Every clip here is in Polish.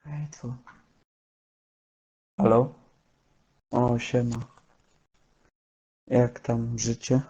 Ej, tu. Halo? O, siema. Jak tam życie?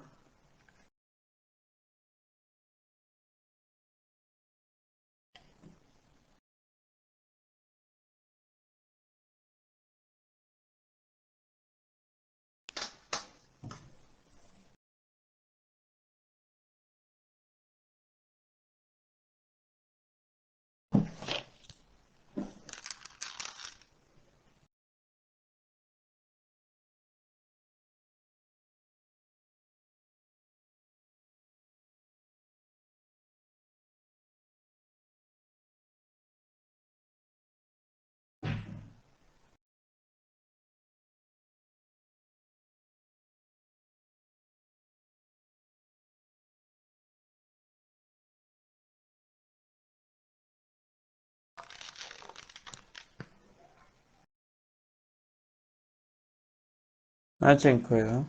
A dziękuję.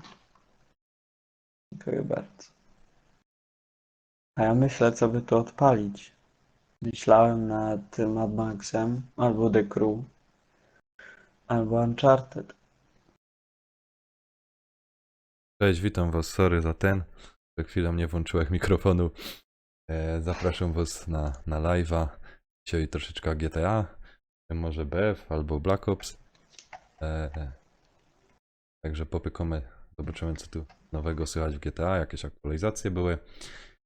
Dziękuję bardzo. A ja myślę, co by tu odpalić. Myślałem nad Mad Maxem, albo The Crew, albo Uncharted. Cześć, witam was, sorry za ten. Za chwilę nie włączyłem mikrofonu. Zapraszam was na live'a. Dzisiaj troszeczkę GTA, może BF albo Black Ops. Także popykamy, zobaczymy co tu nowego słychać w GTA, jakieś aktualizacje były.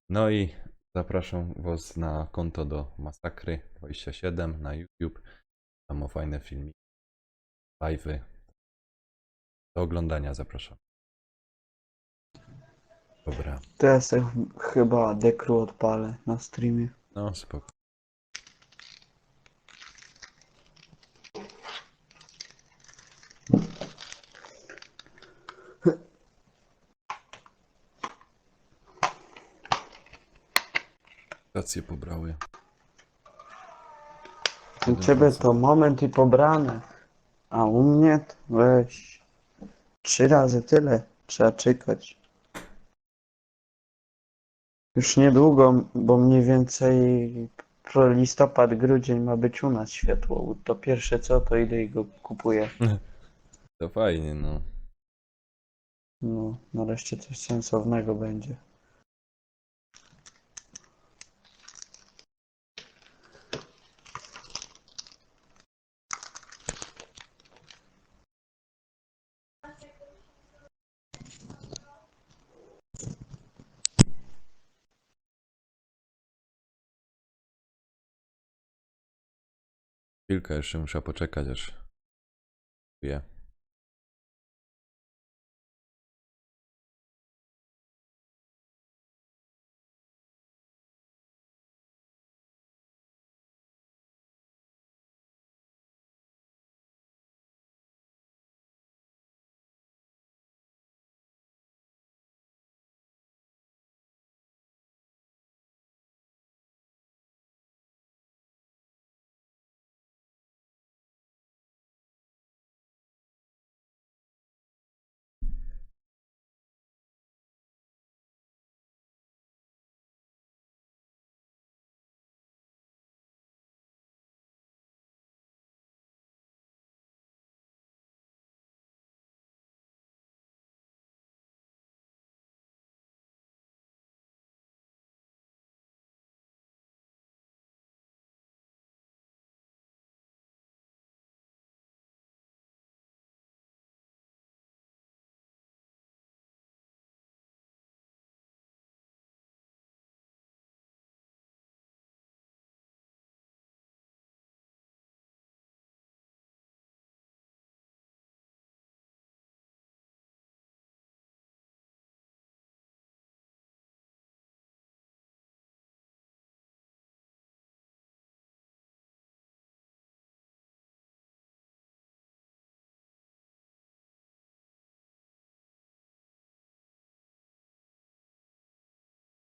No i zapraszam was na konto do Masakry 27 na YouTube. Tam o fajne filmiki, live'y. Do oglądania zapraszam. Dobra, To ja sobie chyba The Crew odpalę na streamie. no spoko. Stacje pobrały. U ciebie 1%. to moment i pobrane. A u mnie to weź 3 razy tyle. Trzeba czekać. Już niedługo, bo mniej więcej listopad, grudzień ma być u nas światło. To pierwsze co, to idę i go kupuję. To fajnie, no. No, nareszcie coś sensownego będzie. Chwilkę jeszcze muszę poczekać, aż wie.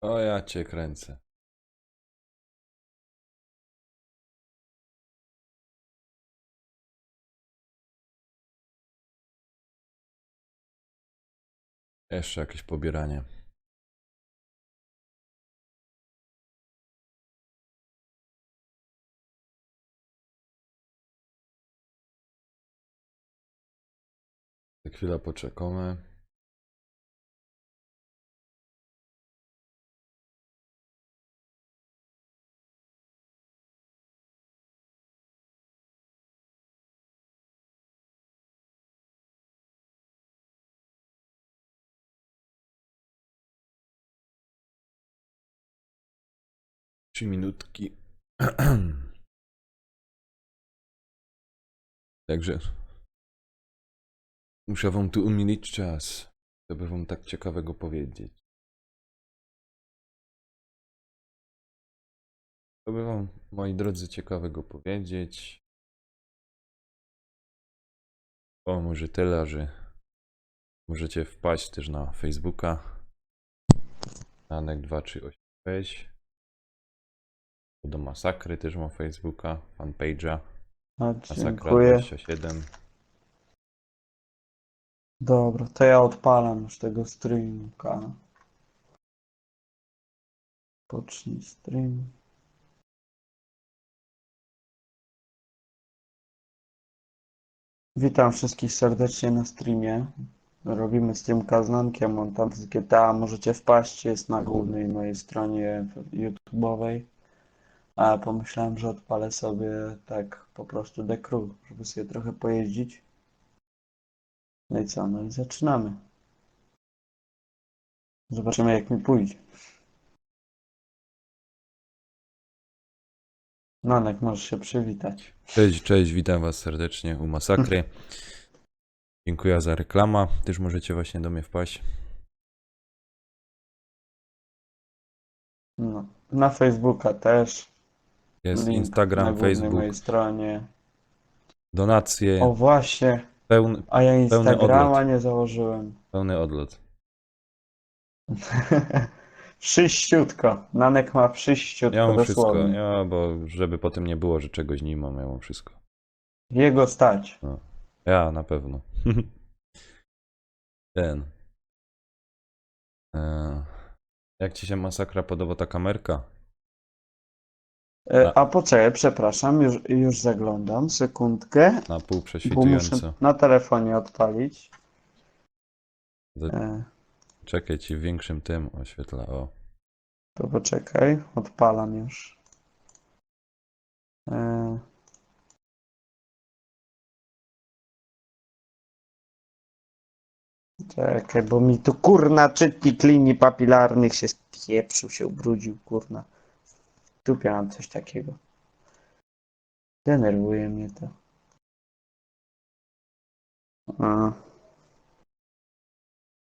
O, ja cię kręcę. Jeszcze jakieś pobieranie. Chwilę poczekamy. Trzy minutki. Także muszę wam tu umilić czas, żeby wam tak ciekawego powiedzieć. Żeby wam, moi drodzy, ciekawego powiedzieć. O, może tyle, że możecie wpaść też na Facebooka. Anek2386. Do Masakry też mam Facebooka, fanpage'a. A, Masakra dziękuję. 27. Dobra, to ja odpalam już tego streamka. Pocznij stream. Witam wszystkich serdecznie na streamie. Robimy streamka z Nankiem, on tam z GTA. Możecie wpaść, jest na głównej mojej stronie YouTube'owej. A pomyślałem, że odpalę sobie tak po prostu The Crew, żeby sobie trochę pojeździć. No i co? No i zaczynamy. Zobaczymy jak mi pójdzie. Nanek, możesz się przywitać. Cześć, cześć, witam was serdecznie u Masakry. Dziękuję za reklama. Też możecie właśnie do mnie wpaść. No. Na Facebooka też. Jest Link na Instagram, głównej Facebook, mojej stronie. donacje, O właśnie, a ja pełny Instagrama odlot. nie założyłem. Pełny odlot. Wszyściutko. Nanek ma wszyściutko, Ja mam wszystko, dosłownie. bo żeby potem nie było, że czegoś nie mam, ja mam wszystko. Jego stać. No. Ja na pewno. Ten. Jak ci się Masakra podoba ta kamerka? A poczekaj, przepraszam, już zaglądam. Sekundkę, Na pół bo muszę prześwitująco. na telefonie odpalić. Czekaj, ci w większym tym oświetla. O. To poczekaj, odpalam już. E, Czekaj, bo mi tu kurna czytnik linii papilarnych się spieprzył, się ubrudził, kurna. W dupie mam coś takiego. Denerwuje mnie to. A.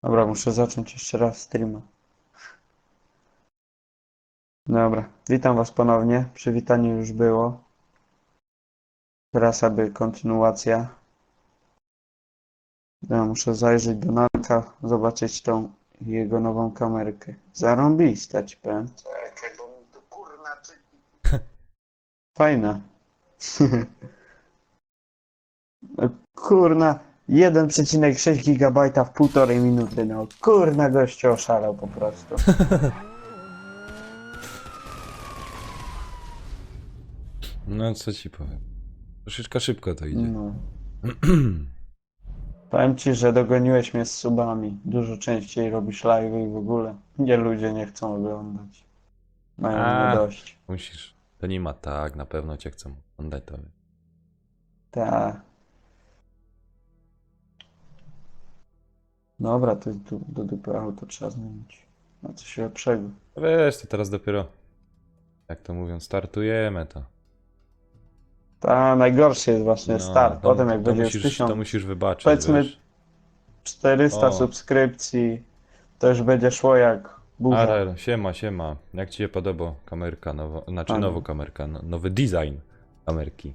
Dobra, muszę zacząć jeszcze raz streama. Dobra, witam was ponownie. Przywitanie już było. Teraz aby kontynuacja. Ja muszę zajrzeć do Nanka, zobaczyć tą jego nową kamerkę. Zarąbista ci powiem. Czekaj, bo mi tu kurna fajna. Kurna, 1,6 GB w 1,5 minuty. No kurna, gościu oszalał po prostu. No co ci powiem. Troszeczkę szybko to idzie. No. Powiem ci, że dogoniłeś mnie z subami. Dużo częściej robisz live i w ogóle. Nie, ludzie nie chcą oglądać. Mają mnie dość. Musisz. To nie ma tak, na pewno cię chcą oglądać to. Tak. Dobra, to tu do dupy auto trzeba zmienić. Na coś lepszego. Wiesz, to teraz dopiero, jak to mówią, startujemy to. Ta najgorszy jest właśnie start. Potem jak będzie już musisz, 1000, to musisz wybaczyć, powiedzmy wiesz. 400 O. subskrypcji, to już będzie szło jak burza. Arel, siema. Jak ci się podoba kamerka nowa, znaczy Fajnie. nowa kamerka, nowy design kamerki.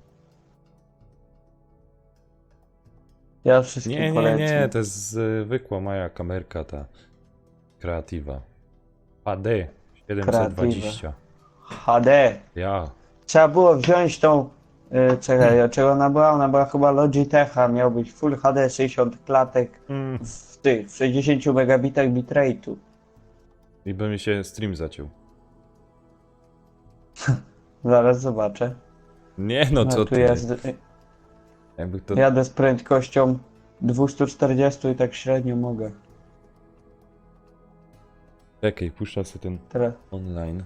Ja wszystkim Nie, polecam. to jest zwykła moja kamerka ta Creativa. HD 720. HD. Ja. Trzeba było wziąć tą. Czekaj, czego ona była? Ona była chyba Logitecha. Miał być Full HD 60 klatek w 60 megabitach bitrate'u. I by mi się stream zaciął. Zaraz zobaczę. Nie, no co tu ty. jest. Jakby to. Jadę z prędkością 240 i tak średnio mogę. Czekaj, puszczę sobie ten Teraz. online.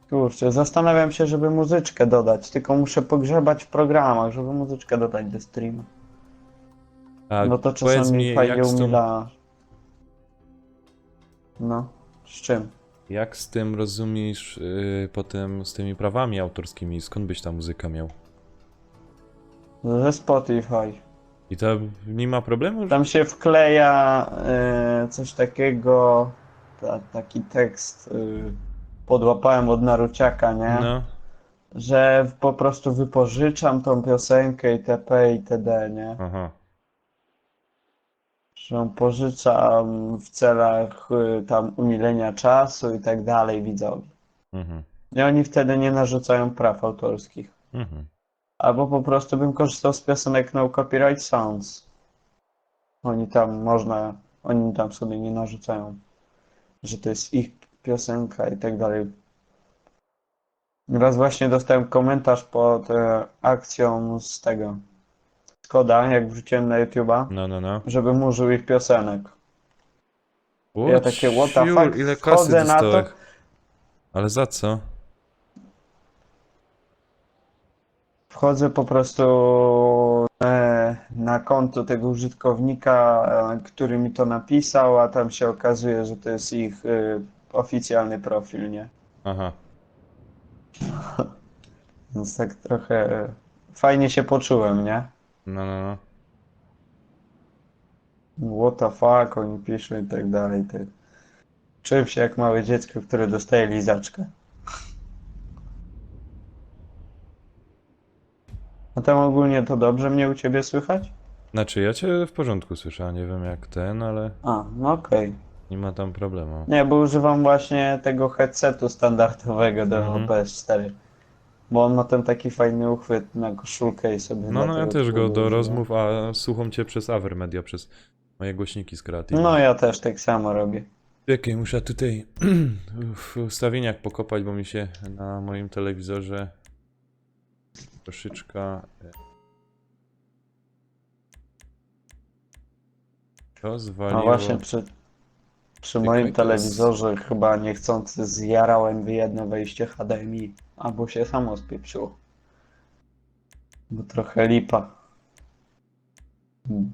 Kurczę, zastanawiam się, żeby muzyczkę dodać, tylko muszę pogrzebać w programach, żeby muzyczkę dodać do streama. A No to powiedz czasami mi, fajnie umila. No, z czym? jak z tym rozumiesz potem z tymi prawami autorskimi? Skąd byś ta muzyka miał? Ze Spotify. I to nie ma problemu? Tam się wkleja coś takiego, taki tekst podłapałem od Naruciaka, nie? No, Że po prostu wypożyczam tą piosenkę itp. Itd., nie? aha. Że pożyczam w celach tam umilenia czasu i tak dalej widzowi. Mhm, I oni wtedy nie narzucają praw autorskich. mhm, Albo po prostu bym korzystał z piosenek No Copyright Songs. Oni tam sobie nie narzucają, że to jest ich piosenka i tak dalej. Raz właśnie dostałem komentarz pod akcją z tego Skoda, jak wrzuciłem na YouTube'a, no, no, no. żebym użył ich piosenek. Ja O, takie what the fuck, ile kasy wchodzę na to, dostałeś? Ale za co? wchodzę po prostu na konto tego użytkownika, który mi to napisał, a tam się okazuje, że to jest ich oficjalny profil, nie? Aha. Więc tak trochę fajnie się poczułem, nie? No, no, no. What the fuck, oni piszą i tak dalej. Tak. Czułem się jak małe dziecko, które dostaje lizaczkę. A tam ogólnie to dobrze mnie u ciebie słychać? Znaczy, ja cię w porządku słyszę, nie wiem jak ten, ale A, no okej. nie ma tam problemu. Nie, bo używam właśnie tego headsetu standardowego do Mhm. PS4. Bo on ma ten taki fajny uchwyt na koszulkę i sobie No, no, ja dlatego też tego go do używam. rozmów, a słucham cię przez Avermedia, przez moje głośniki z No kreatywem. ja też tak samo robię. Czekaj, muszę tutaj w ustawieniach pokopać, bo mi się na moim telewizorze troszeczkę to No właśnie zwaliło. przy moim Czekaj, to jest... telewizorze chyba niechcący zjarałem jedno wejście HDMI, albo się samo spieprzyło. Bo trochę lipa.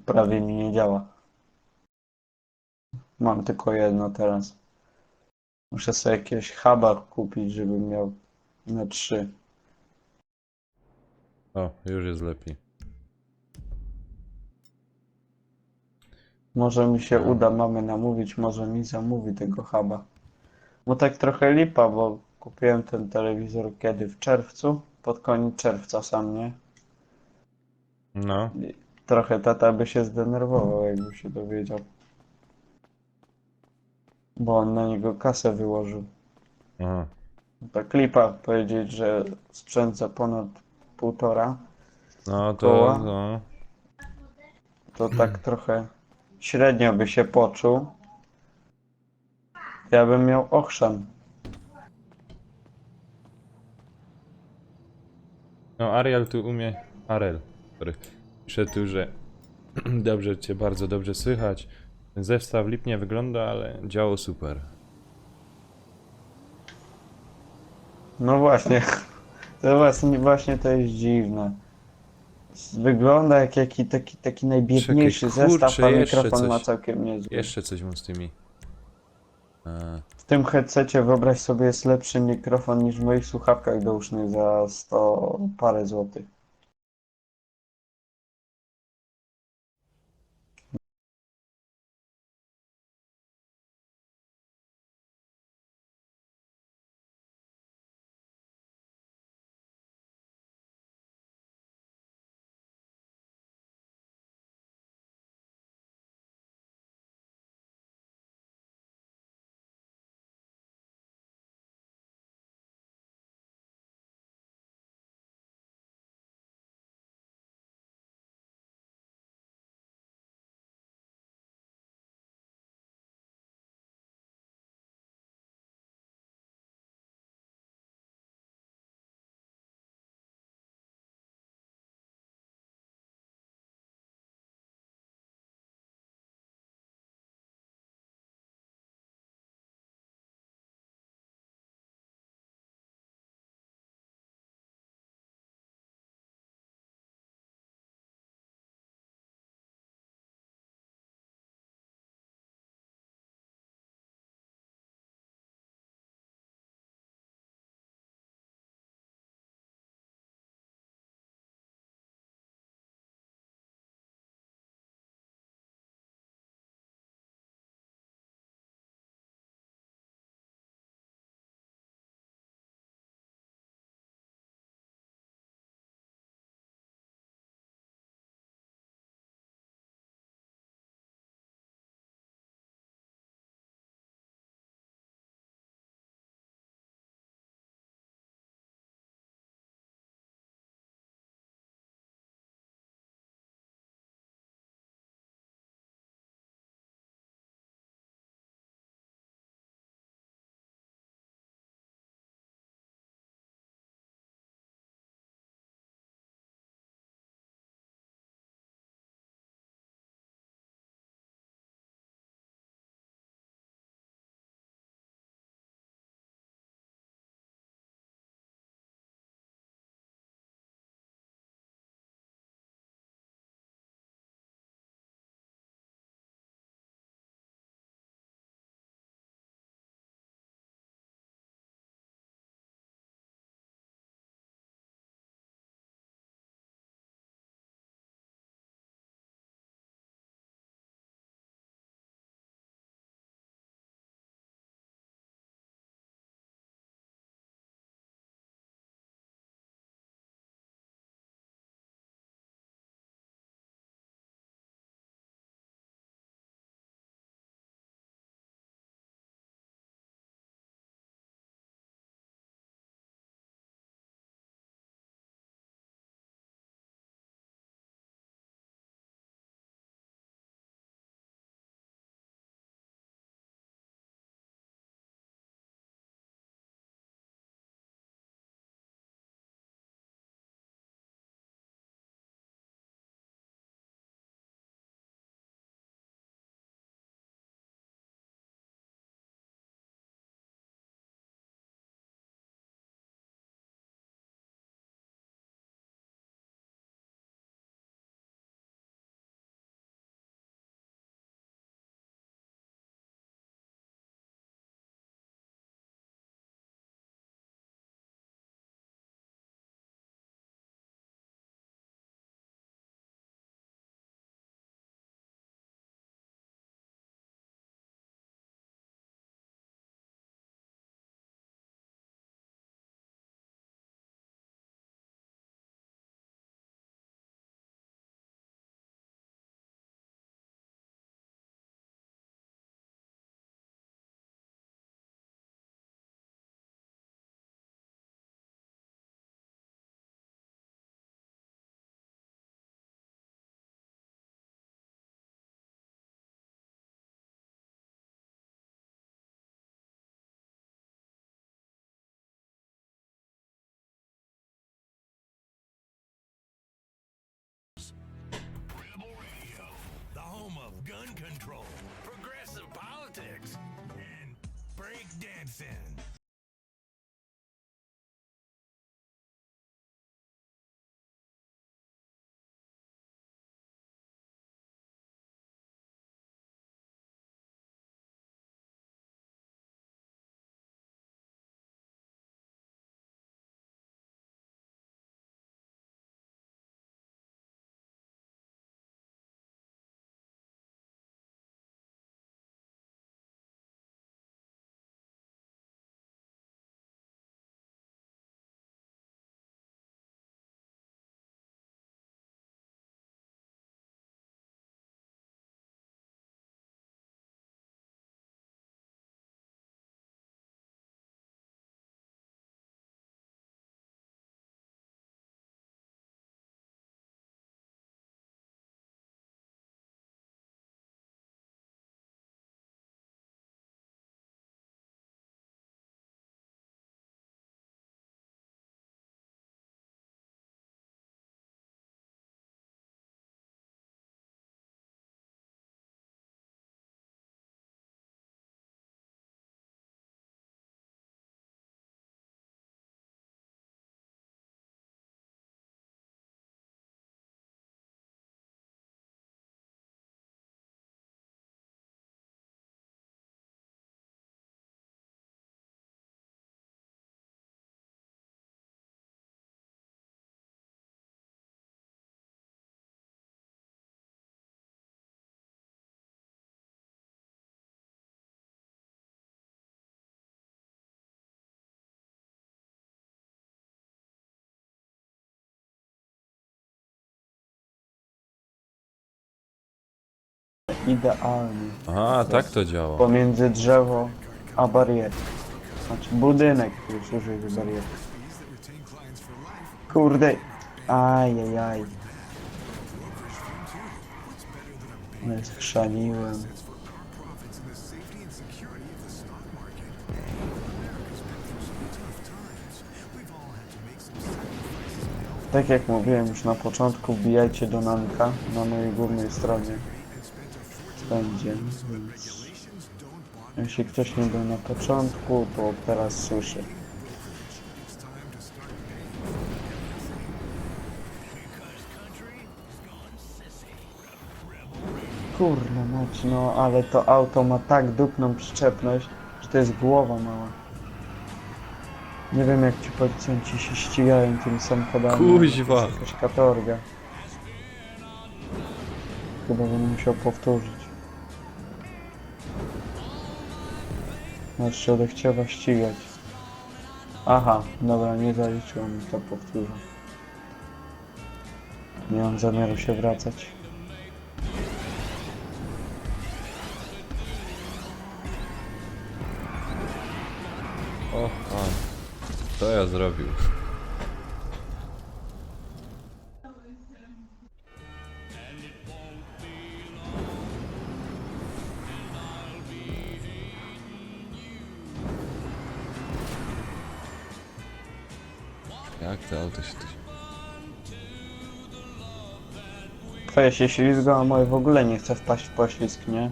Prawie mi nie działa. Mam tylko jedno teraz. Muszę sobie jakiegoś huba kupić, żebym miał na 3. O, już jest lepiej. Może mi się No. uda mamy namówić, może mi zamówi tego huba. Bo tak trochę lipa, bo kupiłem ten telewizor kiedy? W czerwcu? Pod koniec czerwca sam, nie? No. I trochę tata by się zdenerwował, jakby się dowiedział. Bo on na niego kasę wyłożył. Aha. Tak lipa powiedzieć, że sprzęt za ponad półtora No to, koła, no. to tak trochę średnio by się poczuł. Ja bym miał ochrzan. No, Ariel tu umie... Arel, sorry. Pisze tu, że dobrze cię, bardzo dobrze słychać. Ten zestaw lipnie wygląda, ale działo super. No właśnie, to właśnie to jest dziwne. Wygląda jak taki Czekaj, najbiedniejszy zestaw, kurczę, a mikrofon ma całkiem niezły. Jeszcze coś mam z tymi. W tym headsetie, wyobraź sobie, jest lepszy mikrofon niż w moich słuchawkach dousznych za 100 parę złotych. gun control, progressive politics, and breakdancing. Idealnie. A, tak to działa. Pomiędzy drzewo a barierę. Znaczy budynek, który służy do bariery. Kurde. Ajajaj. Ale schrzaniłem. Tak jak mówiłem już na początku, wbijajcie do Nanka na mojej głównej stronie. Będzie, więc jeśli ktoś nie był na początku, to teraz słyszy. Kurna mać, no ale to auto ma tak dupną przyczepność, że to jest głowa mała. Nie wiem jak ci policjanci się ścigają tymi samochodami. Kuźwa. To jest jakaś katorga. Chyba będę musiał powtórzyć. Aż się odechciewa ścigać. Aha, dobra, nie zaliczyło mi to, powtórzę. Nie mam zamiaru się wracać. O, pan. Co ja zrobił? Jak to auto się tu... Twoje się ślizga, a moje w ogóle nie chce wpaść w poślizg, nie?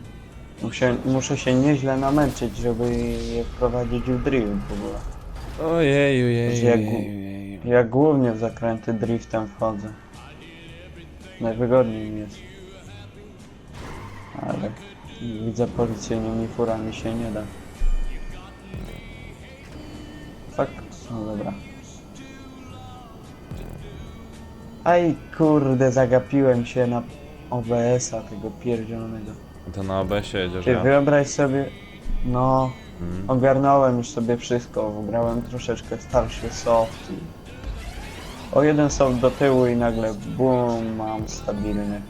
Muszę się nieźle namęczyć, żeby je wprowadzić w drift w ogóle. Ojeju, Że ja głównie w zakręty driftem wchodzę. Najwygodniej mi jest. Ale widzę policyjnymi furami się nie da. Tak, no dobra. Aj kurde, zagapiłem się na OBS-a tego pierdzielonego. To na OBS-ie jedziesz, Ty ja? wyobraź sobie, no, Mm. ogarnąłem już sobie wszystko, wygrałem troszeczkę starszy soft. O jeden soft do tyłu i nagle boom, mam stabilny.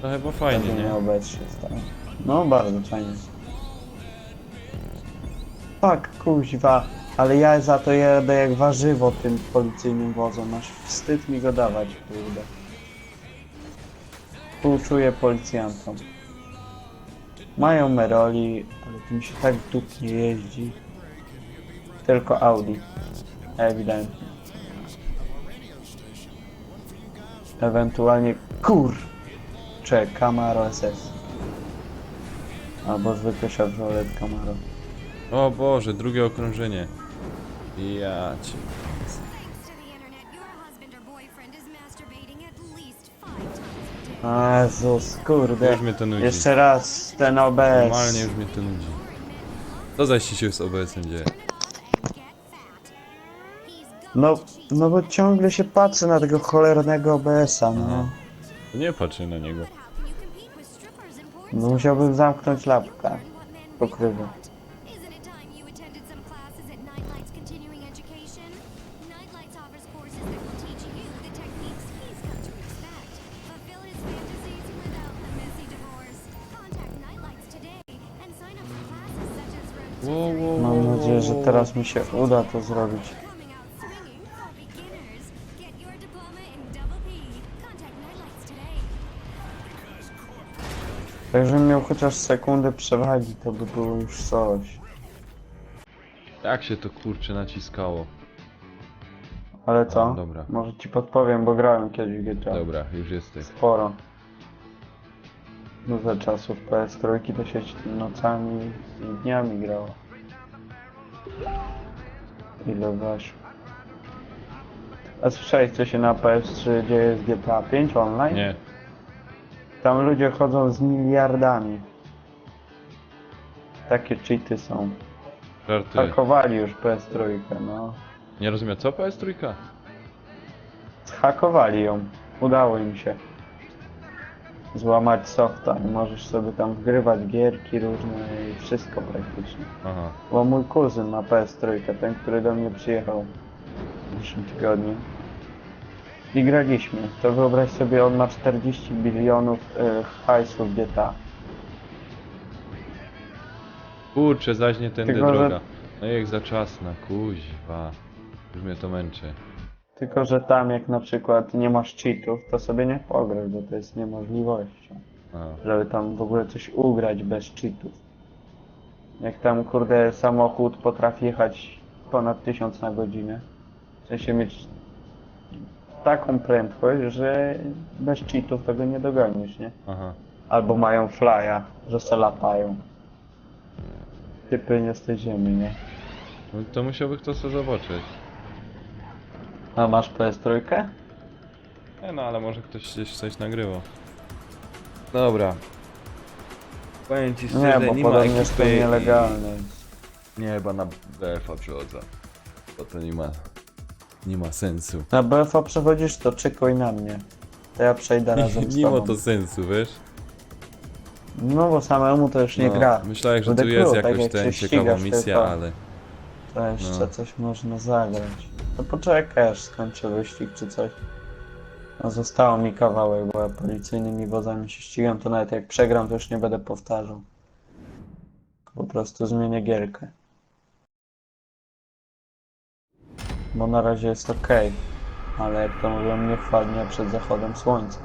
To chyba fajnie, Stabilny nie? OBS się stał. No, bardzo fajnie. Fuck, kuźwa, ale ja za to jadę jak warzywo tym policyjnym wozem, aż wstyd mi go dawać, kurde. Współczuję policjantom. Mają Meroli, ale tym się tak dupnie jeździ. Tylko Audi. Ewidentnie. Ewentualnie Czekaj, Camaro SS. Albo zwykły Chevrolet Camaro. O Boże, drugie okrążenie. Ja cię. Thanks to the internet, your husband or boyfriend is masturbating at least 5 times a day. Jezus, kurde. Już mnie to nudzi. Jeszcze raz ten OBS. Normalnie już mnie to nudzi. Co zaś ci się z OBS-em dzieje? Turn it off and get fat. He's No, going to cheat. no bo ciągle się patrzy na tego cholernego OBS-a, no. Aha. Nie patrzę na niego. But how can you compete with strippers and porn No stars? musiałbym zamknąć lapka. Learn what men really Pokrywę. want. Isn't it time you attended some classes at Nightlight's Continuing Education? Nightlights offers courses that will teach you the techniques he's come to expect. Fulfill his fantasies without the messy divorce. Contact Nightlights today and sign up for classes such as rotisserie. Mam nadzieję, że teraz mi się uda to zrobić. Coming out swinging for beginners. Get your diploma in double P. Contact Nightlights today. Jakbym miał chociaż sekundę przewagi, to by było już coś. Jak się to kurczę naciskało? Ale co? Dobra. Może ci podpowiem, bo grałem kiedyś w GTA. Dobra, już jesteś. Sporo. Dużo czasu w PS3 to się nocami i dniami grało. Ile weszło. A słyszałeś, co się na PS3 dzieje z GTA 5 online? Nie. Tam ludzie chodzą z miliardami. Takie cheaty są. Żartuję. Hakowali już PS3, no. Nie rozumiem, co PS3? Zhakowali ją. Udało im się. Złamać softa i możesz sobie tam wgrywać gierki różne i wszystko praktycznie. Aha. Bo mój kuzyn ma PS3, ten, który do mnie przyjechał w zeszłym tygodniu. I graliśmy. To wyobraź sobie, on ma 40 bilionów hajsów w GTA. Kurczę, zaś nie tędy Tylko, że- droga. No jak za czas na kuźwa. Już mnie to męczy. Tylko, że tam jak na przykład nie masz cheatów, to sobie nie pograsz, bo to jest niemożliwością. Aha. Żeby tam w ogóle coś ugrać bez cheatów. Jak tam kurde samochód potrafi jechać ponad 1000 na godzinę. W sensie mieć taką prędkość, że bez cheatów tego nie dogonisz, nie? Aha. Albo mają flya, że se latają. Typy nie z tej ziemi, nie? No to musiałby kto sobie zobaczyć. A masz PS3? Nie no, ale może ktoś gdzieś coś nagrywał. Dobra. Powiem ci Nie, szczerze, bo nie ma podobnie jest to ekipy i- nielegalne. Nie, chyba na BF-a przychodzę. Bo to nie ma sensu. Na BFA przechodzisz, to czekuj na mnie. To ja przejdę razem z Nie ma tobą. to sensu, wiesz? No bo samemu to już nie No, gra. myślałem, że Będę tu jest król, tak jakoś jak ten się ciekawa ścigasz misja, tylko. ale... To jeszcze No. coś można zagrać. To poczekaj, aż skończę wyścig czy coś. No zostało mi kawałek, bo ja policyjnymi wozami się ścigam, to nawet jak przegram, to już nie będę powtarzał. Po prostu zmienię gierkę. Bo na razie jest ok, ale jak to mówią, nie wpadnie przed zachodem słońca.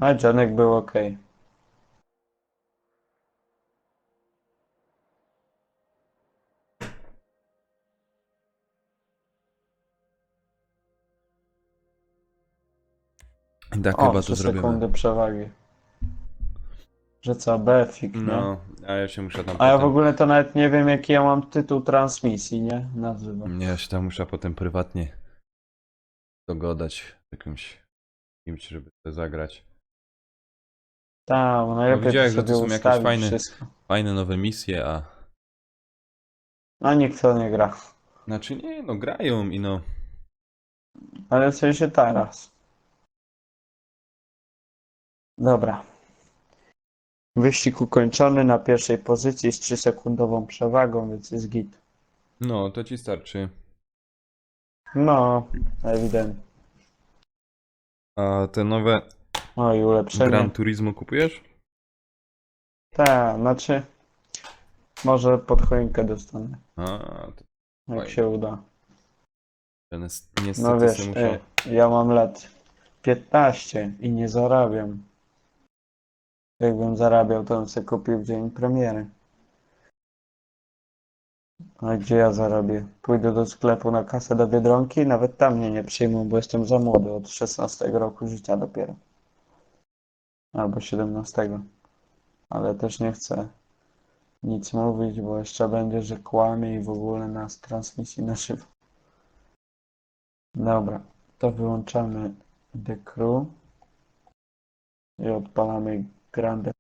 A Janek był ok. Tak O, chyba 3 to zrobimy. sekundy przewagi. Że co, BFik, nie? No, a ja się muszę tam A ja w potem... ogóle to nawet nie wiem, jaki ja mam tytuł transmisji, nie? Nazywam. Ja się tam muszę potem prywatnie dogadać z kimś, żeby to zagrać. Tak, bo najlepiej widziałeś, to że to sobie są jakieś ustawić fajne- wszystko. Fajne nowe misje, a... A nikt to nie gra. Znaczy nie, no grają i no... Ale w sensie teraz. Dobra. Wyścig ukończony na pierwszej pozycji z 3-sekundową przewagą, więc jest git. No, to ci starczy. No, ewidentnie. A te nowe O, i ulepszenie. Gran Turismo kupujesz? Tak, znaczy... Może pod choinkę dostanę, A, to jak Fajnie. się uda. ten jest, No niestety wiesz, sobie muszę... ja mam lat 15 i nie zarabiam. Jakbym zarabiał, to bym sobie kupił w dzień premiery. A gdzie ja zarobię? Pójdę do sklepu na kasę do Biedronki i nawet tam mnie nie przyjmą, bo jestem za młody, od 16 roku życia dopiero. Albo 17. Ale też nie chcę nic mówić, bo jeszcze będzie, że kłamie i w ogóle nas transmisji na żywo. Dobra, to wyłączamy The Crew i odpalamy Grande.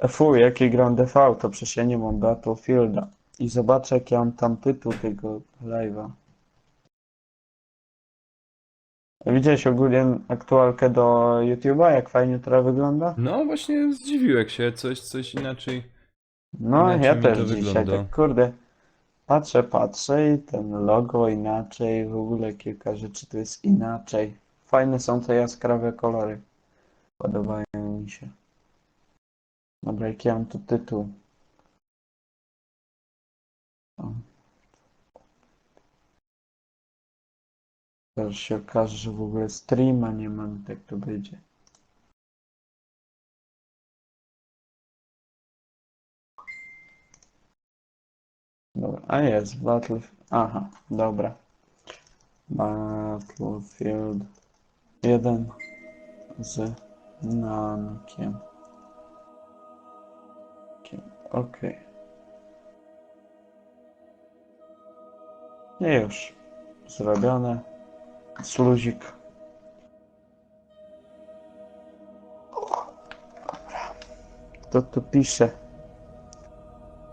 Fuj, jaki Grande V, to przecież ja nie mam Battlefielda. I zobaczę, jaki ja mam tam tytuł tego live'a. Widziałeś ogólnie aktualkę do YouTube'a, jak fajnie to wygląda? No właśnie zdziwiłem się, coś inaczej. No, Inaczej ja mi też to dzisiaj wygląda. tak, kurde, patrzę i ten logo inaczej, w ogóle kilka rzeczy tu jest inaczej. Fajne są te jaskrawe kolory. Podobają mi się. Dobra, jaki ja mam tu tytuł? O. Teraz się okaże, że w ogóle streama nie mam, tak to będzie. Dobra, a jest, Battlefield. Aha, dobra. Battlefield 1 z Nankiem. Okej. I już. Zrobione. Sluzik. Kto tu pisze?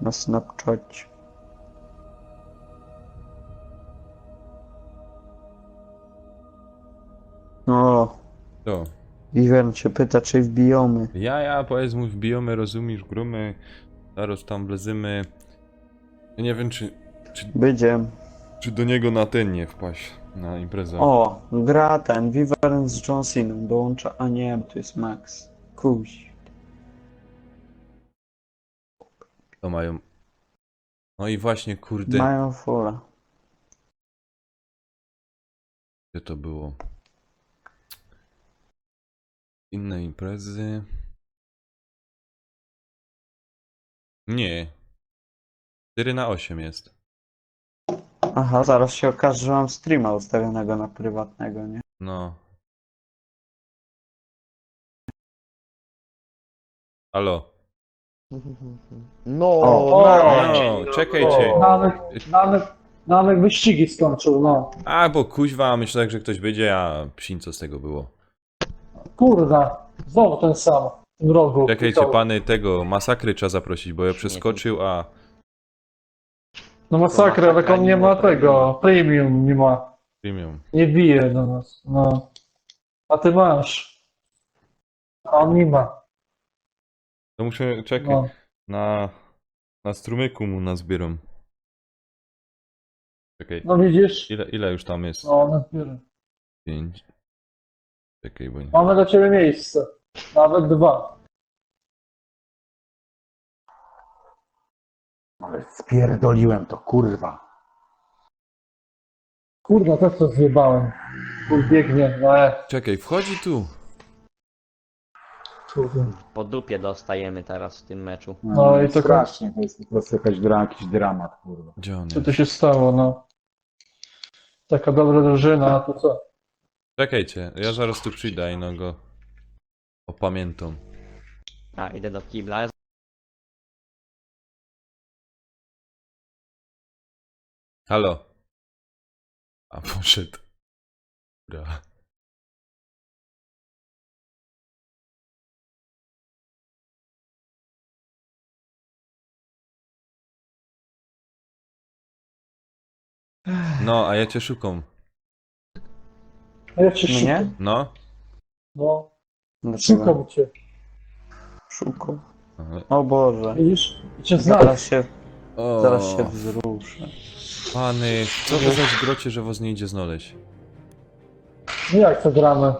Na Snapchacie. O, To. Wiwern się pyta, czy wbijamy. Powiedz mu wbijamy, rozumiesz, grumy, zaraz tam wlezymy. Ja nie wiem, Będziemy. czy do niego na ten nie wpaść, na imprezę. O, gra ten, Wyvern z John Ceną dołącza, a nie, to jest Max. Kuś. To mają. No i właśnie, kurde, Mają fulla. gdzie to było? Inne imprezy. Nie. 4/8 jest. Aha, zaraz się okaże, że mam streama ustawionego na prywatnego, nie? No. Halo. No, O, No, czekajcie. Nawet wyścigi skończył, no. A, bo kuźwa, myślałem, że ktoś będzie, a psin, co z tego było. Kurda, znowu ten sam. W tym rogu. Czekajcie, pany tego, masakry trzeba zaprosić, bo ja przeskoczył, a... No masakra, ale on nie ma tego. Premium nie ma. Premium. Nie bije do nas. No. A ty masz. A on nie ma. To muszę czekać No. na strumyku mu nazbieram. Czekaj, No widzisz? ile już tam jest? No, na zbiorę. 5. Czekaj, bo nie... Mamy dla ciebie miejsce. Nawet 2. ale spierdoliłem to, kurwa. Kurda, też to zjebałem. Kur biegnie. No Czekaj, wchodzi tu. Kurde. Po dupie dostajemy teraz w tym meczu. No i to strasznie, to jest po prostu jakiś dramat, kurwa. Gdzie on Co jest? to się stało, no? Taka dobra drużyna, a to co? Czekajcie, ja zaraz tu przyjdę i no go opamiętam. A, idę do kibla. Halo. A poszedł. Dobra. No, a ja cię szukam. A ja cię Mnie? szukam. No. No, Dlaczego? szukam cię. Szukam. Ale- O Boże. Widzisz? I cię Zaraz znalazł. się, O, zaraz się wzruszę. pany, co wy zaś grocie, że was nie idzie znaleźć? No jak to gramy?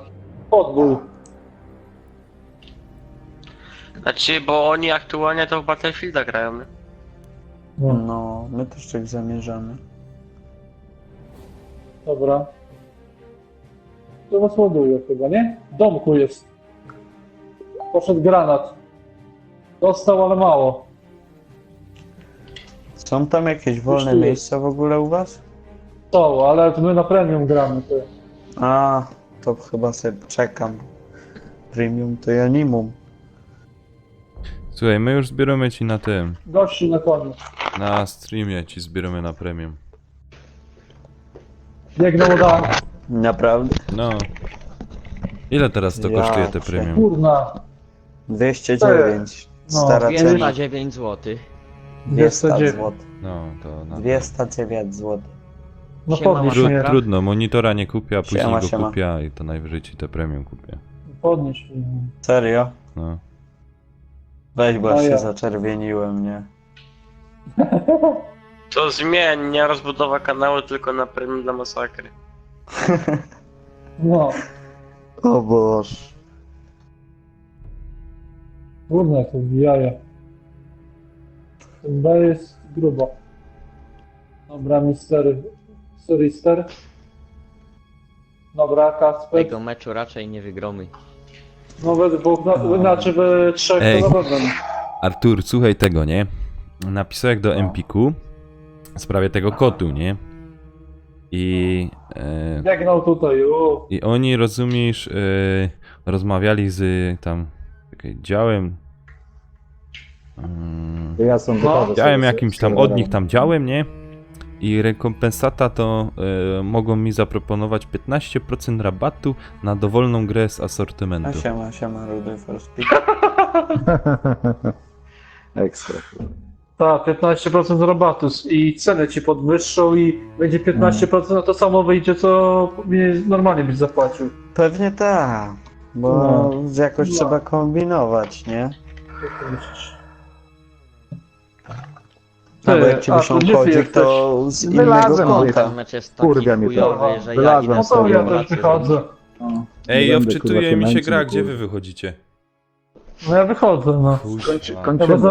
Podbój. Znaczy, bo oni aktualnie to w Battlefielda grają, nie? No, No, my też tak zamierzamy. dobra. To was ładuje chyba, nie? W domku jest. Poszedł granat. Dostał, ale mało. Są tam jakieś wolne tu miejsca w ogóle u was? To, ale my na premium gramy. To. A, to chyba sobie czekam. Premium to ja nie mam. Słuchaj, my już zbieramy ci na tym. Gości na koniec. Na streamie ci zbieramy na premium. Biegną da. Naprawdę? No. Ile teraz to Ja kosztuje te cię. premium? Kurna. 209. No, Stara cena. 209 zł. 200 209. zł. No, to na... 209 zł. No Siema, podnieś Mama. mnie. Trudno, monitora nie kupię, a później Siema, go siema. kupię i to najwyżej ci te premium kupię. Podnieś mnie. Serio? No. Weź, bo No aż się ja. zaczerwieniłem, nie? To zmień, nie rozbudowa kanału, tylko na premium dla masakry. No. O Boż. Kurna, to jaja. Chyba jest grubo. Dobra, Mister. Dobra, Kasper. Tego meczu raczej nie wygromy. No we dwóch, znaczy we trzech Ej. to na pewno. Artur, słuchaj tego, nie? Napisałem do Empiku w sprawie tego kotu, nie? I... Biegnął tutaj, I oni, rozumiesz, rozmawiali z tam działem. To ja są gotowe. Działem jakimś tam od nich tam działem, nie? I rekompensata to mogą mi zaproponować 15% rabatu na dowolną grę z A asortymentu. siema, Rudy First Pick. Ekstra. Tak, 15% rabatu i cenę ci podwyższą i będzie 15%, no to samo wyjdzie, co normalnie byś zapłacił. Pewnie tak. Bo No. jakoś No. trzeba kombinować, nie? Jak to myślisz? No bo Ty, jak ci a wyszło to gdzie ty kodzik, to z innego Wylazłem, konta. Ten mecz jest taki Kurde mnie to. chujowy, że ja Wylazłem idę No to sobie. ja sobie też pracę wychodzę. No. Ej, Nie ja będę, wczytuję kurwa, mi się męczył, gra, gdzie kurwa. wy wychodzicie? No ja wychodzę, no. Kończy- Kuźwa. kończymy.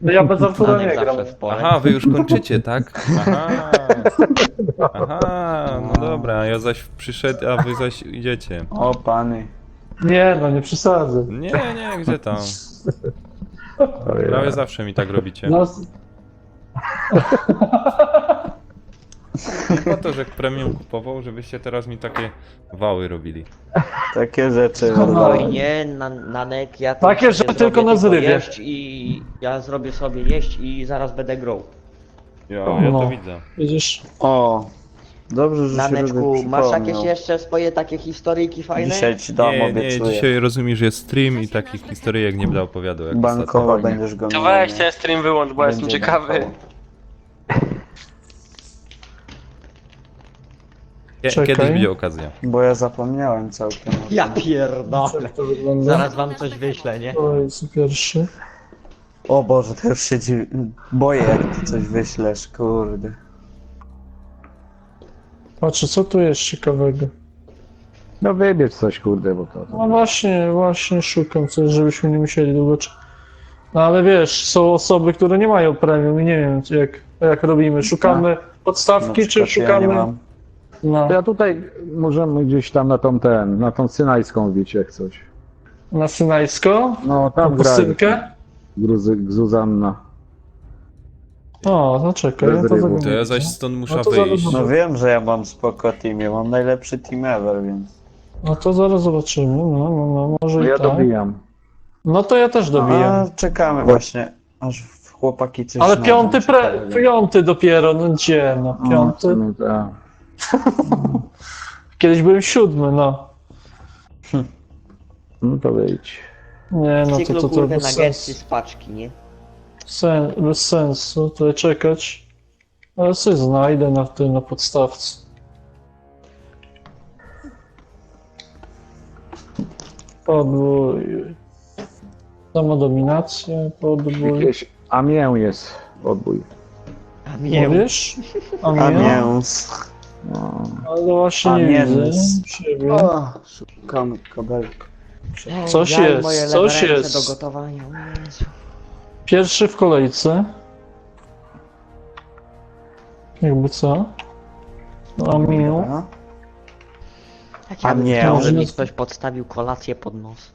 Ja bez Artura Danek nie gram. zawsze w pole. Aha, wy już kończycie, tak? Aha. Aha, no dobra, ja zaś przyszedł, a wy zaś idziecie. O pany. Nie, no nie przesadzę. Nie, gdzie tam? Prawie zawsze mi tak robicie. No, Po to, że premium kupował, żebyście teraz mi takie wały robili. Takie rzeczy. Spokojnie, Nanek, ja tu Takie sobie rzeczy zrobię tylko na zrywie. jeść i ja zrobię sobie jeść i zaraz będę grał. Ja No. to widzę. widzisz? O. Dobrze, że się Naneczku, Rudy masz przypomniał. jakieś jeszcze swoje takie historyjki fajne? Dzisiaj ci dam, Nie, obiecuję. dzisiaj rozumiesz, że jest stream i takich historyjek nie będę opowiadał jak Bankowo Spokojnie. będziesz go To miał, weź nie? ten stream wyłącz, bo jestem Będzie ciekawy. bankowo. Czekaj. Kiedyś będzie okazja. Bo ja zapomniałem całkiem. o Ja tym. pierdolę. Jak to wygląda? Zaraz wam coś wyślę, nie? To jest pierwszy. O Boże, to już się boję, jak ty coś wyślesz, kurde. Patrzę, co tu jest ciekawego. No wybierz coś, kurde, bo to... No właśnie szukam coś, żebyśmy nie musieli długo No ale wiesz, są osoby, które nie mają premium i nie wiem, jak robimy. Szukamy Na podstawki, czy przykład szukamy... Ja nie mam. No, To ja tutaj możemy gdzieś tam na tą Synajską wbić jak coś. na Synajsko? No Na tam gra pustynkę? Zuzanna. O, no czekaj, Bez ja to rybu. zagram. To ja zaś stąd muszę No to zaraz wyjść. No wiem, że ja mam spoko team, ja mam najlepszy team ever, więc... No to zaraz zobaczymy, no, może No i ja tak. dobijam. No to ja też dobijam. A czekamy właśnie, aż chłopaki coś Ale znajdą ciekawego. piąty dopiero, no gdzie, no piąty. No, tak. Kiedyś byłem 7, no. No to wyjdź. Nie, no Cyklu to kurde bez nuggetsy sensu. z paczki, nie? Bez sensu, tutaj czekać. Ale sobie znajdę na podstawce. Podbój. Samodominacja, podbój. Jakieś Amiens jest odbój. A mnie Mówisz? A mięs. No. Ale właśnie nie Amiens. widzę siebie. O, szukam kabelka. Coś Ja i jest, moje coś lewe ręce jest. do gotowania. O Jezu. Pierwszy w kolejce. Jakby co? No, Amiu. Dobra. Jak ja A bym nie, chciał, on żeby mi jest- ktoś podstawił kolację pod nos.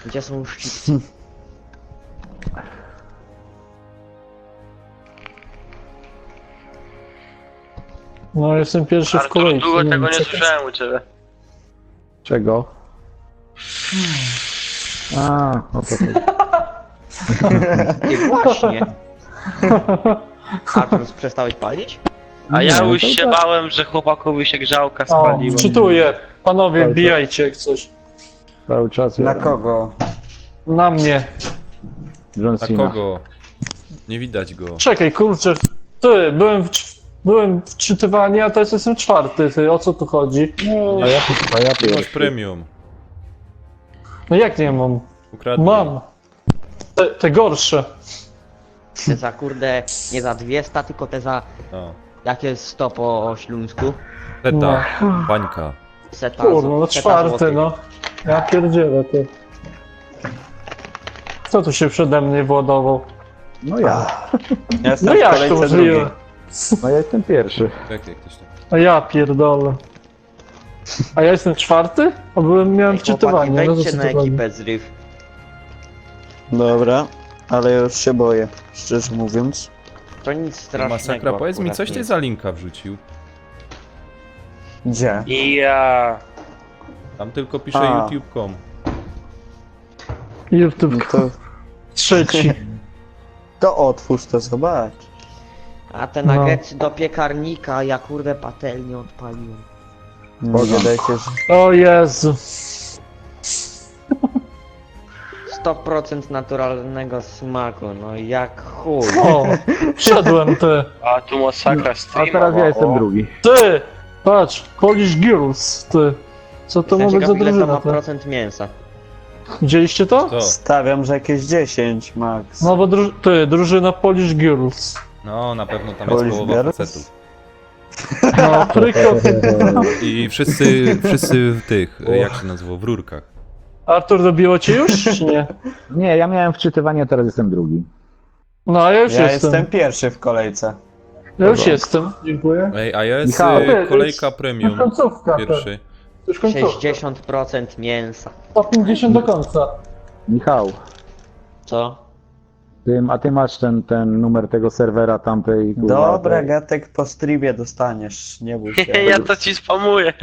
Gdzie są szczypce? No, jestem pierwszy w Artur, kolejce. długo nie tego wiem, nie co- słyszałem u ciebie. Czego? A, o to chodzi. I właśnie. Artur, przestałeś palić? A ja Nie, już to się tak. bałem, że chłopakowi się grzałka O, spaliła. czytuję. Panowie, Dobrze. wbijajcie jak coś. Cały czas Na jadę. kogo? Na mnie. John Na Cena. kogo? Nie widać go. Czekaj, kurczę. Ty, byłem w czytywaniu, a teraz jestem czwarty. Ty, o co tu chodzi? A ja Ty masz pierwszy. premium. No jak nie mam? Ukradnij. Mam. Te gorsze. Te za kurde, nie za 200, tylko te za... O. Jakie 100 po śląsku? Teta, bańka. Seta, Kurno, no seta czwarty, złotych. no. Ja pierdzielę, ty. Kto tu się przede mnie władował? No ja. Ja jestem No w jak to kolejce możliwe? drugiej. No ja jestem pierwszy. Czekaj, ktoś tam. A ja pierdolę. A ja jestem czwarty? A miałem Ej, chłopaki, wczytywanie. No to wejdźcie co na to chodzi? ekipę zryw. Dobra, ale ja już się boję, szczerze mówiąc. To nic strasznego. Masakra, powiedz mi, akurat coś nie ty jest. za linka wrzucił? Gdzie? Ja. Tam tylko pisze A. youtube.com. YouTube No to, trzeci. to otwórz to, zobacz. A te No. nuggetsy do piekarnika, ja kurde patelnię odpaliłem. Nie daj się, że... O Jezu. 100% naturalnego smaku, no jak chuj. O, wszedłem ty. A tu masakra A streama. teraz ja o. jestem drugi. Ty! Patrz, Polish Girls, ty. Co to ma być za ile to ma drużyna? Ty? procent mięsa? Widzieliście to? Co? Stawiam, że jakieś 10 max. No bo drużyna Polish Girls. No, na pewno tam jest Polish połowa Girls? facetów. No, Pryko. I wszyscy w tych, jak się nazywa, w rurkach. Artur, dobiło cię już, czy nie? Nie, ja miałem wczytywanie, teraz jestem drugi. No, a ja już Ja jestem. jestem pierwszy w kolejce. Ja już jestem. Dziękuję. Ej, a ja jest Michał, kolejka Już premium. końcówka. Pierwszy. Już końcówka. 60% mięsa. 150 do końca. Michał, Co? a ty masz ten numer tego serwera tamtej... kurwa, Dobra, tej- Gatek, po streamie dostaniesz, nie bój się. Ja to ci spamuję.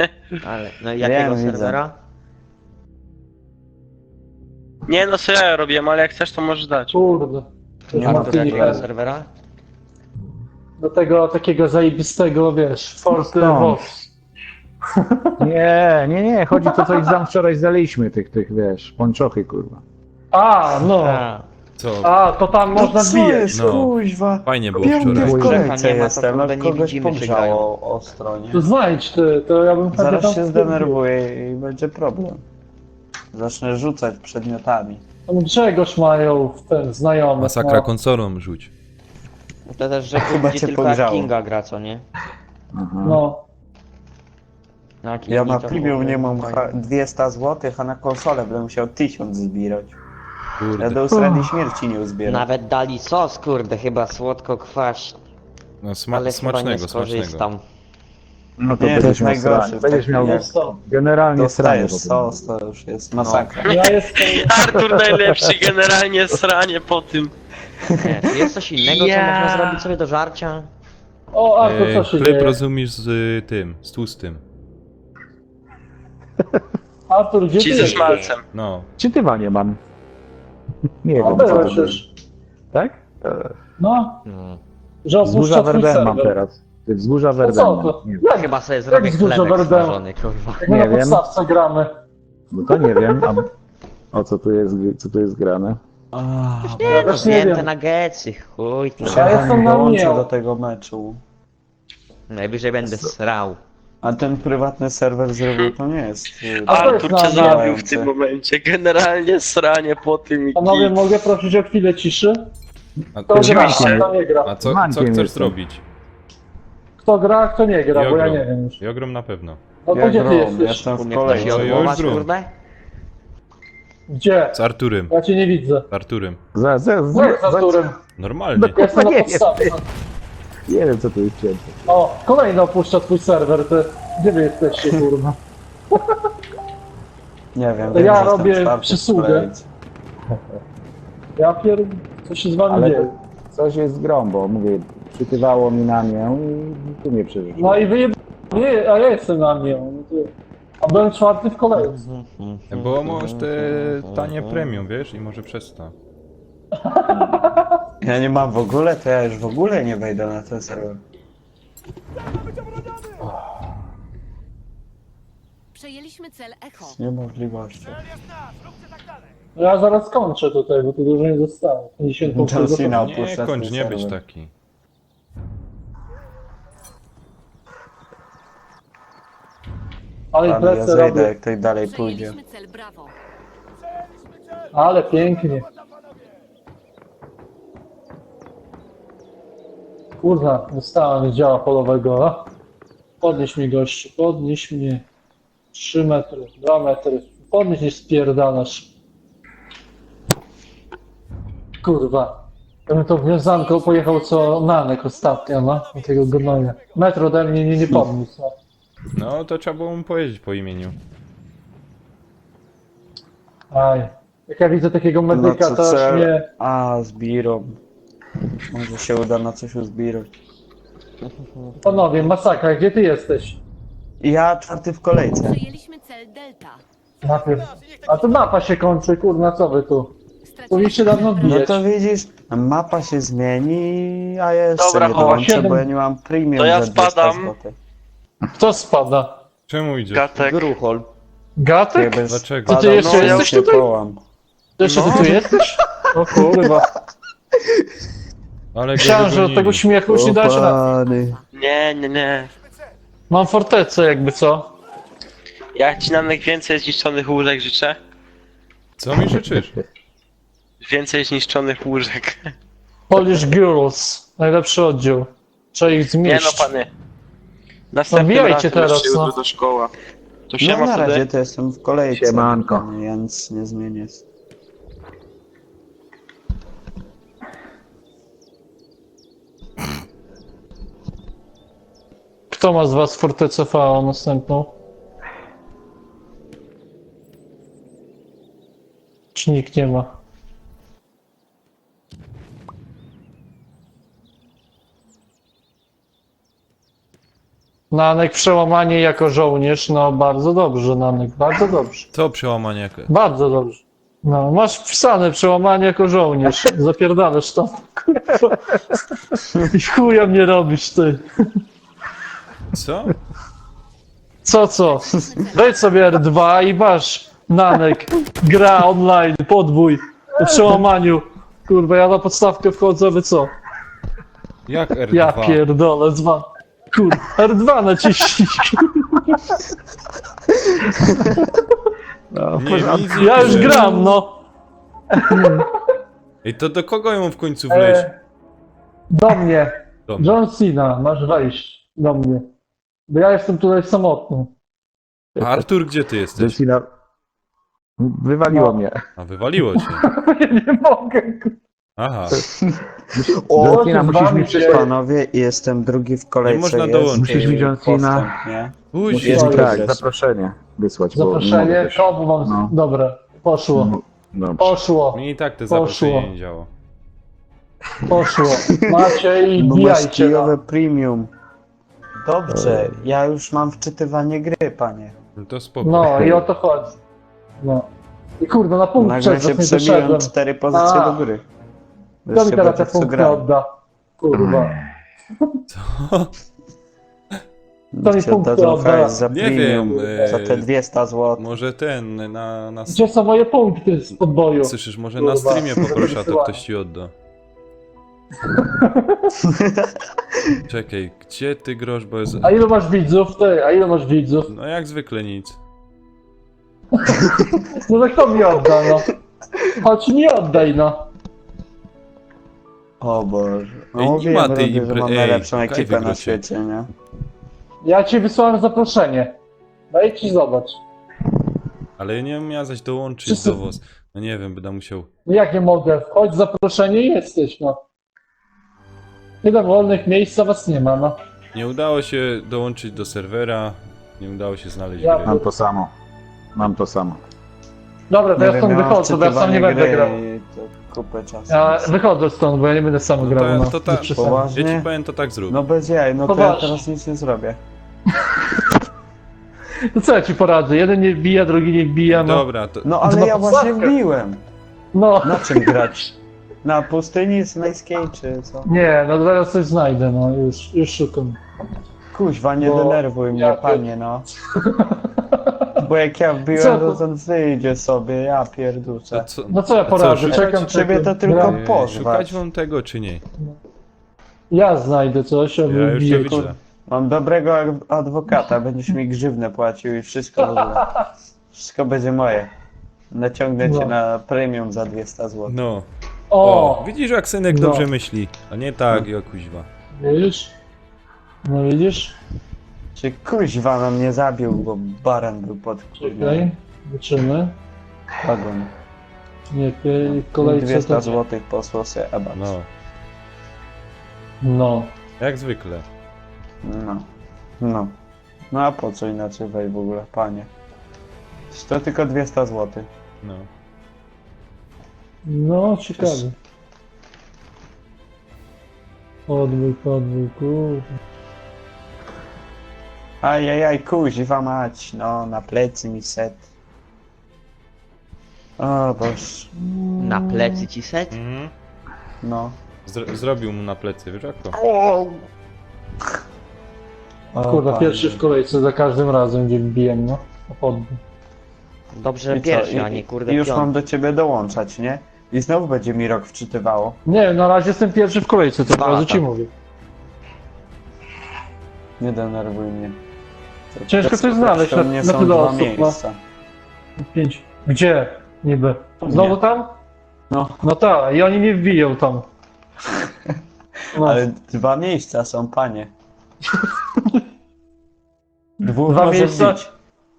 Ale, no i jakiego widzę. serwera? Nie no, co ja robiłem, ale jak chcesz to możesz dać. Kurde. Nie A ma to z Martyni, jakiego takiego. serwera? do tego takiego zajebistego, wiesz, Forty No. Wolves. Nie, chodzi to coś wczoraj zaliśmy, tych, wiesz, pończochy, kurwa. A, no. A, Co? A, to tam No można co wbijać. jest, No. kuźwa? Fajnie było Piąty wczoraj. w Grzecha kolejce nie ma, to jestem, kurde ale nie kogoś widzimy, czy grają. pogrzało o stronie. To znajdź ty, to ja bym chętnie Zaraz tam się wbił. zdenerwuję i będzie problem. Zacznę rzucać przedmiotami. Tam Grzegorz mają w ten znajomy. Masakra no. konsolą rzuć. to też, że Chyba gdzie cię tylko jak pogrzało. Kinga gra, co nie? Aha. No. Na Kingi Ja na to premium nie mam fajnie. 200 zł, a na konsolę będę musiał 1000 zbierać. Ja Kurde. do średniej śmierci nie uzbieram. Nawet dali sos, kurde, chyba słodko-kwaśny, No, ale chyba nie smacznego. skorzystam. No to Nie, to będziesz jest miał najgorsze. sranie. Będziesz miał Jak generalnie sranie. dostajesz sos, to już jest masakra. Ja jestem... Artur najlepszy, generalnie sranie po tym. Nie, czy jest coś innego, co Ja. można zrobić sobie do żarcia? O, Artur, co się Chleb dzieje? rozumiesz z tym, z tłustym. Artur, gdzie Ci ty ze jesteś? szmalcem. No. Czytywanie mam. Nie O, wiem, co byłeś to już. Tak? No, No. że Wzgórza opuszcza twój Verden mam serwer. teraz. Ty Wzgórza No Verden co mam. to? Nie wiem. Jak, Chyba sobie zrobię wzgórza chlebek Verdun? smażony, kurwa. jak my Nie na wiem. podstawce gramy? No to nie wiem. O co tu jest grane? Nie, no też nie zjem te wiem. nuggetsy, chuj. tu. Ja jestem na dołączę mnie. do tego meczu. Najwyżej będę srał. A ten prywatny serwer zrywu to nie jest. A to jest Artur cię na- zabił w działający. tym momencie. Generalnie sranie po tym i Panowie, git. mogę prosić o chwilę ciszy? A, Kto gra, Oczywiście. kto nie gra? a co Mankiem chcesz jestem. zrobić? Kto gra, a kto nie gra, bo ja Jogrom. nie wiem już. Jogrom na pewno. No to Ja gdzie ty grom, jesteś? jestem w Umie ktoś kolejce. ja już odwołać, grum. kurde? Gdzie? Z Arturem. Ja cię nie widzę. Z Arturem. Jak za turem? Normalnie. Jestem na Nie wiem. podstawce. Nie wiem, co tu jest cięte. O, kolejny opuszcza twój serwer, ty. Gdzie wy jesteście, kurwa? Nie wiem, To ja wiem, że robię jestem czwarty w przysługę. kolejce. Ja co się z wami Ale dzieje? coś jest z grą, bo mówię, Czytywało mi na nią i tu mnie przeżyło. No i nie, a ja jestem na mnie. No to- A byłem czwarty w kolejce. Bo masz te tanie premium, wiesz, i może przez to. Ja nie mam w ogóle, to ja już w ogóle nie wejdę na ten serwer. Przejęliśmy cel Echo. Z niemożliwością. Ja zaraz kończę tutaj, bo tu dużo nie zostało. 50 John punktów. Cena Nie, opuszcza kończ, ten nie być serwer. taki. Ale Pan, ja imprezę zejdę, robię. jak tak dalej pójdzie. Przejęliśmy cel Bravo. Ale pięknie. Kurwa, dostałem z działa polowego. A? Podnieś mnie gościu, podnieś mnie. 3 metry, 2 metry. Podnieś nie spierdalasz. Kurwa. Ja bym to wiązanko pojechał co Nanek ostatnio, no. Do tego gnoja. Metr ode mnie nie podniósł. No. No, to trzeba było mu powiedzieć po imieniu. Aj. Jak ja widzę takiego No medyka, co to aż cel? mnie... A, z Birą. Może się uda na coś uzbirać. Panowie, masakra, gdzie ty jesteś? Ja czwarty w kolejce. Przejęliśmy cel Delta. A to mapa się kończy, kurna, co wy tu? Powinniście dawno No wbijać. to widzisz, mapa się zmieni, a ja jeszcze Dobra, nie o, dołączę, 7. bo ja nie mam premium To ja za 200 spadam. złotych. Kto spada? Czemu idziesz? Gatek. Gruchol. Gatek? Jakby Dlaczego? To ty spadał, jeszcze no, jesteś się tutaj? połam. Jeszcze ty No. tu jesteś? O kurwa. Ale go Myślałem, że od wygonili. tego śmiechu już nie dasz rady. Pany. Nie. Mam fortecę jakby co? Ja ci nam więcej zniszczonych łóżek życzę. Co mi życzysz? Więcej zniszczonych łóżek. Polish Girls. Najlepszy oddział. Trzeba ich Nie zmieścić. no, pany. Następnym Wbijajcie razem teraz, jeszcze no. jutro do szkoła. To No siema na razie wtedy. to jestem w kolejce, Siemanko. więc nie zmienię. Kto ma z was fortecę V następną? Czy nikt nie ma? Nanek przełamanie jako żołnierz, no bardzo dobrze Nanek, bardzo dobrze, Co przełamanie jakie? bardzo dobrze. No, masz wpisane przełamanie jako żołnierz, zapierdalasz tam, kurwa. I chuja mnie robisz ty. Co? Co? Wejdź sobie R2 i masz Nanek, gra online, podbój, o przełamaniu. Kurwa, ja na podstawkę wchodzę, wy co? Jak R2? Ja pierdolę, kurwa, R2 naciśnij. No, Nie, nic nie Ja już pisze. gram, no. Ej, to do kogo ją w końcu wleźć? Do mnie. Dobra. John Cena, masz wejść do mnie. Bo ja jestem tutaj samotny. Artur, gdzie ty jesteś? Zecina... Wywaliło No. mnie. A wywaliło cię. Ja nie mogę. Aha. O, Zecina, z musisz wami mi się- przysłać. Panowie, jestem drugi w kolejce. Nie można jest dołączyć. Musisz mi John Cena. postęp, nie? Pójdź. Jest Tak, progres. zaproszenie wysłać. bo nie mogę Zaproszenie, też. komu mam... No. Dobra, poszło. Dobrze. Poszło, Mi i tak te Poszło. zaproszenie nie działa. poszło. Macie i Bo masz bijajcie. kijowe premium. Dobrze, ja już mam wczytywanie gry, panie. No to spoko. No i o to chodzi. No. I kurde, na punkt Nagle przed się nie przebiłem doszedłem. 4 pozycje A. do góry. Kto mi Wreszcie teraz będę te w co punkty grał. odda? Kurwa. Co? To mi Ci punkty oddadzą odda. hajs za Nie premium, wiem, za te 200 zł. Może ten na Gdzie są moje punkty z podboju? Słyszysz, może na Kurwa. streamie poproszę, a to Wysyłam. ktoś ci odda. Czekaj, gdzie ty grosz, bo jest... A ilu masz widzów? Ty, a ilu masz widzów? No jak zwykle nic. No to kto mi odda, no? Chodź mi oddaj, no. O Boże. No Ej, nie mówiłem, ma tej Robię, że mam ej, najlepszą kaj ekipę na wykrocie. świecie, nie? Ja ci wysłałem zaproszenie. Daj ci zobacz. Ale nie miała zaś dołączyć Wszyscy- do was. No nie wiem, będę musiał... No jak nie mogę? Wchodź zaproszenie i jesteś, no. Tyle wolnych miejsc, a was nie ma, no. Nie udało się dołączyć do serwera, nie udało się znaleźć Ja gry. Mam to samo. Mam to samo. Dobra, to Nie ja wiem, stąd ja mam wychodzę, bo ja sam nie wczytywanie będę gry grał. i to kupę czasu. Ja wychodzę stąd, bo ja nie będę sam No grał. to- No, to ta- bez przesady. Poważnie? Ja ci powiem, to tak zrób. No bez jaj, no to ja Poważnie. teraz nic nie zrobię. No co ja ci poradzę? Jeden nie wbija, drugi nie wbija, no. Dobra, to... No ale No ja właśnie masakra. wbiłem. No, Na czym grać? Na pustyni synajskiej czy co? nie, no zaraz coś znajdę, no już szukam. Kuźwa, nie Bo denerwuj mnie, ja- panie, no. Bo jak ja Co wbiłem, to- to ten wyjdzie sobie, ja pierduczę. No co ja a poradzę? szukać- Czekam, Ciebie to czekam. tylko Gra- pozwać. Szukać wam tego, czy nie? Ja znajdę coś, a Ja wy już to wbijecie. widzę. Mam dobrego adwokata, będziesz mi grzywnę płacił i wszystko w ogóle. Wszystko będzie moje. Naciągnę cię No. na premium za 200 zł. No. O, Widzisz, jak synek No. dobrze myśli. A nie tak, jak kuźwa. widzisz? No widzisz? Czy kuźwa no mnie zabił, bo baran był pod Czekaj, zobaczymy. wagon. Nie, w kolejce 200 to... zł posłał sobie ebat. No. No. Jak zwykle. No. No. No a po co inaczej wej w ogóle, panie? To tylko 200 zł. No. No, ciekawe. Podwój, kurde. Ajajaj, kuźwa mać, no na plecy mi set. O boż, Na plecy ci set? Mhm. no. Zrobił mu na plecy, wiesz jak to? O, Kurwa, panie. pierwszy w kolejce za każdym razem, gdzie wbijem, no. Na podwój. Dobrze I co, pierwszy, a nie kurde i już piąty. mam do ciebie dołączać, nie? I znowu będzie mi rok wczytywało. Nie, na razie jestem pierwszy w kolejce, to od A, razu ci tak. mówię. Nie denerwuj mnie. Ciężko coś znaleźć To na- mnie na są tyle dwa osób, no. miejsca. 5. Gdzie? Niby. Znowu Nie. tam? No, No tak, i oni nie wbiją tam. No. ale dwa miejsca są, panie. Dwóch Dwa może miejsca? wbić.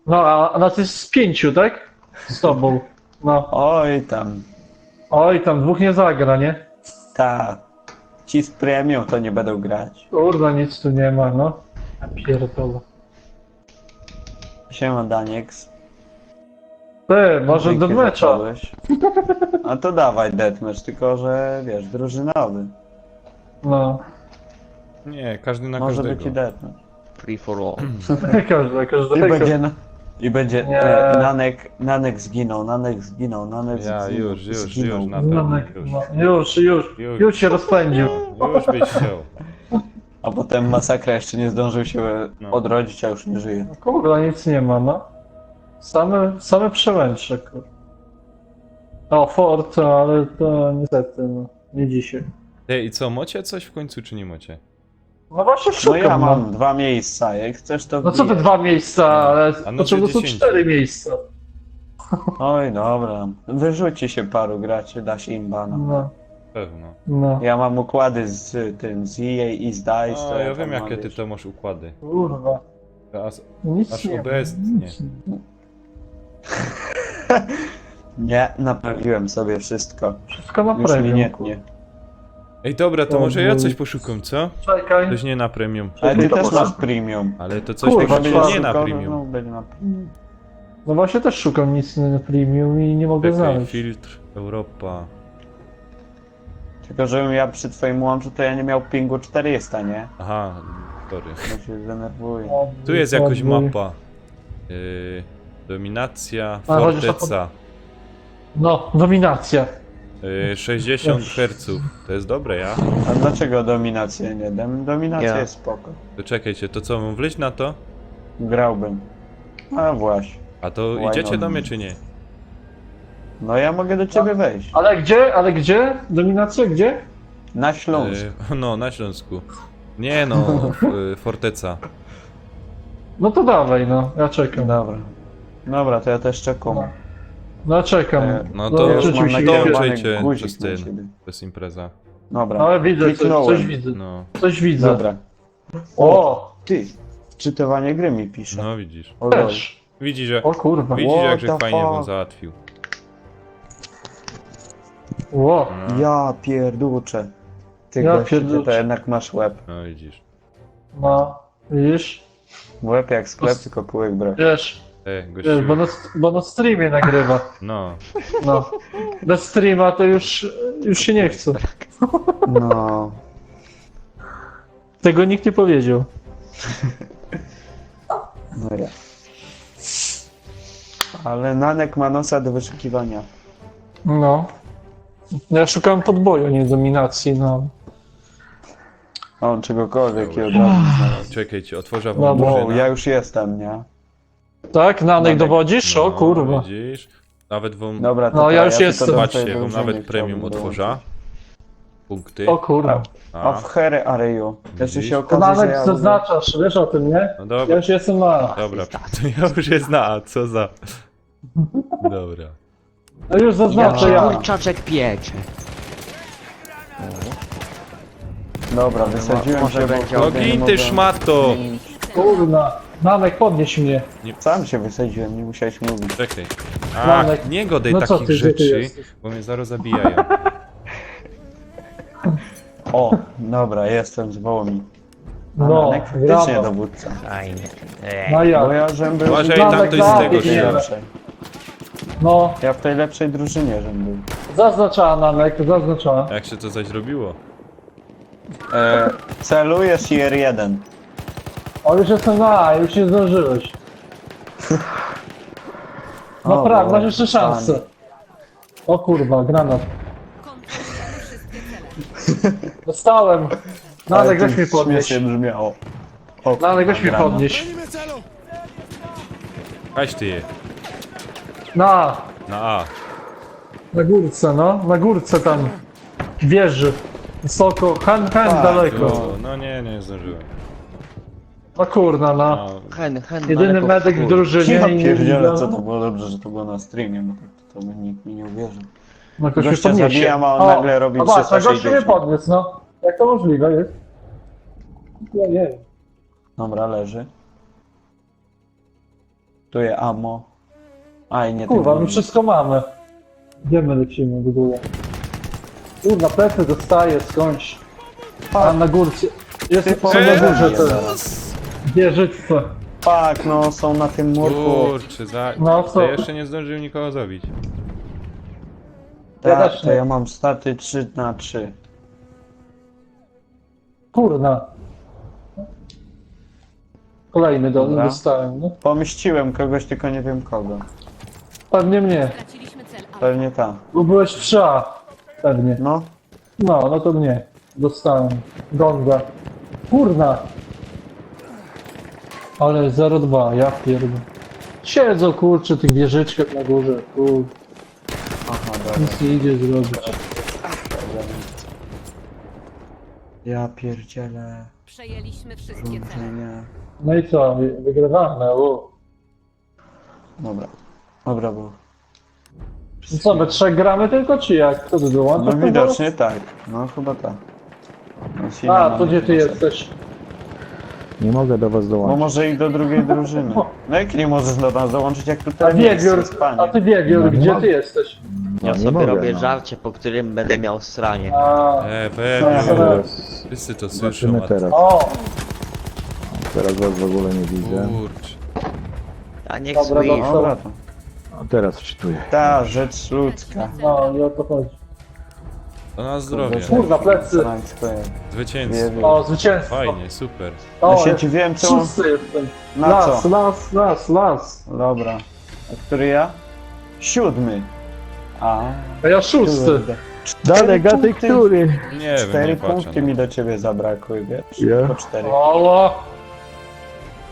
No, a nas jest z 5, tak? Z tobą. No. Oj tam, Oj, tam dwóch nie zagra, nie? ta. Ci z premium to nie będą grać. Kurwa, nic tu nie ma, no. Ja pierdolę. Siema Danieks. Ty, może do Dzięki, mecza. zacząłeś. A to dawaj deathmatch, tylko że wiesz, drużynowy. No. Nie, każdy na Może każdego. być i deathmatch. Free for all. I Każdego. będzie, i będzie Nie. Nanek zginął, Nanek zginął, Nanek Ja zginął. już, zginął. na No, pewno, no, już. już się rozpędził. Już byś chciał. A potem masakra jeszcze nie zdążył się No. odrodzić, a już nie żyje. Kurwa, nic nie ma, no. Same przełęcze, kurwa. O, Forza, ale to niestety, no. Nie dzisiaj. Ej, i co, mocie coś w końcu, czy nie mocie? No właśnie No szukam, ja no. mam 2 miejsca, jak chcesz to No co te wbijesz. 2 miejsca, ale A no potrzebne to są 10. 4 miejsca. Oj, dobra. Wyrzuci się paru graczy, da się im bana. No, Pewno. no. Ja mam układy z tym, z EA i z DICE. No, to ja tam wiem mam, jakie ty wiesz. to masz układy. Kurwa. Nic Aż nie OBS ma. Nic nie. Nie, naprawiłem sobie wszystko. Wszystko na Już mi premium. nie kurwa. tnie. Ej, dobra, to może ja coś poszukam, co? Czekaj. Coś nie na premium. Ale ty to też można. masz premium. Ale to coś Kurwa, takiego trzeba nie na szukał, premium. no, będzie na premium. No właśnie też szukam nic na premium i nie mogę Czekaj, znaleźć. filtr, Europa. Tylko żebym ja przy twoim łączu, to ja nie miał pingu 400, nie? Aha, sorry. To się zdenerwuję. Tu jest jakoś Podwój. mapa. Dominacja, A, chociaż to forteca. No, dominacja. 60 Hz. To jest dobre, ja? A dlaczego dominacja nie? Dominacja Ja. jest spoko. To czekajcie, to co, mam wleźć na to? Grałbym. A właśnie. A to Why idziecie not? do mnie, czy nie? No ja mogę do ciebie wejść. Ale gdzie? Dominacja gdzie? Na Śląsk. No, na Śląsku. Nie no, forteca. No to dawaj, no. Ja czekam. Dobra. Dobra, to ja też czekam. No. No czekam. No No, to ja już mam rzeczywiście. dołączajcie guzik przez na ten, siebie. bez impreza. Dobra. Ale widzę, Kliknąłem. coś widzę. No, Coś widzę. Dobra. O! Ty, wczytywanie gry mi pisze. no widzisz. O, lol. Też. Widzisz, że, O kurwa. widzisz What jakże the fajnie wam fuck? załatwił. Ło. No, Ja pierduczę. Ty Ja gościu, ty to pierduczę. jednak masz łeb. no widzisz. No. Widzisz? Łeb jak sklep, tylko półek brak. Wiesz. Gościu. Wiesz, bo na streamie nagrywa. No, No. Bez streama to już się nie chce. No. Tego nikt nie powiedział. No ja. Ale Nanek ma nosa do wyszukiwania. No. Ja szukałem podboju, nie dominacji, no. A on czegokolwiek i od razu znalazł. czekajcie, otworzę No, wam bo Wow, drużynę. ja już jestem, nie? Tak? Nanek Nanek. dowodzisz? O kurwa. Widzisz? Nawet wam, Dobra, No, to ja już tylko jestem. do patrzcie, twojej wam drużyny nawet premium chciałbym otworza. dołączyć. Punkty. O kurwa. A A, w Hery Areju. Jeszcze Widzisz? się To okaże, że Nanek ja... zaznaczasz, wiesz o tym, nie? no Ja dobra, już jestem na. dobra, to ja już jest na A, co za... Dobra. No już zaznaczę Ja ja. kurczaczek piecze. Dobra, wysadziłem, Może że... będzie No ogień, gin mogę- ty szmato! Kurna. Nanek, podnieś mnie. Sam się wysadziłem, nie musiałeś mówić. Czekaj. Nanek. A, nie godaj No co takich ty, gdzie ty rzeczy, jesteś? bo mnie zaraz zabijają. O, dobra, jestem z Wołomi. No, Nanek faktycznie brawo. dowódca. Fajnie. No Bo ja. ja żem był... Uważaj, Nanek tam ktoś z zabił tego w tej mnie. się... lepszej. No, Ja w tej lepszej drużynie żem był. zaznaczała Nanek, zaznaczała. Jak się to zaś zrobiło? Celujesz i R1. O, już jestem na A, już nie zdążyłeś. No O, prawie, bo- masz jeszcze szansę. O kurwa, granat. Kontrolujemy wszystkie cele. Dostałem. Nanek, Ale to weź mnie podnieś. śmiesznie brzmiało. O, Nanek, weź mnie granat. podnieś. Kaś ty je. Na Na A. górce, no. Na górce tam. Wieży. Wysoko, Tak, daleko. No nie, nie zdążyłem. No kurna, no. No, Hen, Jedyny daleko w medyk w chuj. drużynie Ja i... pierdzielę, co to było dobrze, że to było na streamie, bo to by nikt mi nie uwierzył. No jakoś mnie Gościa podniesie. zabijam, a on nagle robi Zobacz, a gościu 360. mnie podniósł, no. Jak to możliwe jest? Ja nie wiem. Dobra, leży. Tu jest ammo. Aj, nie Kurwa, tego my nie- wszystko mamy. Gdzie my lecimy w ogóle? Kurwa, plecy dostaję skądś. A na górce. Jest Ty są na górze te zaraz. wieżyce. Fuck, no są na tym murku. kurczę, No co? to jeszcze nie zdążyłem nikogo zabić. Ja Tak, też to nie. ja mam staty 3/3. Kurna. Kolejny Dobra. dostałem, no. Pomściłem kogoś, tylko nie wiem kogo. Pewnie mnie. Straciliśmy cel A. Pewnie ta. Bo byłeś w 3A. Pewnie. No, No to mnie. Dostałem. Gonga. Kurna. Ale 0,2, ja pierdolę. Siedzą kurczę tych wieżyczkach na górze. Kur... aha, dobra. Nic nie idzie zrobić. Ja pierdzielę. Przejęliśmy wszystkie cele. Drużynie. No i co? Wygrywamy. Dobra. Dobra, bo... No co, my 3 gramy tylko, czy jak? Kto tu dołącza? No widocznie tak. No chyba tak. No, silna A, mamy to gdzie ty chyba jesteś? Nie mogę do was Bo dołączyć. może i do drugiej drużyny. No jak nie możesz do nas dołączyć, jak A tutaj miejsce Wiewiór, jest, panie. a ty Wiewiór, No nie gdzie mogę. ty jesteś? Ja nie sobie mogę, robię no. żarcie, po którym będę miał stranie. A, Pewnie. teraz. Wszyscy to słyszą, Zobaczymy a teraz. O, Teraz was w ogóle nie widzę. kurczę. A niech Dobra, słyszy. dobra. Dobra to. A teraz wczytuję. Ta rzecz ludzka. no i o to chodzi. To na zdrowie. Kurwa, plecy. Frańsko jest. Zwycięstwo. Wiewiór. O, zwycięstwo. Fajnie, super. Ja O, się dziwiłem, co on... szósty jestem. Na Las, co? las. Dobra. A który ja? 7. A. A ja szósty. Kurde. Dalek, a ty punkty. który? Nie wiem, 4 nie patrzę. punkty mi do ciebie zabrakły, wiesz? Ja? Tylko 4. Olo.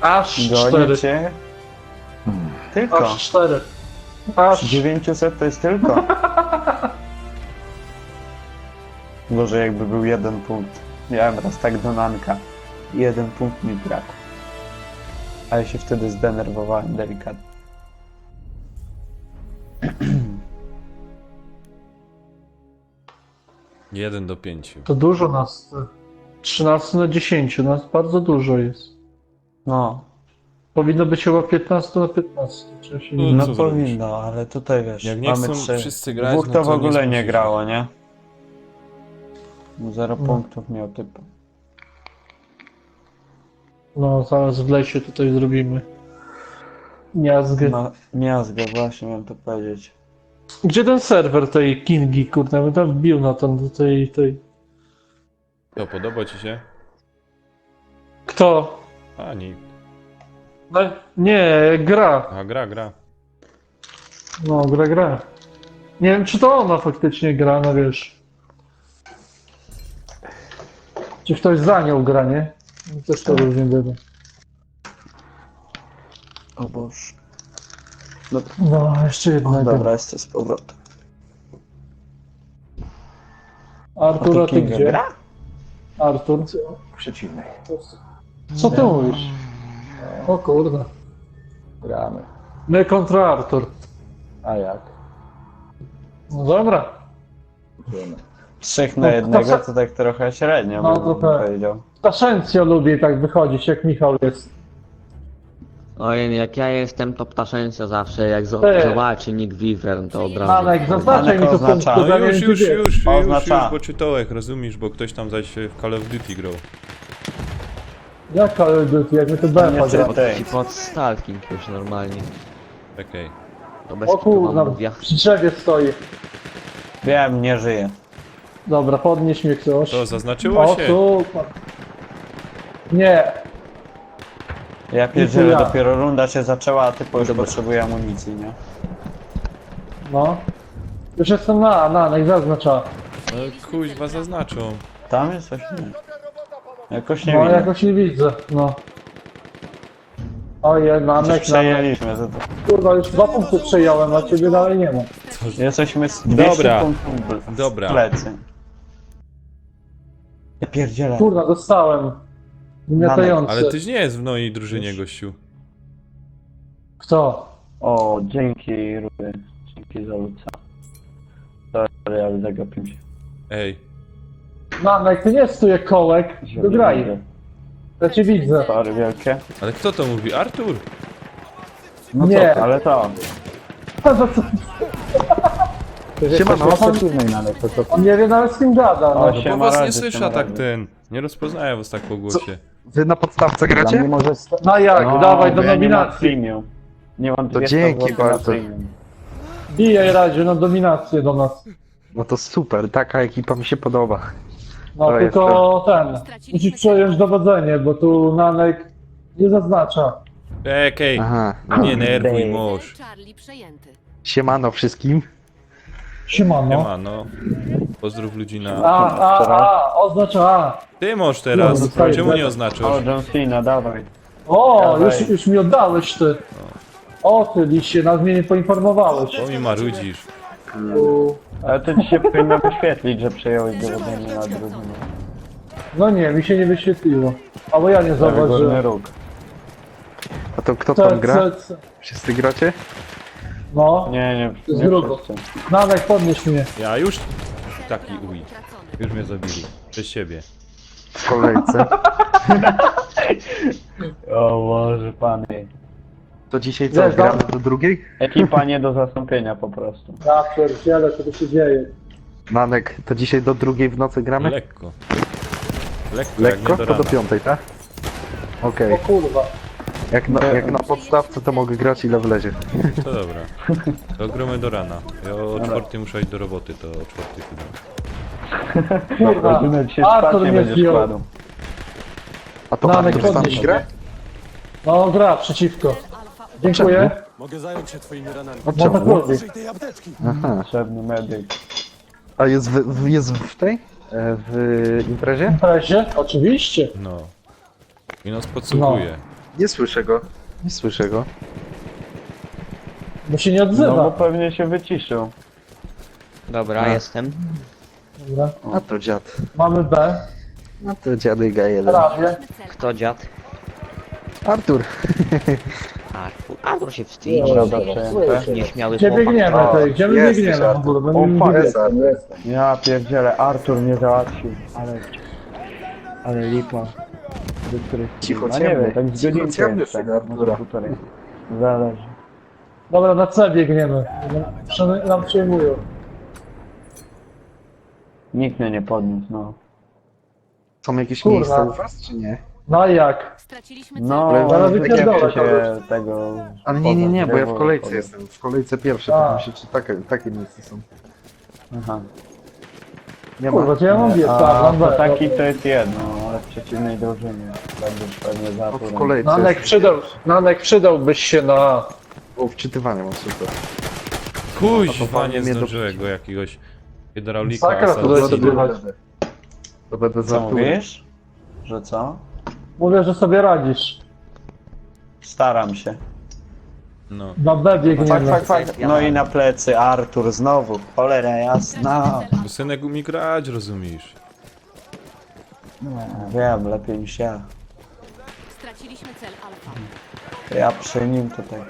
Aż Gonię 4. cię. Tylko. Aż 4. Aż. 900 to jest tylko. Boże, jakby był 1 punkt. Miałem raz tak do Nanka. 1 punkt mi brakł. Ale się wtedy zdenerwowałem delikatnie. Jeden do 5. To dużo nas. 13 na 10, nas bardzo dużo jest. No, Powinno być chyba 15 na 15. Czy się nie... No, no co zrobisz? powinno, ale tutaj wiesz, Jak nie mamy chcą 3. wszyscy grać, Dwóch no to to w ogóle nie nie zmusi grało, nie? 0 No. punktów miał typu. No, zaraz w lesie tutaj zrobimy. Miazgę. No, miazgę, właśnie miałem to powiedzieć. Gdzie ten serwer tej Kingi, kurde, bym tam wbił na ten, do tej... To podoba ci się? Kto? Ani. No, nie, gra. A gra. No, gra. Nie wiem, czy to ona faktycznie gra, no wiesz. Czy ktoś za nią gra, nie? No, też to różnie bywa. O Boże. No, jeszcze jednego. Dobra, jestem z powrotem. Artur, a ty Kinga gdzie? gra? Artur. Przeciwnej. Co ty mówisz? O kurde. Gramy. My kontra Artur. A jak? No dobra. Wiemy. 3 No, na jednego to- to tak trochę średnio, No, bym to tak. powiedział. Ptaszencjo lubi tak wychodzić, jak Michał jest. Ojej, jak ja jestem, to ptaszeńca zawsze, jak Ty. zobaczy Nick Vivern, to od razu. Alek, zaznaczaj mi to tu oznacza- punkty, No bo ja nie wiem, już, gdzie jest. Oznacza. bo czytołek, rozumiesz, bo ktoś tam zaś w Call of Duty grał. Jak Call of Duty, jak my to Nie BF ty. gra. Ci pod stalking już normalnie. Okej. To bez O kitu wam kurwa, mówię. przy drzewie stoi. Wiem, nie żyje. Dobra, podnieś mnie ktoś. To zaznaczyło O, się. super. Nie, Ja pierdzielę, ja. dopiero runda się zaczęła, a ty już potrzebuje amunicji, nie? no. Już jestem jak zaznacza. No kuźwa zaznaczą. Tam jest coś? Nie. Jakoś nie No, widzę. jakoś nie widzę, no. Ojej, Coś namek. przejęliśmy. Za to. Kurwa, już 2 punkty przejąłem, a ciebie dalej nie ma. Jesteśmy z Dobra. 200 punktów w Dobra. plecy. Ja pierdzielę. Kurwa, dostałem. Wymiatający. Ale tyś nie jest w mojej drużynie, gościu. Kto? O, dzięki Rudy. Dzięki za luca. Sorry, ale zagapiłem się. Ej. Namek, ty nie stój jak kołek, to graj. Ja cię widzę. Sorry wielkie. Ale kto to mówi? Artur? No Nie. co, ale to. Siema, no, no, on, przeciwnej nawet. To on nie wie nawet z kim gada. No. O, No Siema, bo was nie radzie, słysza siema, tak radzie. ten. Nie rozpoznaję was tak po głosie. wy na podstawce Dla gracie? mnie może no jak, No, dawaj do bo ja nie mam nominacji. premium. Nie mam To 200 dzięki złotych na bardzo. premium. Bijaj Radziu na dominację do nas. No to super, taka ekipa mi się podoba. No To tylko ten, musisz przejąć dowodzenie, bo tu Nanek nie zaznacza. Okej. Aha. Nie nerwuj, mąż. Charlie przejęty. Siemano wszystkim. Siemano. Siema, no. Pozdrów ludzi na... Oznacza A. Ty możesz teraz. No, dostaję Czemu nie zero. O, oznaczasz? John Cena, dawaj. O, Dawaj. już mi oddałeś ty. O ty, liście, nas mnie nie poinformowałeś. Bo mi marudzisz. Ale to ci się powinno wyświetlić, że przejąłeś dowodzenie na drugim. No nie, mi się nie wyświetliło. Albo ja nie Górny zauważyłem. róg. A to kto tam gra? C. Wszyscy gracie? No, Nie, Z nie drugą. wszyscy. Nanek, podnieś mnie. Ja już... Taki uj. Utracony. Już mnie zabili. Przez siebie. W kolejce. O Boże, panie. To dzisiaj co, Wiesz, gramy do drugiej? Ekipa nie do zastąpienia po prostu. Ja pierdzielę, co tu się dzieje. Nanek, to dzisiaj do drugiej w nocy gramy? Lekko. Lekko, jak Lekko? nie do To do rana. piątej, tak? Okej. O kurwa. Jak na podstawce to mogę grać ile wlezie. To dobra. To gromy do rana. Ja o 4 muszę iść do roboty, to o 4 chyba. Kurwa. Godzinę dzisiaj Artur spać nie mnie będziesz zdjął. kładł. A to Nanek, Artur z nami podnieś gra? mnie. No, gra przeciwko. Alfa Dziękuję. Mogę zająć się twoimi ranami. A Można czemu? powiedzieć. Użyj tej apteczki. Aha. Potrzebny medyk. A jest w tej? W imprezie? W imprezie? Oczywiście. No. I nas podsłuchuje. Nie słyszę go. Nie słyszę go. Bo się nie No bo odzywa. pewnie się wyciszył. Dobra, jestem. Dobra. A to dziad. Mamy B. A to dziadyga jeden. Prawie. cel. Kto dziad? Artur. Artur się wstydzi. Dobra, przejęte. Nieśmiały Gdzie chłopak. biegniemy tutaj? Gdzie my Jesteś, biegniemy w Artur. ogóle? Bo O, nie fuck. widzę. Ja pierdzielę, Artur mnie załatwił. Ale lipa. Do których... Cicho, No nie ciemny. wiem, tak z Cicho, godzinkę ciemny jest, tak, tego Artura. może półtorej. Zależy. Dobra, na C biegniemy. Nam przejmują. Nikt mnie nie podniósł, no. Są jakieś Kurwa. miejsca u was, czy nie? No i jak? Straciliśmy cel. No, Ale zaraz tak wypierdolę jak się kogoś. tego... Ale nie, bo ja w poza kolejce drzewo jestem. W kolejce pierwsze, A. to myślę, czy takie miejsca są. Aha. Nie ma. Kurwa, to ja mam A biec, to taki to jest jedno, ale w przeciwnej drużynie. Będziesz pewnie za No, w turem. kolejce Nanek przydałbyś się na... O, wczytywanie mam super. Kuźwa, nie mnie do- zdążyłem go jakiegoś hydraulika. Sakra tutaj asasina. sobie chodź. To będę za Co turem. mówisz? Że co? Mówię, że sobie radzisz. Staram się. No. Na B biegniemy. Fak. No i na plecy Artur znowu. Cholera jasna. Bo synek umie grać, rozumiesz? Wiem, lepiej niż ja. Straciliśmy cel alfa. Ja przy nim tutaj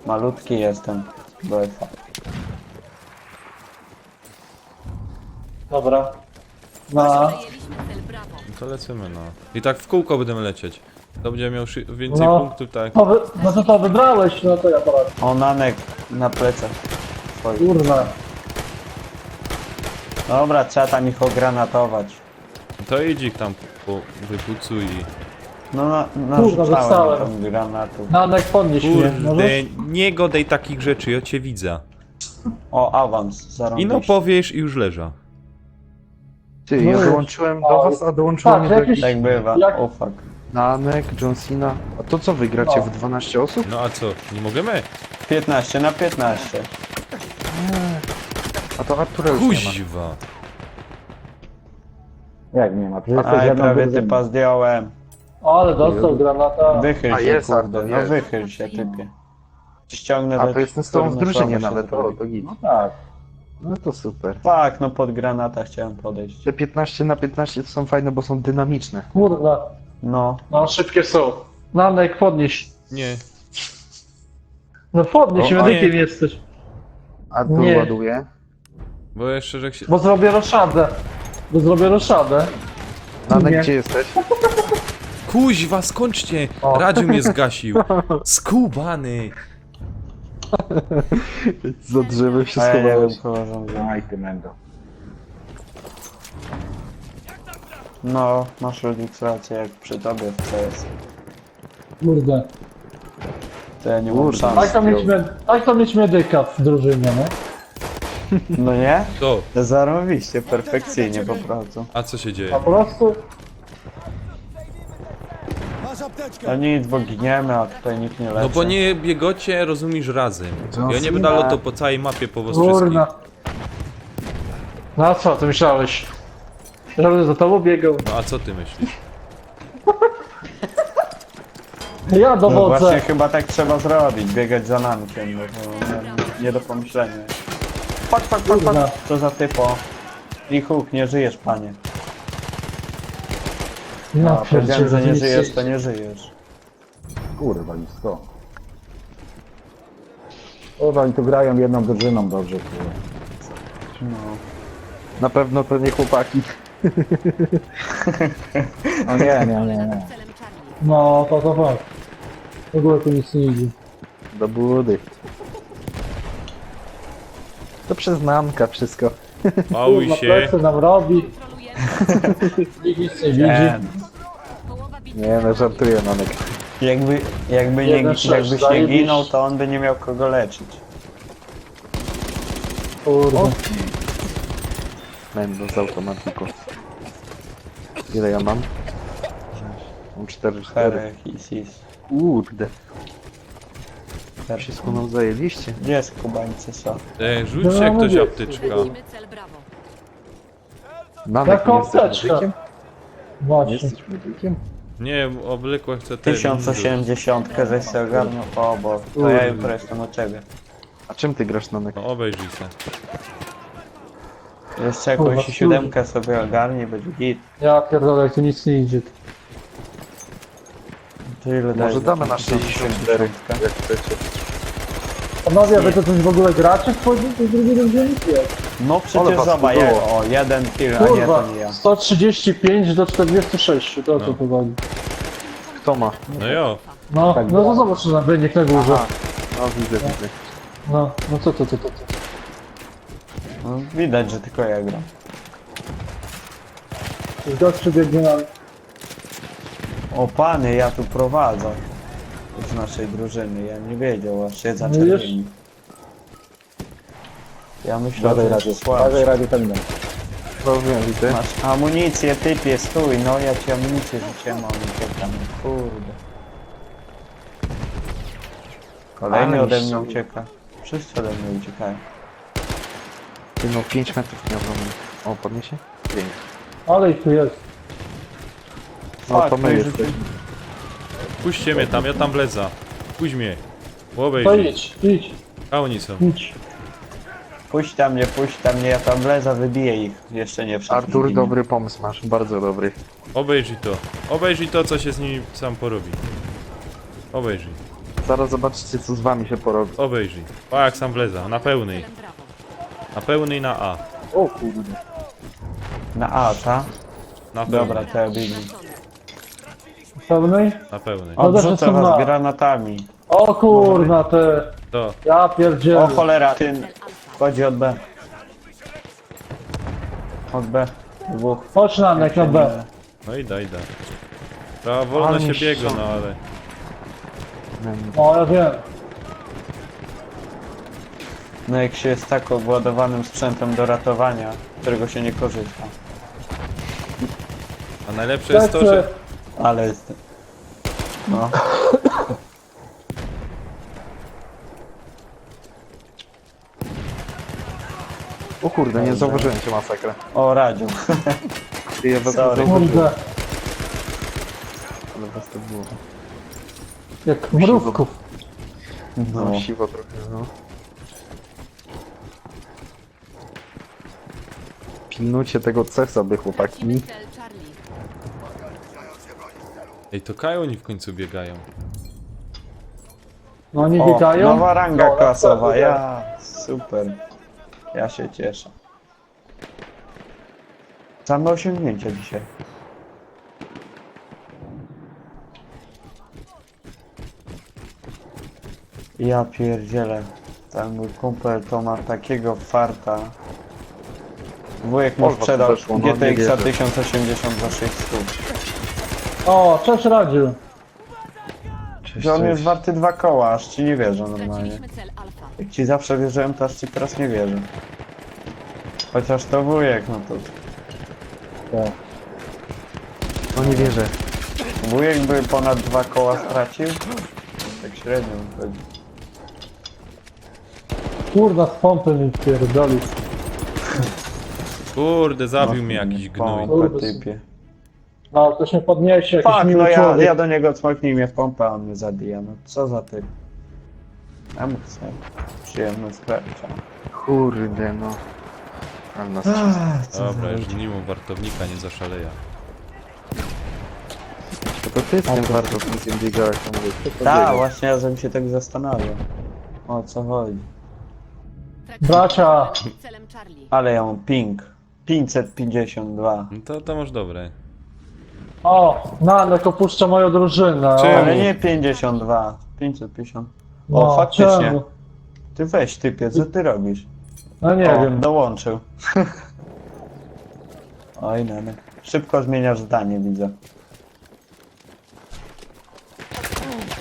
malutki jestem. Do F. Dobra. No. Przejęliśmy cel brawo. No to lecimy, no. I tak w kółko będziemy lecieć. To będzie miał więcej No. punktów, tak. No to to wybrałeś, no to ja poradzę. O, Nanek na plecach. Twoich. Kurwa. Dobra, trzeba tam ich ogranatować. To idź ich tam wypucuj i... No, Kurwa, narzucałem dostałem. tam granatów. Nanek podnieś mnie, Kurde, możesz? nie godaj takich rzeczy, ja cię widzę. O, awans, I zarąbiście. no powiesz i już leża. Ty, No ja już. dołączyłem do was, a dołączyło Tak, mnie do jakieś- jakichś Tak bywa, Jak- o fuck. Nanek, John Cena. A to co, wygracie No. w 12 osób? No a co, nie możemy? 15 na 15. A to Artura już nie ma. Kuźwa. Jak nie ma? Przecież Aj, prawie typa zdjąłem. Ale dostał granata. Wychyl A, się, jest, kurde, Artur, no jest. wychyl się, typie. Ściągnę A do- to jestem z tobą w trudno drużynie słabo się nawet, zrobi. o, to git. No tak. No to super. Tak, no pod granata chciałem podejść. Te 15 na 15 to są fajne, bo są dynamiczne. Kurwa. No, No szybkie są. Nanek podnieś. Nie. No podnieś, O, medykiem nie. jesteś. A tu Nie. ładuję. Bo jeszcze, że się... Bo zrobię roszadę. Nanek, Nie. gdzie jesteś? Kuźwa, skończcie! O. Radziu mnie zgasił. Skubany. Za drzewem a się ja nie wiem, schowałeś. kogo rządzę. Aj, ty mendo. No, masz Rodix rację, jak przy tobie w CS. Kurde. To ja nie mam Kurde. szans. Tak to mieć medyka w drużynie, no. No nie? To. Zarobiście, perfekcyjnie po prostu. A co się dzieje? Po prostu. Masz apteczkę! No nic, bo giniemy, a tutaj nikt nie leczy. No bo nie biegocie, rozumiesz, razem. Ja nie będę latał po całej mapie po was wszystkich. Kurna. No a co ty myślałeś? Żeby za tobą biegał. No a co ty myślisz? Ja No właśnie dowodzę. chyba tak trzeba zrobić, biegać za Nankiem, no to nie do pomyślenia. Fuck. Kurna. Co za typo. I huk, nie żyjesz, panie. Ja No, powiedziałem, że nie nic żyjesz, to nie żyjesz. Kurwa, nic to. Kurwa, oni tu grają jedną drużyną dobrze. Kurwa. No. Na pewno to nie chłopaki. O nie. Celem Charlie. No, to fakt. W ogóle tu nic nie idzie. Do budy. To przez Nanka wszystko. Pałuj Kurwa, się. plecy nam robi. Kontrolujemy. Nikt nic nie widzi. Połowa bitwy. Nie no, żartuję Nanek. Jakbyś Jeden, nie ginął, to on by nie miał kogo leczyć. Kurde. Mendo z automatiku. Ile ja mam? Mam 4. Herek i sis. Kurde. Wszystko nam zajęliście. Gdzie jest kubańcy są? Rzućcie No, ktoś mówię. apteczka. Tracimy cel brawo. Nanek, nie Jaką jesteś apteczkę? medykiem? Nie Właśnie. jesteś medykiem? Nie, oblekła chcę te... 1080, żeś sobie ogarnął. O, bo to ja jutro jestem od ciebie. A czym ty grasz Nanek? No obejrzyj se. Jeszcze Kurwa, jakąś siódemkę sobie ogarnie, będzie git. Ja pierdolę, jak tu nic nie idzie. To ile Może dajesz? damy na 64, jak chcecie. Panowie, wy to coś w ogóle gracie w tej drugiej drużynie? No Ale przecież was zobacz, było. o, jeden kill, a nie Kurwa, to nie ja. 135 do 46, to o co No. tu chodzi. Kto ma? No jo. No, Tak no było. to zobacz na wynik na górze. Aha. No widzę. No co. No, widać, że tylko ja gram. Gościu biegnie na... O panie, ja tu prowadzę. Z naszej drużyny, ja nie wiedział, aż się Widzisz? zaczerwieni. Ja myślę, Uważaj że radio, jest uważaj słabszy. radio ten dom. Rozumiem, widzę. Masz amunicję, typie, stój, no ja ci amunicję rzuciłem, a on ucieka, no kurde. Kolejny Ale ode mnie mistrzowie. ucieka. Wszyscy ode mnie uciekają. Ty no 5 metrów nie obrony. O, podniesie? Dzięki. Ale ich tu jest. No to Fuck, my no i jesteśmy. Puśćcie mnie tam, ja tam wleza. Puść mnie. To Obejrzyj. idź, A oni są. idź. Puść tam mnie, ja tam leza, wybiję ich. Jeszcze nie przed Artur, nimi. dobry pomysł masz, bardzo dobry. Obejrzyj to. Obejrzyj to, co się z nimi sam porobi. Obejrzyj. Zaraz zobaczycie, co z wami się porobi. Obejrzyj. O, jak sam wleza. Na pełnej. Celem brawo. Na pełnej na A. O kurde. Na A, ta? Na pełnej. Dobra, to ja biegnę. Pełnej? Na pełnej. O, też Odrzucę jestem was na- granatami. O kurna te. To. Ja pierdzielę. O cholera, ty Cel alfa. wchodzi od B. Od B. Dwóch. Chodź na nek na B. No i daj. To wolno Ale się mi biega, szok. no ale... No ja wiem. No jak się jest tak obładowanym sprzętem do ratowania, którego się nie korzysta. A najlepsze jest to, że... Ale jest... No. O kurde, nie zauważyłem cię, masakra. O, radził. Ty ja was nie Sorry. zauważyłem, Kurde. ale was to było. Jak mrówków. No, No. siwo trochę, no. Pilnujcie tego C sobie, chłopaki. Tracimy cel Charlie. Ej, to kaj oni w końcu biegają. No oni O, biegają. nowa ranga No, klasowa, tak, ja... Super. Ja się cieszę. Same osiągnięcia dzisiaj. Ja pierdzielę. Ten mój kumpel to ma takiego farta. Wujek mu Polwa tu sprzedał weszło, no, nie GTX wierzę. 1080 za 600. O, cześć Radziu. Cześć, Że on cześć. jest warty 2 koła, aż ci nie wierzę normalnie. Straciliśmy cel alfa. Jak ci zawsze wierzyłem, to aż ci teraz nie wierzę. Chociaż to wujek, no to... No nie wierzę. Wujek by ponad 2 koła stracił? Tak średnio wychodzi. Kurna z pompy mi pierdoli. Kurde, zabił mnie jakiś gnój. Pompę typie. No to się podniesie jakiś Fuck, miły no człowiek. ja do niego cmoknij mnie w pompę, a on mnie zabija. No co za typ. Ja mu chcę. Przyjemny sklep. Kurde, no. Ale nas Dobra, już mimo wartownika nie zaszaleja. to ty z tym bardzo z biegałeś, to mówię. Kto to Tak, biegał? właśnie ja bym się tak zastanawiał. O co chodzi. Tracimy Bracia. celem Charlie. Ale ja mam ping. 552. No to masz dobre. O, Nanek opuszcza moją drużynę. Czemu? O, Ale nie 52. 550. O, no, faktycznie. czemu? Ty weź typie, co ty robisz? No nie O, wiem. dołączył. Oj, Nanek. Szybko zmieniasz zdanie, widzę.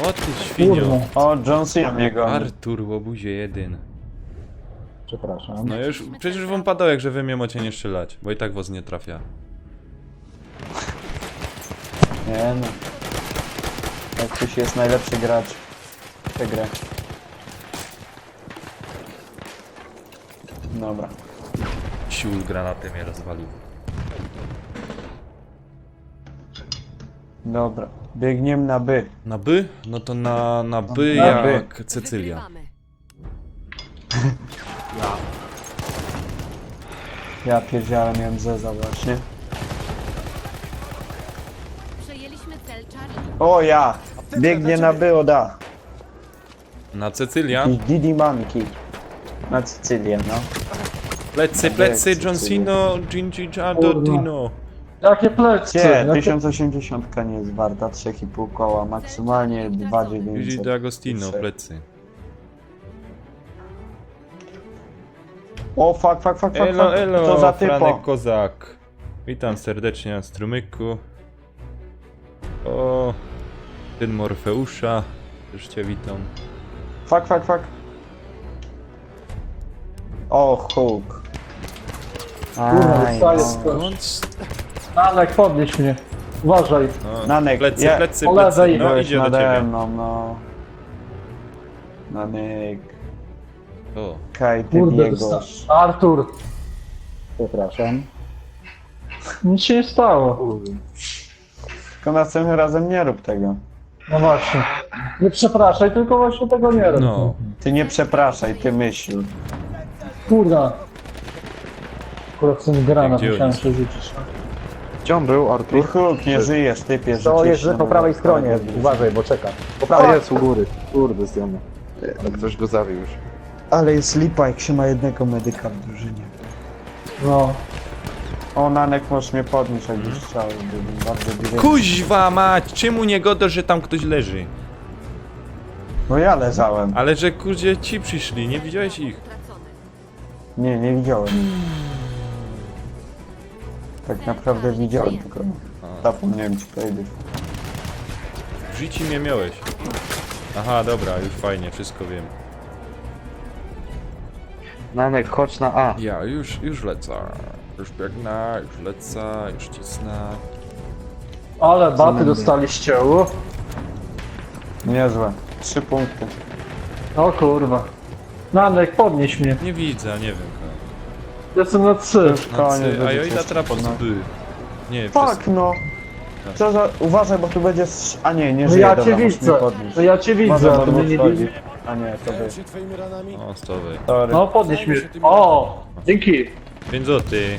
O ty świnio. Kurna. O, John Cena mnie goni. Artur, łobuzie jeden. Przepraszam. No już, przecież wam padał, jak że wy mnie macie nie strzelać, bo i tak was nie trafia. Nie no. Jak ktoś jest najlepszy gracz w tę grę. Dobra. Siul granatem mnie rozwalił. Dobra. Biegniemy na by. Na by? No to na by Na by. jak Cecylia. Wygrywamy. Ja pierdziałem, miałem zeza właśnie. Przejęliśmy cel Charlie. O ja! Biegnie na by, oda. Na Cecylia? I Didi Monkey. Na Sycylię, no. Plecy, John Cena, Gingy Jadotino. Jakie plecy? Gdzie? Jakie... 1080 nie jest warta 3,5 koła, maksymalnie Gigi 2900. D'Agostino, plecy. O fuck, Elo, elo, co za Franek typo? Kozak. Witam serdecznie na strumyku. O, syn Morfeusza. Też cię witam. Fuck. O, Hulk. Kurwa, Aj, dostaję no. skąd. Nanek, podnieś mnie. Uważaj. No, Nanek, plecy, ja- plecy, po plecy. lewej No Byłeś idzie do nade ciebie. mną, no. Nanek. O, Kaj, ty Kurde, biegosz. dostałem. Artur, Przepraszam. nic się nie stało. Tylko następnym razem nie rób tego. No właśnie. Nie przepraszaj, tylko właśnie tego nie rób. no. Ty nie przepraszaj, ty myśl. Kurda. Akurat ten granat Gdzie on musiałem jest? się rzucić. Gdzie on był, Ty Artur? Hulk, nie żyjesz, typie. To jest rzuciłeś po na prawej mojego stronie, kolegę. uważaj, bo czeka. Po prawej jest u góry. Kurde, zdjąmy. Tak ktoś go zabił już. Ale jest lipa, jak się ma jednego medyka w drużynie. No. O, Nanek, możesz mnie podnieść, jakbyś chciał. Byłbym bardzo wdzięczny. Kuźwa mać, czemu nie godo, że tam ktoś leży? Bo ja leżałem. Ale że kurdzie ci przyszli, nie widziałeś ich? Tracony. Nie widziałem. Tak naprawdę widziałem, tylko zapomniałem ci powiedzieć. W życiu mnie miałeś. Aha, dobra, już fajnie, wszystko wiem. Nanek, chodź na A. Ja już lecę. Już biegnę, już lecę, już cisnę. Ale baty dostaliście, Niezłe. 3 punkty. O kurwa. Nanek, podnieś mnie. Nie widzę, nie wiem. Jestem na 3. Koniec, A będzie Joida ciężko trapus podnosić. by. Nie, Fuck, no. Co za... Uważaj, bo tu będzie... A nie, nie No żyje, ja dobra, cię możesz mnie widzę. podnieść. No ja cię Uważaj, widzę, bo a ty mnie nie wchodzi. widzisz. A nie, to Zająłem by... się twoimi ranami. O, stowy. Sorry. No podnieś mnie. O! Dzięki. 5 złoty.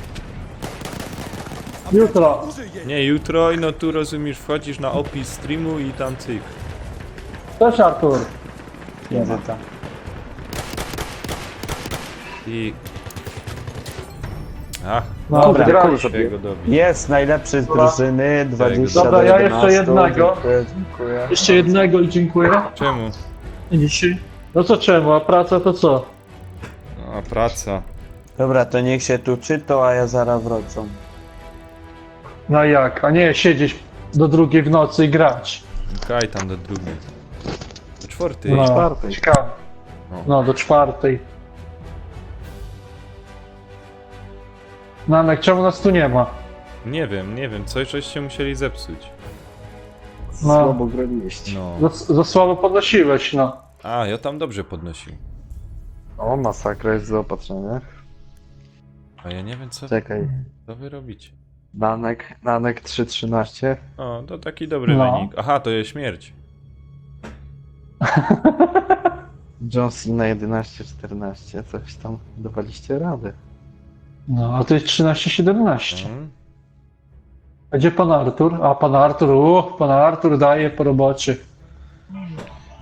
Jutro. Nie, jutro, no tu rozumiesz, wchodzisz na opis streamu i tam cyk. Cześć Artur. Wizyta. I... Ach, No, Dobra. wygrałeś. się go dobić. Jest najlepszy z Dobra. drużyny, 20 Dobra, do ja jeszcze 11. jednego. Dziękuję. Jeszcze jednego i dziękuję. Czemu? Dzisiaj. No co czemu, a praca to co? A, praca. Dobra, to niech się tu czyta, a ja zaraz wrócę. No jak, a nie siedzieć do 2 w nocy i grać. Kaj tam do drugiej. Do 4. No, czwartej. ciekawe. No, do 4. Nanek, czemu nas tu nie ma? Nie wiem, coś musieli zepsuć. No. Słabo graliście. No. Za słabo podnosiłeś, no. A, ja tam dobrze podnosił. O, masakra jest zaopatrzenie. A ja nie wiem Czekaj. co wy robicie. Nanek 3.13. O, to taki dobry No. wynik. Aha, to jest śmierć. John Cena 11.14. Coś tam dawaliście radę. No, a to jest 13-17. Mhm. A gdzie pan Artur? A pan Artur, pan Artur daje po robocie.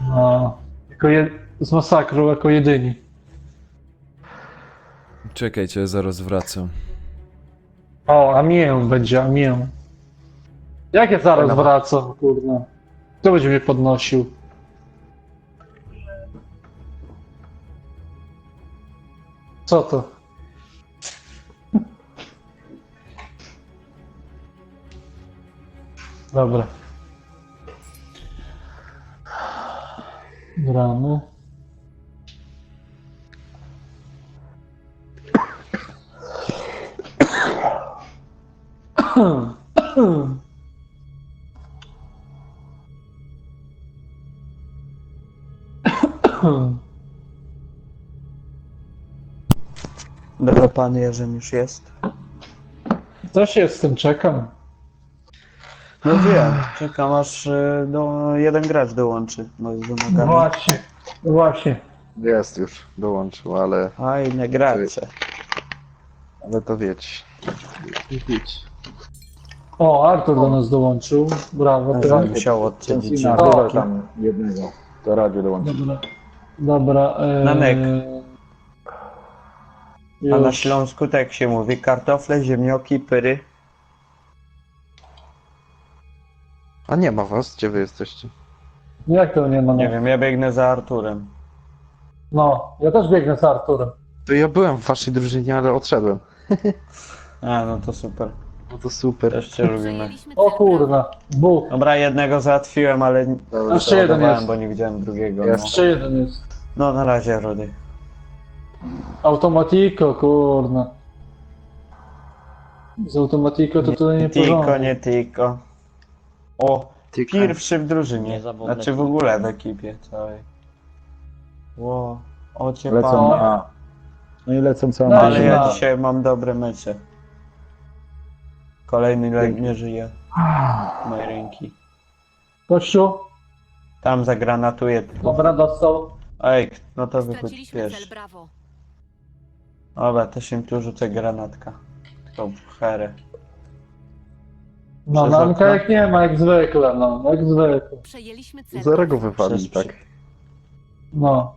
No, z masakrą jako jedyni. Czekajcie, zaraz wracam. O, Amię będzie, Amię. Jak ja zaraz Dobra. wracam, kurna? Kto będzie mnie podnosił? Co to? Dobra. Gramy. Dobra, pan Jerzym już jest. Też jestem, czekam. No wiem, czekam aż jeden gracz dołączy. No, z wymogami. Właśnie, właśnie. Jest już, dołączył, ale Fajne gracze. to wiecie. O, Artur do nas dołączył. Brawo, Że brawo. musiał odczynić. O, tam jednego. To radio dołączył. Dobra. Dobra. Nanek. A na Już. Śląsku tak się mówi, kartofle, ziemnioki, pyry. A nie ma was, gdzie wy jesteście? Jak to nie ma? Nie wiem, ja biegnę za Arturem. No, ja też biegnę z Arturem. To ja byłem w waszej drużynie, ale odszedłem. A, no to super. No to super. Też cię lubimy. Przejęliśmy O cel kurna, dwóch. Dobra, jednego załatwiłem, ale nie Jeszcze jeden załadowałem, jest. bo nie widziałem drugiego. Jest. No, Jeszcze jeden jest. no na razie, Rudy. Automatiko, kurna. Z automatiko to tutaj nie Tiko, porządek. nie tiko. O, Tylko- pierwszy w drużynie. Niezawodne Znaczy w tiko. ogóle w ekipie całej. Ło, o cię Lecą pan. na A. No i lecą całą No, Ale ja na- dzisiaj mam dobre mecze. Kolejny lek nie żyje. Mojej ręki. Kościół, Tam zagranatuje. dobra, dostał. Ej, no to wychodź Straciliśmy cel pierwszy. Bravo. Dobra, to się tu rzucę granatka. Tylko w herę. No, Przez Nanka okno? jak nie ma, jak zwykle, no, jak zwykle. Przejęliśmy cel Zero go Alfa. wywali, Przez tak? No.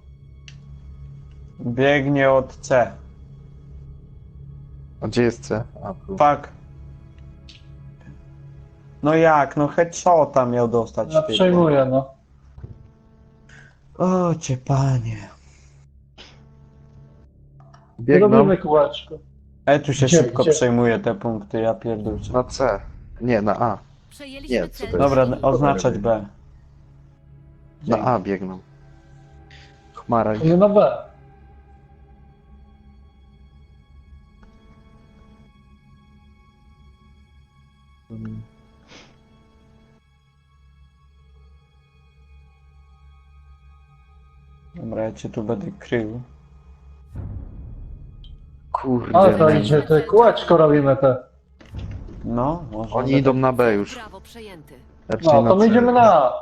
Biegnie od C. A gdzie jest C? A, tu. Fuck. No jak, no headshota miał dostać. Ja ty, przejmuję, no. O cię panie. Biegną Robimy kółeczko. Tu się Gdzie, szybko gdzie? przejmuje te punkty, ja pierdolę. na C. Nie, na A. Przejęliśmy Nie, co cel to jest? Dobra, Charlie. oznaczać B. Na A biegną. Chmara ich. Nie na B. Dobra, ja cię tu będę krył. Kurde. Ale to idzie, te kółeczko robimy te. No, może. Oni idą na B już. Brawo przejęty. Raczej No, na to my C. idziemy na A.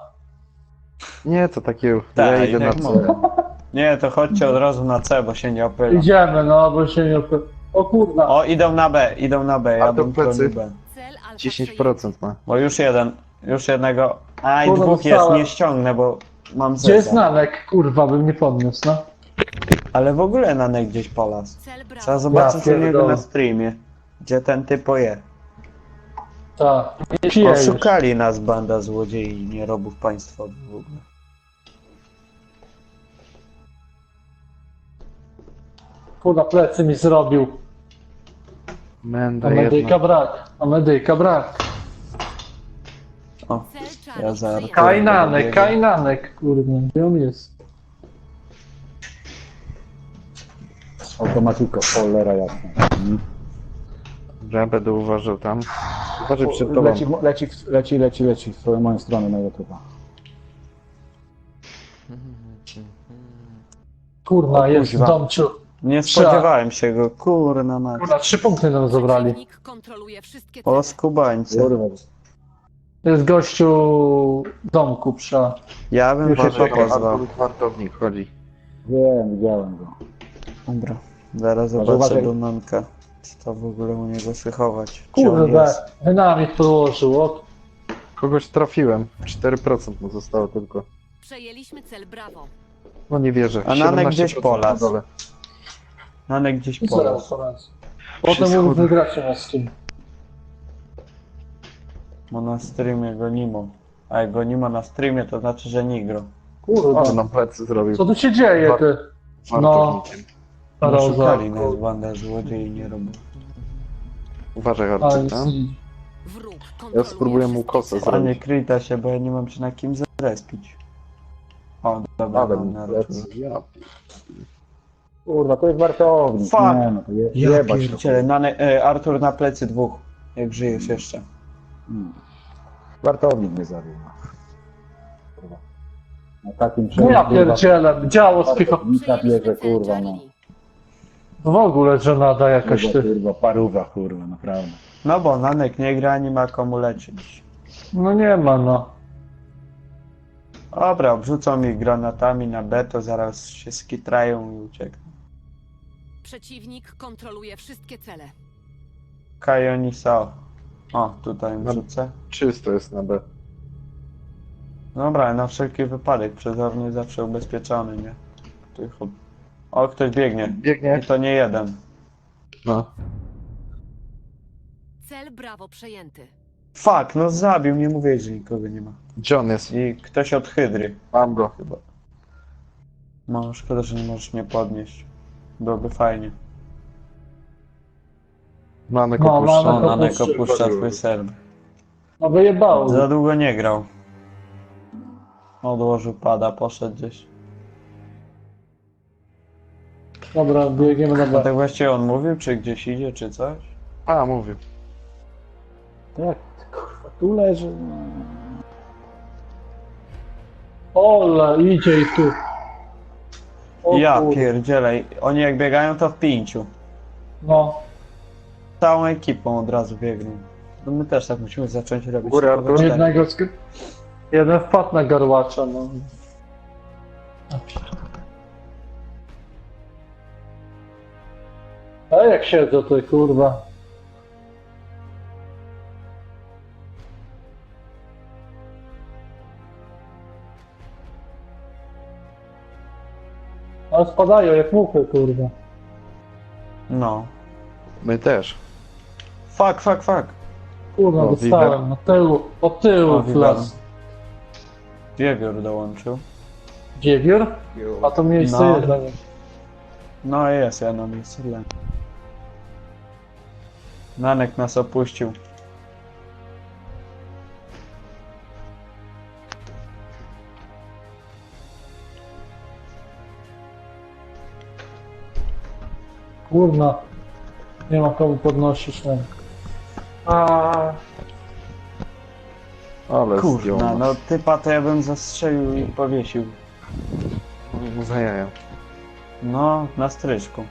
Nie, to takie. Tak, Ja idę na jak C. mogę. Nie, to chodźcie od razu na C, bo się nie opyla. Idziemy, no, bo się nie... O kurna. O, idą na B, idą na B, A ja to bym plecy? bronił B. Cel Alfa 10% ma. Bo już jednego. A i Kurwa, dwóch jest, dostałem. nie ściągnę, bo mam Gdzie jest zeza. Nanek? Kurwa, bym nie podniósł, no. Ale w ogóle Nanek gdzieś polas. Cel Bravo. Trzeba zobaczyć Ja u niego pierdolę. na streamie, gdzie ten typo je. Tak. Pije już. Oszukali nas banda złodziei i nierobów państwowych w ogóle. Kurwa, plecy mi zrobił. Menda A medyka jedna. brak. A medyka brak. O, Cel ja Charlie za przejęty. Kajnanek, kajnanek, kurwa. Gdzie on jest? Automatiko, cholera jasna. Ja będę uważał tam. Uważaj przed tobą. Leci w moją stronę na YouTube'a. Kurwa, jest w kuźwa. domciu. nie Trzeba. spodziewałem się go, kurna mać. Kurwa, 3 punkty nam zabrali. Przeciwnik kontroluje wszystkie cele. O skubańce. Kurwa. Jest gościu w domku przy A. Ja bym Już się poszło czekam. pozwał. Wartownik chodzi. Wiem, widziałem go. Dobra, zaraz Może zobaczę uważaj. do Nanka. Co to w ogóle u niego słychować? Gdzie on Kurde, jest? dynamit podłożył. O, Kogoś trafiłem. 4% mu zostało tylko. Przejęliśmy cel Bravo. No nie wierzę. A Nanek gdzieś 17% polas. na dole. Nanek gdzieś i polas. zaraz. Potem Wszystko- mówię, wygracie na Steam. Bo na streamie go nie ma. A jak go nie ma na streamie, to znaczy, że nie gra. Ale Kurde, nam plecy zrobił. co tu się dzieje, ty? Wartownikiem. Szukali nas Roza. banda złodziei nie robią. Uważaj, Ale Artur, tam. Wróg Ja kontroluje spróbuję mu wszystkie kosę cele. zrobić. Panie kryta się, bo ja nie mam się na kim zrespić. O, dobra, Ale mam mi na plecy. Ja. Kurwa, to jest wartownik. Fuck. Nie, no to Ja jebać to, pierdzielę, kurwa. Artur na plecy dwóch. Jak żyjesz jeszcze. Wartownik mnie zabił. no. Kurwa. Na takim No ja kurwa, pierdzielę, działo z picho... wartownika Przejęliśmy bierze, cel kurwa, no. Charlie. W ogóle żenada jakaś, Kurwa, ty. kurwa, paruwa, kurwa, naprawdę. No bo Nanek nie gra, nie ma komu leczyć. No nie ma, no. Dobra, obrzucą mi granatami na B, to zaraz się skitrają i uciekną. Przeciwnik kontroluje wszystkie cele. Kajonisa. O, tutaj wrzucę. Czysto jest na B. Dobra, na wszelki wypadek, przezornie zawsze ubezpieczony, nie? Tu chłop- O, ktoś biegnie. Biegnie. I to nie jeden. No. Cel Bravo przejęty. Fuck, no zabił, nie mówię, że nikogo nie ma. Gdzie on jest? I ktoś od hydry. Mam go. Chyba. No, szkoda, że nie możesz mnie podnieść. Byłoby fajnie. Nanek No, opuszcza. Nanek O, Nanek opuszczył. opuszcza twój serwer. No wyjebało. Za długo nie grał. Odłożył pada, poszedł gdzieś. Dobra, biegniemy na A B. tak właściwie on mówił, czy gdzieś idzie, czy coś? A, mówię. Jak ty, kurwa, tu leży. Ole, idzie i tu. O Ja kurwa. pierdzielę. Oni jak biegają, to w pięciu. No, Całą ekipą od razu biegną. No my też tak musimy zacząć robić. Góry, tylko we Artur. czterech. jednego jeden wpadł na garłacza, no. Ja pierdolę. A jak siedzę, to kurwa. Ale spadają jak muchy, kurwa. No. My też. Fuck, fuck, fuck. Kurwa, O, dostałem na tyłu, od tyłu O, flas. Wiewiór dołączył. Dziewiór? A to miejsce No. jest dla mnie. No jest, ja na miejscu dla. Nanek nas opuścił. Kurna. Nie ma komu podnosić ten. Ale Kurna, zdjął. no typa to ja bym zastrzelił i powiesił. Za jaja. No, na stryczku.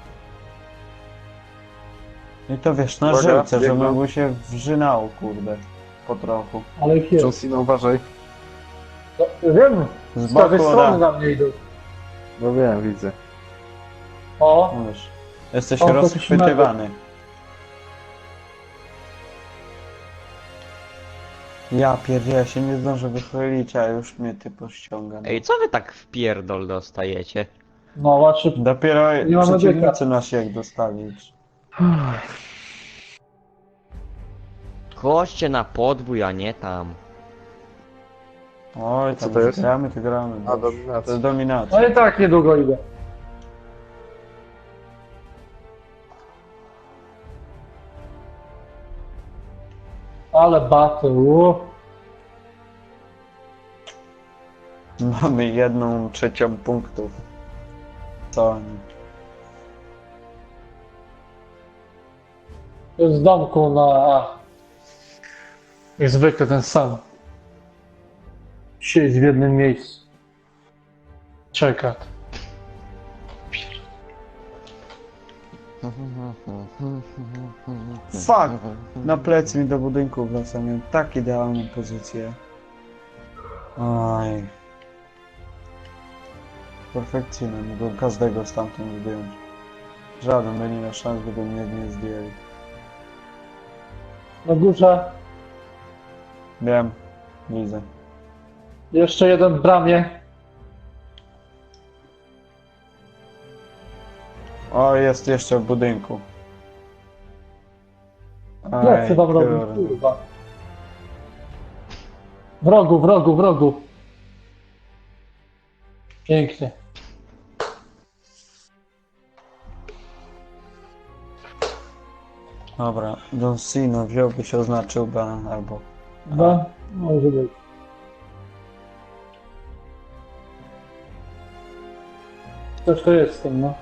I to wiesz, na Uwaga, żyłce, żeby biegną. mu się wrzynało, kurde. Po trochu. Ale ich jest. John Cena, uważaj. No, wiem, Z z prawej boku strony da. na mnie idą. No wiem, widzę. O, No wiesz, jesteś O, to rozchwytywany. Ja pierdzielę, się nie zdążę wychylić, a już mnie typo ściąga. No. Ej, co wy tak w pierdol dostajecie? no właśnie, Dopiero Nie mamy przeciwnicy nasi jak dostali. Chodźcie na podwój, a nie tam. Oj, Co tam to jest? gramy, to gramy. A, dobrze. To dominacja. jest dominacja. no i tak niedługo idę. Ale battle, Mamy 1/3 punktów. Co oni? jest z domku na A. Jak zwykle ten sam. Siedź w jednym miejscu. Czeka. Fuck! Na plecy mi do budynku wraca, miałem tak idealną pozycję. Aj. Perfekcyjnie, mogłem każdego stamtąd zdjąć. Żaden by nie miał szans, gdyby mnie nie zdjęli. Na górze Wiem, widzę. jeszcze jeden w bramie. O, jest jeszcze w budynku. Jak ty tam kurde. robisz, kurwa? Wrogu, wrogu, wrogu. Pięknie. Dobra, Don Sino wziąłbyś, oznaczył B albo... No, może być. Coś to jest tam, no.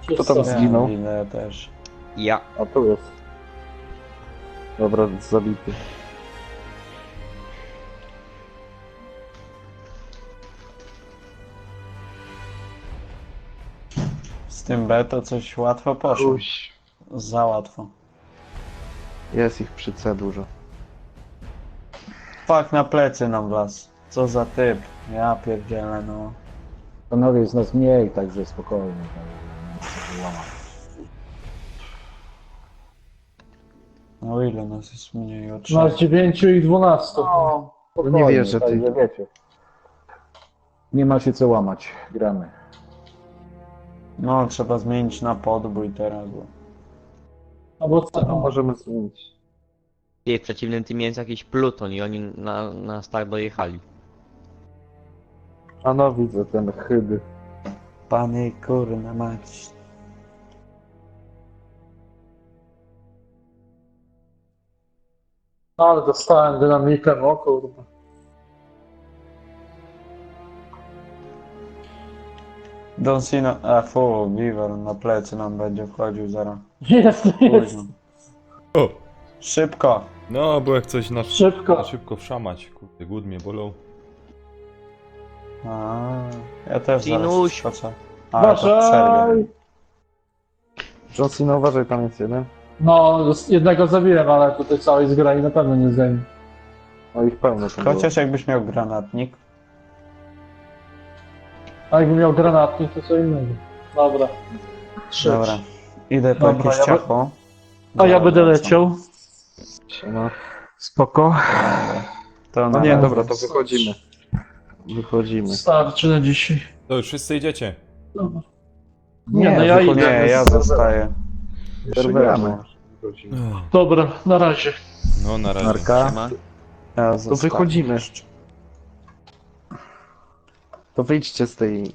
Kto tam Czysto. zginął? Ja, ja też. Ja. A tu jest. Dobra, zabity. Z tym B to coś łatwo poszło. Uś. Za łatwo. Jest ich przy C dużo. Fuck, na plecy nam wlazł. Co za typ. Ja pierdzielę, no. Panowie, jest nas mniej, także spokojnie. No ile nas jest mniej o 3? Masz 9 i 12. Nie wierzę, ty. Także wiecie. Nie ma się co łamać, gramy. No, trzeba zmienić na podbój teraz, bo... Albo co? No, możemy zmienić. I w przeciwnym teamie jest jakiś pluton i oni na start dojechali. A no, widzę ten chydy. Pany kurna mać. Ale dostałem dynamitem, o kurwa. Don Sino, Beaver na plecy nam będzie wchodził zaraz. Jest, jest. Późno. O! Szybko! No, bo jak coś Szybko. na szybko wszamać. Kurde, głód mnie bolą. Ja też zaraz Sinuś. skoczę. Ale to w Uważaj! przerwie. John Cena, uważaj, tam jest jeden. No, jednego zabiłem, ale tutaj całej zgrani na pewno nie zdejmę. O, ich pełno tam było. Chociaż jakbyś miał granatnik. A jakbym miał granatnik, to co innego. Dobra. Trzy. Dobra. Idę po Dobra, jakieś ja ciacho. A ja będę Wracam. leciał. Siema. Spoko. To No na nie, razie. dobra, to wychodzimy. Wychodzimy. Starczy na dzisiaj. To już wszyscy idziecie. Dobra. Nie, no ja wychodzimy idę. Nie, ja z serwera. zostaję. Jeszcze gramy. Wychodzimy. Dobra, na razie. No, na razie. Marka, Ja to zostaję. wychodzimy. To wyjdźcie z tej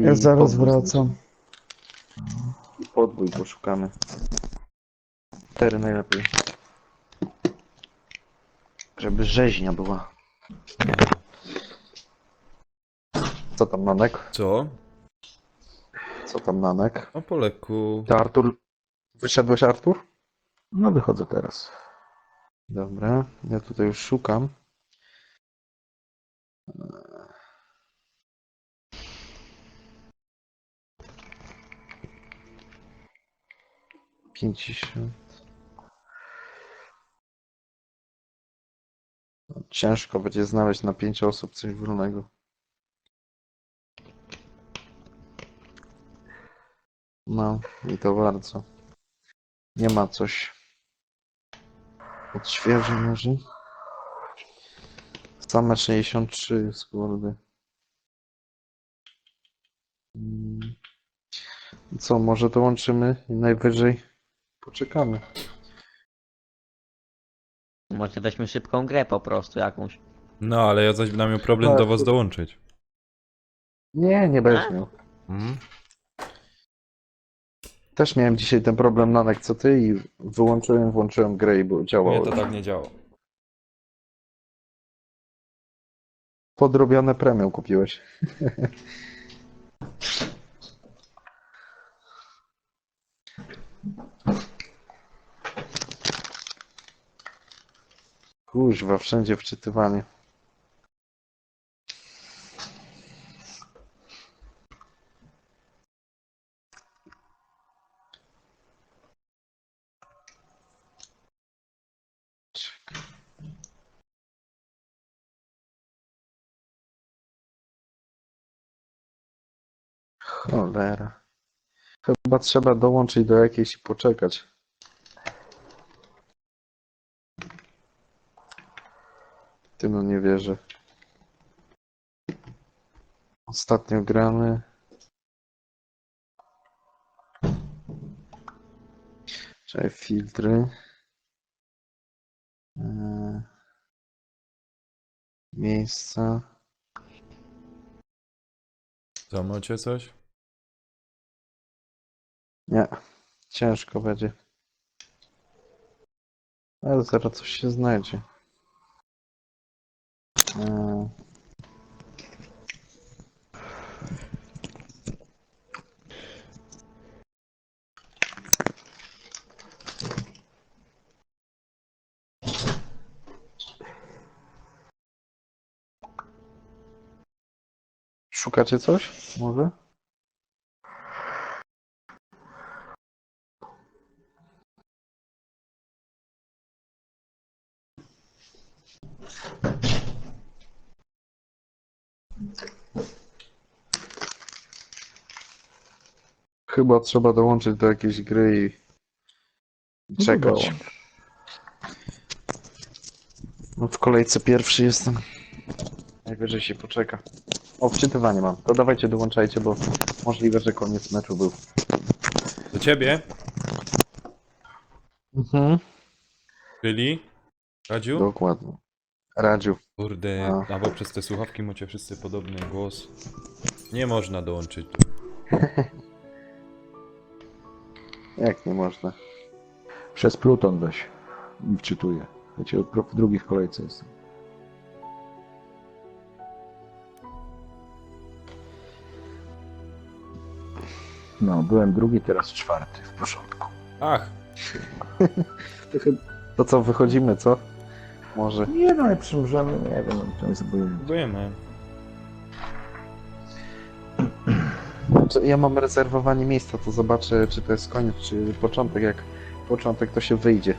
Ja zaraz podwój wracam. I podwój poszukamy. 4 najlepiej. Żeby rzeźnia była. Co tam, Nanek? Co? Co tam, Nanek? No po lekku. To Artur... Wyszedłeś, Artur? No wychodzę teraz. Dobra, ja tutaj już szukam. Pięćdziesiąt. Ciężko będzie znaleźć na 5 osób coś wolnego. No i to bardzo. Nie ma coś. Odświeży może. Same 63 jest, kurde. Co, może dołączymy i najwyżej poczekamy. Może weźmy szybką grę po prostu jakąś. No, ale ja zaś będę miał problem do was dołączyć. Nie, nie będziesz miał. Mhm. Też miałem dzisiaj ten problem, Nanek, co ty, i wyłączyłem, włączyłem grę i było, Nie, działało. to tak nie działa. Podrobione premium kupiłeś. Kuźwa, wszędzie wczytywanie. Cholera. Chyba trzeba dołączyć do jakiejś i poczekać. Ty no nie wierzę. Ostatnio gramy. Czekaj, filtry. Miejsca. Co, macie coś? Nie, ciężko będzie. Ale zaraz coś się znajdzie. Szukacie coś? Może? Chyba trzeba dołączyć do jakiejś gry i czekać. No w kolejce pierwszy jestem. Najwyżej się poczeka. O, wczytywanie mam. To dawajcie, dołączajcie, bo możliwe, że koniec meczu był. Do ciebie? Mhm. Czyli? Radziu? Dokładnie. Radziu. Kurde, A. albo przez te słuchawki macie wszyscy podobny głos. Nie można dołączyć. Jak nie można? Przez Pluton weź. I wczytuję. Wiecie, w drugiej w kolejce jestem. No, byłem drugi, teraz czwarty w porządku. Ach, To co, wychodzimy, co? Może. Nie no, jak przymrzemy, nie wiem, to jest obojętne. próbujemy. Ja mam rezerwowanie miejsca, to zobaczę, czy to jest koniec, czy początek. Jak początek, to się wyjdzie.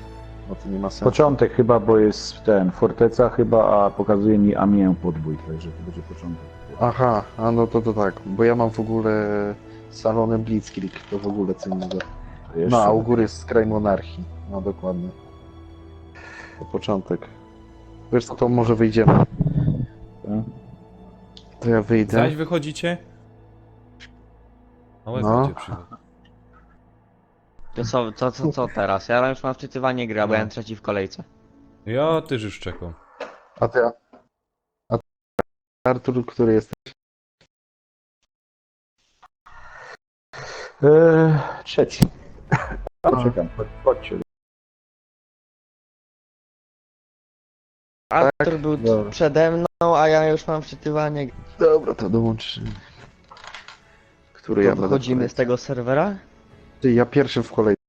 No to nie ma sensu. Początek chyba, bo jest ten, forteca chyba, a pokazuje mi Amiens podbój, także to będzie początek. Aha, a no to tak, bo ja mam w ogóle salony Blitzkrieg, to w ogóle co innego. To jeszcze- No, a u góry jest Kraj Monarchii. No dokładnie. To początek. Wiesz co, to może wyjdziemy. Tak? To ja wyjdę. Zaś wychodzicie? No, No. będzie przychodzi. To co teraz? Ja już mam wczytywanie gry, bo ja No. mam trzeci w kolejce. Ja też już czekam. A ty, Artur, który jest? Trzeci. A, czekam, chodźcie. Artur był dobra. przede mną, a ja już mam wczytywanie. Dobra, to dołączymy. Który ja To będę? wychodzimy z tego serwera? Ty, ja pierwszy w kolejce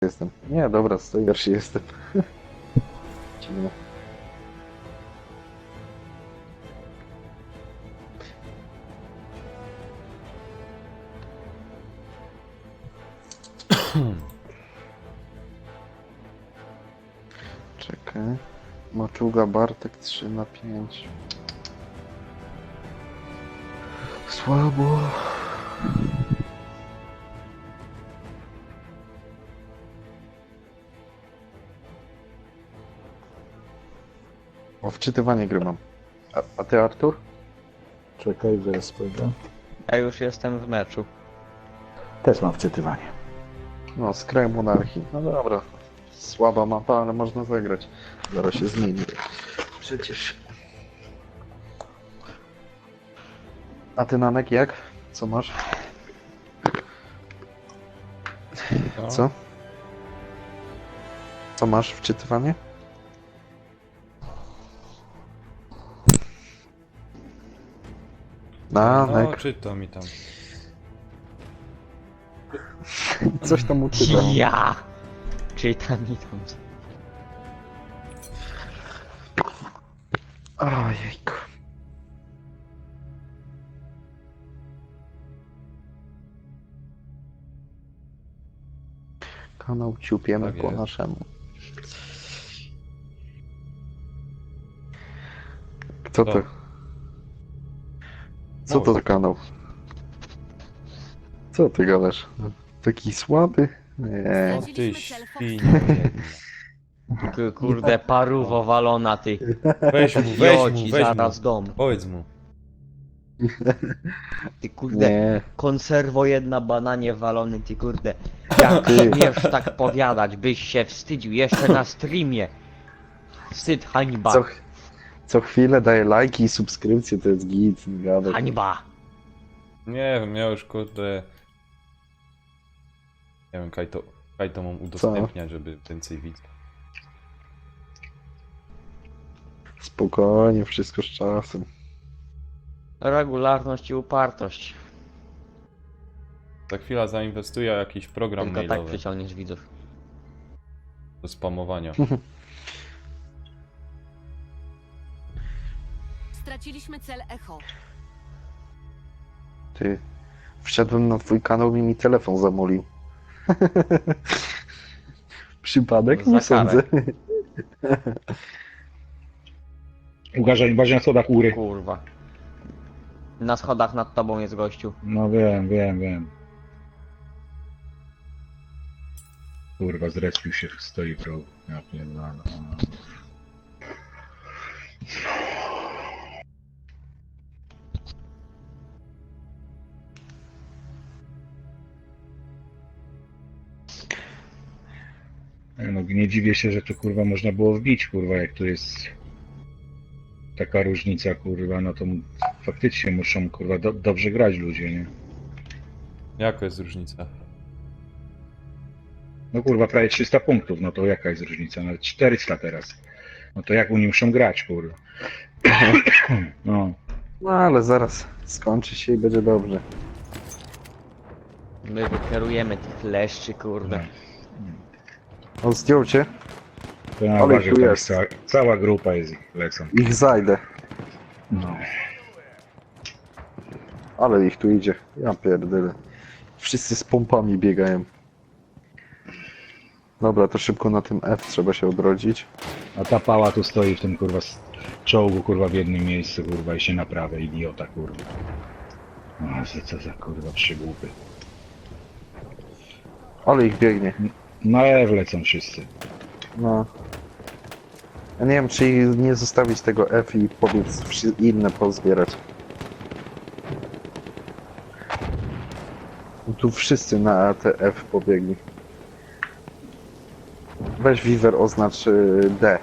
jestem. Nie, dobra, stoi pierwszy jestem. Dziwne. Czekaj. Maczuga Bartek 3/5. Słabo. O, wczytywanie gry mam. A ty, Artur? Czekaj, zaraz spojrzę. Ja już jestem w meczu. Też mam wczytywanie. No, z kraju monarchii. No dobra. Słaba mapa, ale można zagrać. Zaraz się zmieni. Przecież. A ty, Nanek, jak? Co masz? No. Co? Co masz? Wczytywanie? No, Nanek. czytam mi tam. Coś tam uczytam. Ja! Czytam i tam. Ojejku. Kanał ciupiemy Tak po jest. naszemu. Co to? Co? Co to za kanał? Co ty gadasz? Taki słaby? Nie. O ty Straciliśmy cel świnio jedna. Kurde, paruwo walona ty. Weź mu, Joci, weź zaraz mu. dom. Powiedz mu. Ty kurde, Nie. konserwo jedna bananie walony, ty kurde. Jak śmiesz tak powiadać, byś się wstydził jeszcze na streamie. Wstyd, hańba, Co chwilę daję lajki i subskrypcje, to jest git, nie gadaj. hańba. Nie wiem, ja już kurde... Nie wiem, Kajto mam udostępniać, żeby więcej widzów. Spokojnie, wszystko z czasem. Regularność i upartość. Za chwilę zainwestuję w jakiś program Tylko tak mailowy przyciągniesz widzów. do spamowania. Straciliśmy cel Echo. Ty, wszedłem na twój kanał i mi telefon zamolił. Przypadek? Za Nie karę. sądzę. Uważaj na schodach u góry. Kurwa. Na schodach nad tobą jest gościu. No wiem. Kurwa, zrespił się, stoi w rogu. Ja pierdolę. No nie dziwię się, że to kurwa można było wbić, kurwa, jak tu jest taka różnica, kurwa, no to faktycznie muszą, kurwa, dobrze grać ludzie, nie? Jaka jest różnica? No kurwa, prawie 300 punktów, no to jaka jest różnica? Nawet 400 teraz. No to jak oni muszą grać, kurwa? No. No ale zaraz skończy się i będzie dobrze. My wykierujemy tych leszczy, kurde. On zdjął cię? To na Ale uważaj, tu tam jest. cała grupa jest, lecą. Ich zajdę. No. Ale ich tu idzie. Ja pierdolę. Wszyscy z pompami biegają. Dobra, to szybko na tym F trzeba się odrodzić. A ta pała tu stoi w tym kurwa czołgu, kurwa w jednym miejscu, kurwa i się naprawia, idiota, kurwa. No, co za kurwa przygłupy. Ale ich biegnie. Na F lecą wszyscy. No. Ja nie wiem, czy nie zostawić tego F i powiedz inne pozbierać. Tu wszyscy na te F pobiegli. Weź Weaver, oznacz D.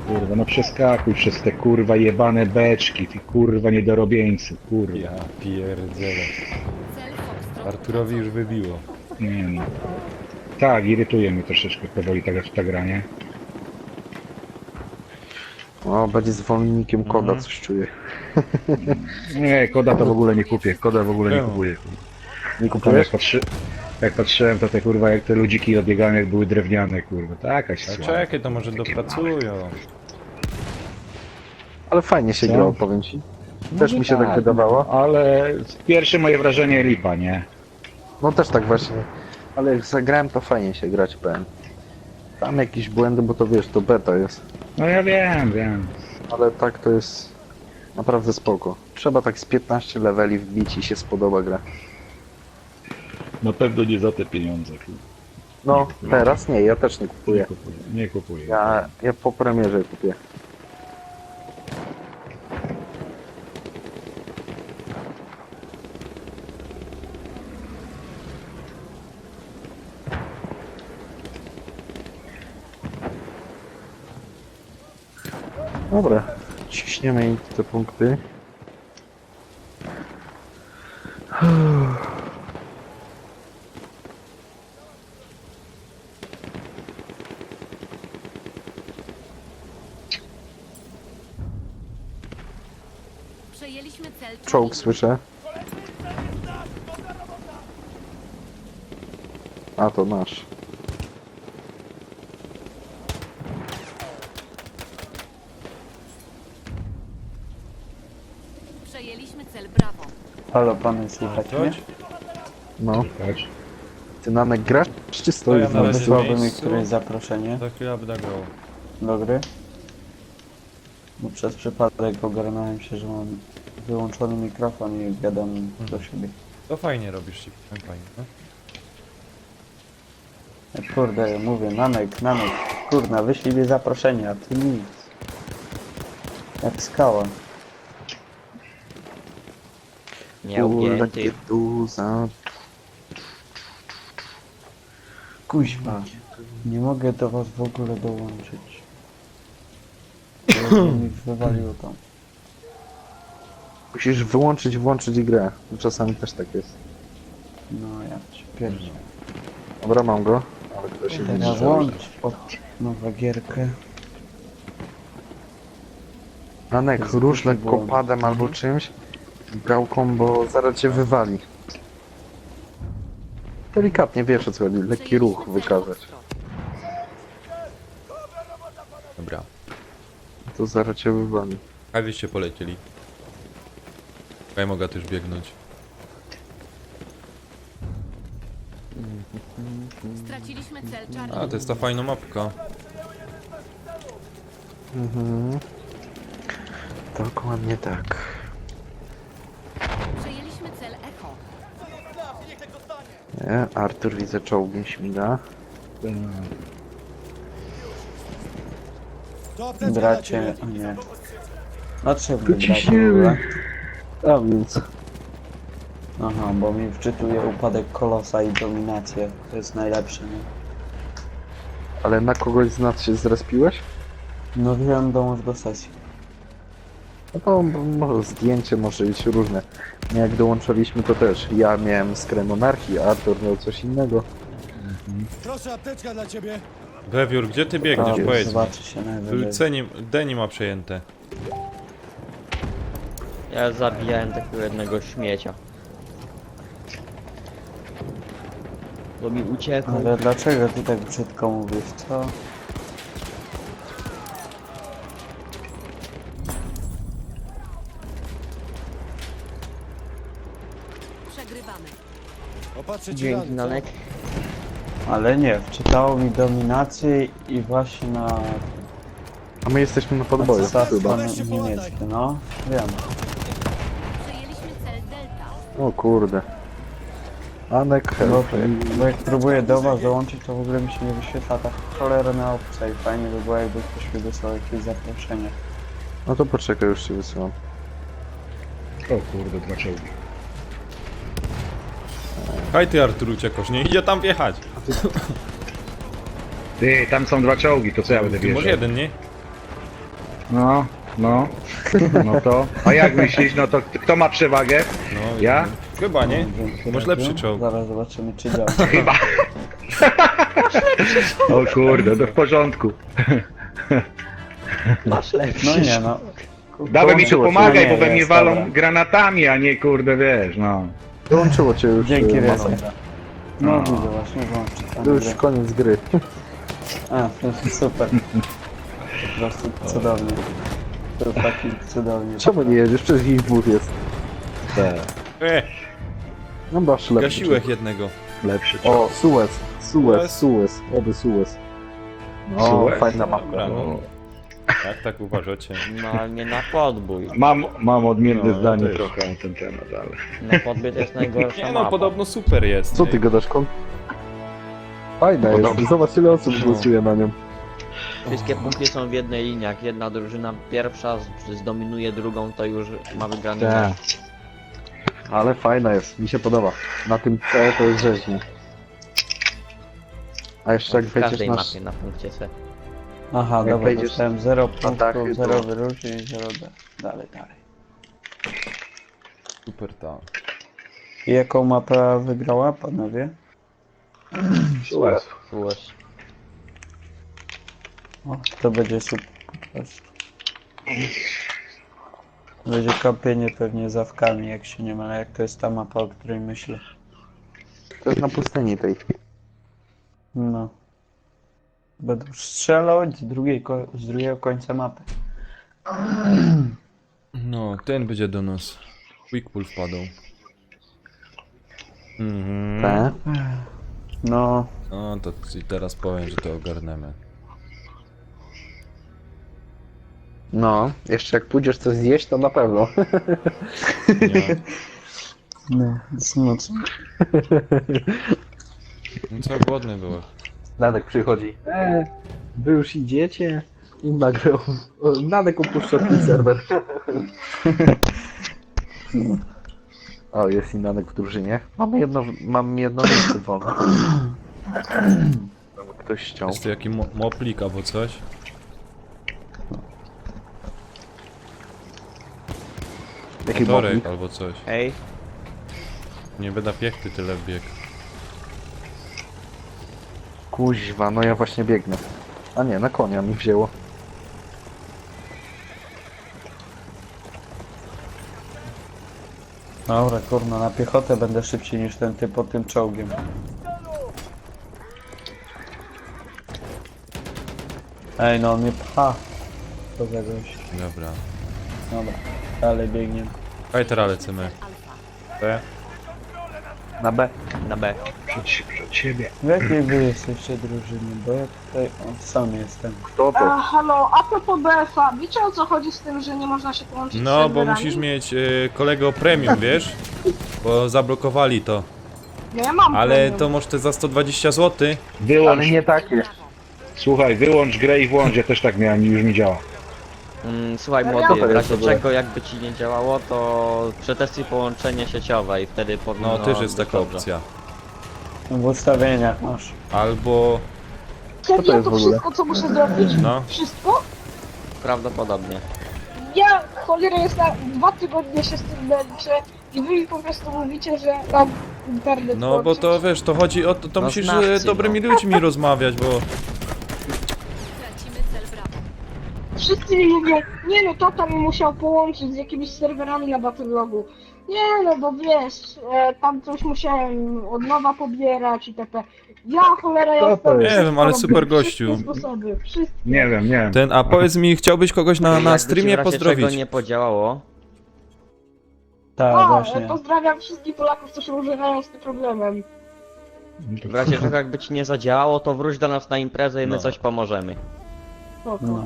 Kurwa, no przeskakuj przez te kurwa jebane beczki, ty kurwa niedorobieńcy, kurwa. Ja pierdzielę. Cel Foxtrot. Arturowi już wybiło. Nie no. Tak, irytuje mnie troszeczkę powoli ta gra, nie? O, będzie zwolennikiem koda, coś czuję. Nie, koda to w ogóle nie kupię, koda w ogóle nie Czemu? kupuję. Nie Tam kupujesz? jak patrzyłem, to te kurwa, jak te ludziki odbiegają, jak były drewniane, kurwa, to jakaś A słaba. czekaj, to może dopracują. Ale fajnie się Co? grało, powiem ci. Też mi się tak wydawało. Ale pierwsze moje wrażenie lipa, nie? No też tak właśnie. Ale jak zagrałem, to fajnie się grać, powiem. Tam jakieś błędy, bo to wiesz, to beta jest. No ja wiem. Ale tak to jest naprawdę spoko. Trzeba tak z 15 leveli wbić i się spodoba gra. Na pewno nie za te pieniądze, kurwa. No, teraz nie, ja też nie kupuję. Nie kupuję. Ja po premierze kupię. Dobra, ciśniemy im te punkty. Przejęliśmy cel Czołg Charlie. słyszę. A to nasz. Przejęliśmy cel Bravo. Halo, pany, słychać mnie? Chodź. No, Chodź. ty Nanek grasz czy To stoisz ja na na razie wysławę? Wysłałby mi miejscu. któreś zaproszenie Za chwilę będę grał. do gry. Bo przez przypadek ogarnąłem się, że mam wyłączony mikrofon i gadam do siebie. To fajnie robisz, ci powiem, fajnie, no. Kurde, mówię, Nanek, kurna, wyślij mi zaproszenie, a ty nic. Jak skała. Nieugięty. Duza. Kuźwa, nie mogę do was w ogóle dołączyć. Bo mi wywaliło tam. Musisz wyłączyć, włączyć grę. Czasami też tak jest. No ja cię pierdzielę. Dobra, mam go. Ale ktoś się Teraz nie włącz od nowa gierkę. Nanek, To jest rusz taki lekko błąd. padem albo czymś. Gałką, bo zaraz cię wywali. Delikatnie, wiesz o co chodzi. Lekki Przejęliśmy ruch cel wykazać. Foxtrot. Dobra. To zaraz cię wywali. A wyście polecieli. Ja mogę też biegnąć. Straciliśmy cel Charlie. A, to jest ta fajna mapka. Mhm. Dokładnie tak. Przejęliśmy cel Echo. Nie, Artur widzę czołgiem śmiga. Bracie, o nie. No trzeba wybrać w ciśniemy. ogóle. A więc. Aha, bo mi wczytuje upadek kolosa i dominację. To jest najlepsze, nie? Ale na kogoś z nas się zrespiłeś? No wiem, dołącz do sesji. No to może zdjęcie może być różne. Jak dołączaliśmy to też. Ja miałem Skrę Monarchii, a Artur miał coś innego. Proszę, apteczka dla ciebie. Wewiór, gdzie ty biegniesz? To Powiedz mi. zobaczy się najwyżej. Deni ma przejęte. Ja zabijałem takiego jednego śmiecia. Bo mi uciekł. Ale dlaczego ty tak brzydko mówisz, co? Przegrywamy. Opatrzę ci Dzięki, rany, co? Nanek. Ale nie, wczytało mi dominację i właśnie na A my jesteśmy na podboju, cesarstwo chyba. niemieckie, no. Wiem. Przejęliśmy cel Delta. O kurde. Anek, Bo jak próbuję do was dołączyć, to w ogóle mi się nie wyświetla ta cholerna opcja i fajnie by było, jakby ktoś mi wysłał jakieś zaproszenie. No to poczekaj, już ci wysyłam. O kurde, 2 czołgi. Haj ty, Artur, uciekasz, nie idzie tam wjechać. Ty, tam są 2 czołgi, to co ja będę Ty może wjeżdżał? jeden, nie? No, no. No to. A jak myślisz, no to kto ma przewagę? No, Ja? Chyba nie. Dzięki, Masz Radziu. lepszy czołg. Zaraz zobaczymy, czy działa. Chyba. O kurde, to w porządku. Masz lepszy. No nie no. Dawaj mi tu Dołączyło cię. pomagaj, Nie, bo we mnie jest, walą dobra. granatami, a nie kurde, wiesz, no. Dołączyło cię już. Dzięki, Mano. Rysek. No widzę właśnie, włączę To tam już grę. koniec gry. A, to jest super. Po prostu cudownie. To taki cudownie. Czemu nie jedziesz? Przecież ich dwóch jest. No masz lepszy. Gasiłek jednego. Lepszy O, Suez. Suez. Suez. Oby Suez. No, Suez? fajna Dobra, mapka. no. Jak tak uważacie? No nie na podbój. Mam odmienne No, zdanie też. trochę na ten temat, ale... Na podbój to jest najgorsza Nie no, mapa. podobno super jest. Co ty gadasz, kon? Fajna jest. Zobacz ile osób głosuje na nią. Wszystkie punkty są w jednej linii. Jak jedna drużyna pierwsza zdominuje drugą, to już ma wygrany Tak. mecz. Ale fajna jest, mi się podoba. Na tym C to jest rzeźnie. A jeszcze jak W wejdziesz każdej na... mapie na punkcie C. Aha, Jak dobra, wejdziesz dostałem 0 atachy, punktów, to- 0 wyróżnień, 0 dalej. Super ta. I jaką mapę wygrała, panowie? Suez. Suez. O, to będzie super po prostu. Będzie kampienie pewnie z awkami, jak się nie mylę, jak to jest ta mapa, o której myślę. To jest na pustyni tej. No. Będę strzelał z drugiego końca mapy. No, ten będzie do nas. Quickpull wpadł. Mhm. Te. No, No to ci teraz powiem, że to ogarniemy. No, jeszcze jak pójdziesz coś zjeść, to na pewno. Nie. no, jest mocno. No co, głodny byłem. Nadek przychodzi. Wy już idziecie? I nagle Nadek opuszcza ten serwer. O, jest i Nadek w drużynie. Mam jedno miejsce wolne. Ktoś chciał. Jest tu jakiś moplik albo coś? Jaki Motorek boblik? albo coś. Ej, Nie będę piechty tyle bieg. Kuźwa, no ja właśnie biegnę. A nie, na konia mi wzięło. Dobra, kurno, na piechotę będę szybciej niż ten typ pod tym czołgiem. Ej, no on mnie pcha. Co za gość. Dobra. Dobra, dalej biegnie. Fajtera lecimy. Alfa. Te? Na B. na B. Przed siebie. W jakiej wy jesteście drużyny? Bo ja tutaj sam jestem. Kto to? Halo, a propos BFA, wiecie o co chodzi z tym, że nie można się połączyć z No, bo serwerami? musisz mieć kolegę premium, wiesz? Bo zablokowali to. No ja mam Ale premium. to może te za 120 zł. Wyłącz, Ale nie takie. słuchaj, wyłącz grę i włącz, ja też tak miałem i już mi działa. Słuchaj No młody, to w jest razie w ogóle? czego jakby ci nie działało, to przetestuj połączenie sieciowe i wtedy powinno No, też jest być taka dobrze. opcja. W ustawieniach masz. Albo... Kiedy to ja jest to w ogóle? wszystko, co muszę zrobić? No. Wszystko? Prawdopodobnie. Ja cholera jest na 2 tygodnie się z tym męczę i wy mi po prostu mówicie, że mam internet No bo włączyć. to wiesz, to chodzi o to, to No musisz znawcy, z dobrymi ludźmi rozmawiać, bo... Tracimy cel Bravo. Wszyscy mi mówią, nie no, tata mi musiał połączyć z jakimiś serwerami na Battlelogu. Nie no, bo wiesz, tam coś musiałem od nowa pobierać itp. Ja cholera jasna. Nie wiem, ale super gościu. Wszystkie sposoby, wszystkie. Nie wiem. Ten, a powiedz mi, chciałbyś kogoś na Jakby ci streamie w razie pozdrowić? czego nie podziałało, Tak, A, właśnie. pozdrawiam wszystkich Polaków, co się używają z tym problemem. w razie czego jakby ci nie zadziałało, to wróć do nas na imprezę i my No. coś pomożemy. Spoko. No.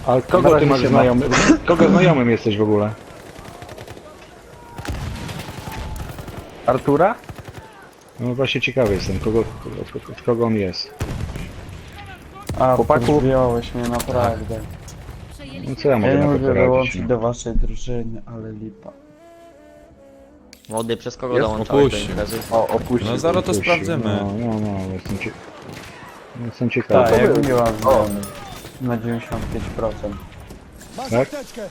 A kogo ty masz znajomym? Kogo znajomym jesteś w ogóle? Artura? No właśnie ciekawy jestem, kogo on jest. A, Chłopaku. podbijąłeś mnie naprawdę. No co ja Ja mogę nie na to mogę poradzić? dołączyć No? do waszej drużyny, ale lipa. Młody, przez kogo Jest dołączałeś do opuścił. imprezy? O, opuścił. No zaraz to Puścił. sprawdzimy. No, jestem ciekawy. Tak, był? jak miłam znajomych. Na 95%. Masz Tak? apteczkę.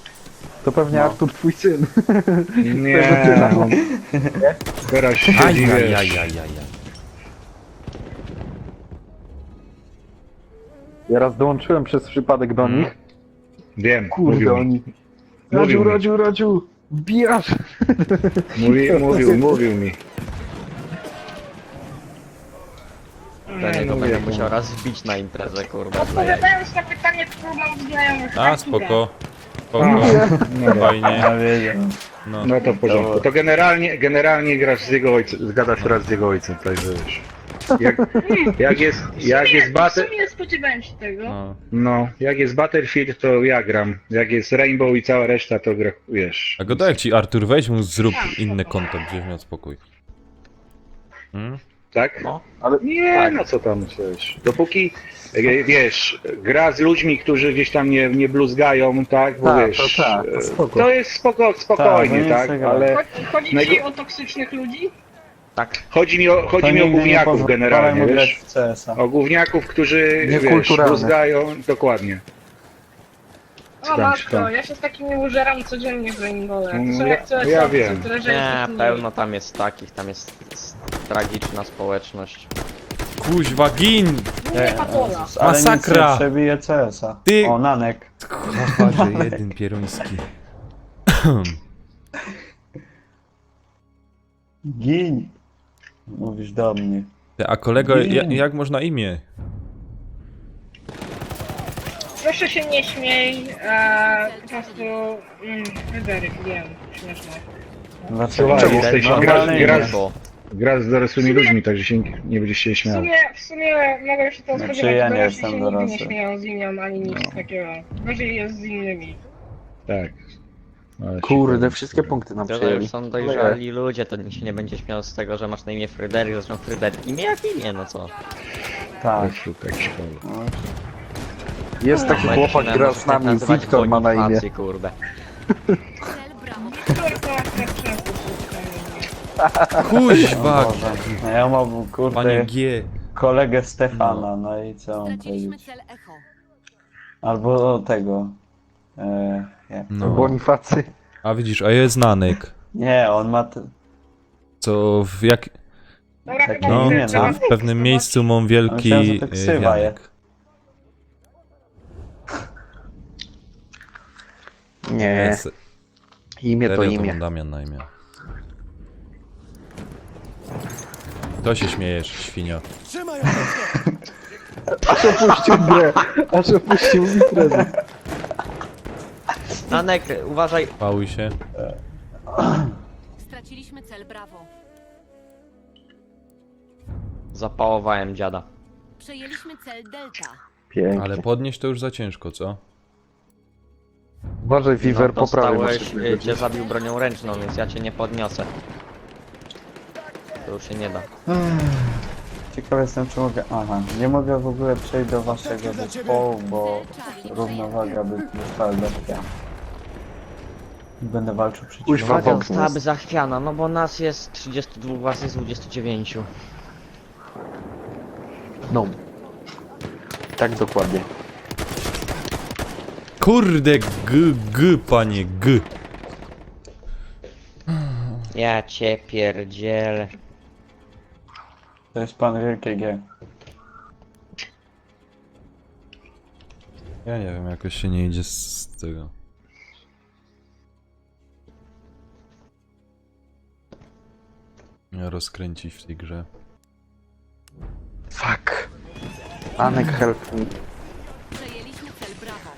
To pewnie Artur twój syn. Nie, on... Teraz siedzi, wiesz. Ja raz dołączyłem przez przypadek do nich. Wiem, Kurde, mówił mi. oni... Mówił mi. Radziu, wbijasz! Mówił mi. Ten Nie, to mówię, będę no. musiał raz wbić na imprezę, kurwa. Odpowiadając na pytanie, którą mam znajomych. A, spoko. Spoko. No, Fajnie. Ja wiedziałem. No. no to w porządku. To generalnie grasz z jego ojcem, zgadasz teraz z jego ojcem, także wiesz. Jak jest W Battle... sumie spodziewałem się tego. No. No, jak jest Battlefield, to ja gram. Jak jest Rainbow i cała reszta, to gra, wiesz. A go jak ci Artur, weź mu zrób inny konto, gdzieś miał spokój. Hmm? Tak? No. Ale nie, no co tam coś. Dopóki, wiesz, gra z ludźmi, którzy gdzieś tam nie bluzgają, tak? Bo Tak, wiesz, to tak, to spoko. to jest spokojnie, Tak, tak? no nie Ale Chodzi ci o toksycznych ludzi? Tak. chodzi mi o To nigdy nie gówniaków pozwalaj generalnie, mu grać wiesz? w CS-a. O gówniaków, którzy, wiesz, Niekulturalne. bluzgają, dokładnie. O matko, ja się z takimi użeram codziennie w Rainbow'e. To są jak CS-owcy, ja wiem. które Nie, żyją pełno tam jest takich, tam jest tragiczna społeczność. Kuźwa, gin! Nie patola. Ale Masakra! nic nie przebije CS-a. Ty- O, Nanek. Kurwa, jeden pieruński. Gin. Mówisz do mnie. A kolego, Nie. jak można imię? Proszę się nie śmiej, po prostu... Wybery, wiem, śmieszne. Dlaczego? Słuchaj, Bo jesteś- normalnie gra- nie. Bo Gra z dorosłymi ludźmi, także się nie będziesz się W śmiał. sumie mogę się to Znaczy, spodziewać, ja nie dorośli jestem się nigdy nie dorosły. śmieją z imion ani nic takiego. Gorzej jest z innymi. Tak. Ale Kurde, się- wszystkie punkty nam to przejęli. już są dojrzali ludzie, to nikt się nie będzie śmiał z tego, że masz na imię Fryderyk, zresztą Fryderyk. Imię jak imię, no co? Tak. Szukać szkoły. Jest taki Będzie się chłopak, gra z nami, nazywać Wiktor ma na imię. Bonifacy, kurde. Cel Bravo. Kuźwa! Boże. No ja mam, Panie kurde, G. kolegę Stefana, no i co mam Straciliśmy powiedzieć? cel Echo. Albo tego. Jak? No. Bonifacy. A widzisz, a jest Nanek. Nie, on ma... Co w jak... Dobra, Tak, chyba No, mówię, nie, trzeba w pewnym miejscu mam Myślałem, wielki że to ksywa wianek. Nie, Jest- imię to Serio, imię. mam Damian na imię. To się śmiejesz, świnio. Trzymaj apteczkę. Aż opuścił grę, aż opuścił imprezę. Nanek, uważaj. Pałuj się. Straciliśmy cel Bravo. Zapałowałem dziada. Przejęliśmy cel Delta. Pięknie. Ale podnieść to już za ciężko, co? Uważaj, Viver, No, poprawię. dostałeś, cię zabił bronią ręczną, więc ja cię nie podniosę. To już się nie da. Ciekaw jestem, czy mogę... Aha, nie mogę w ogóle przejść do waszego zespołu, bo równowaga by została zachwiana. Będę walczył przeciwko... Kuźwa, Uwaga, Fox zostałaby zachwiana, no bo nas jest 32 was z 29. No. Tak dokładnie. Kurde, panie, g. Ja cię pierdzielę. To jest pan wielkie G. Ja nie wiem, jakoś się nie idzie z tego. Rozkręcić w tej grze. Fuck. Anek, help me. Przejęliśmy cel Bravo.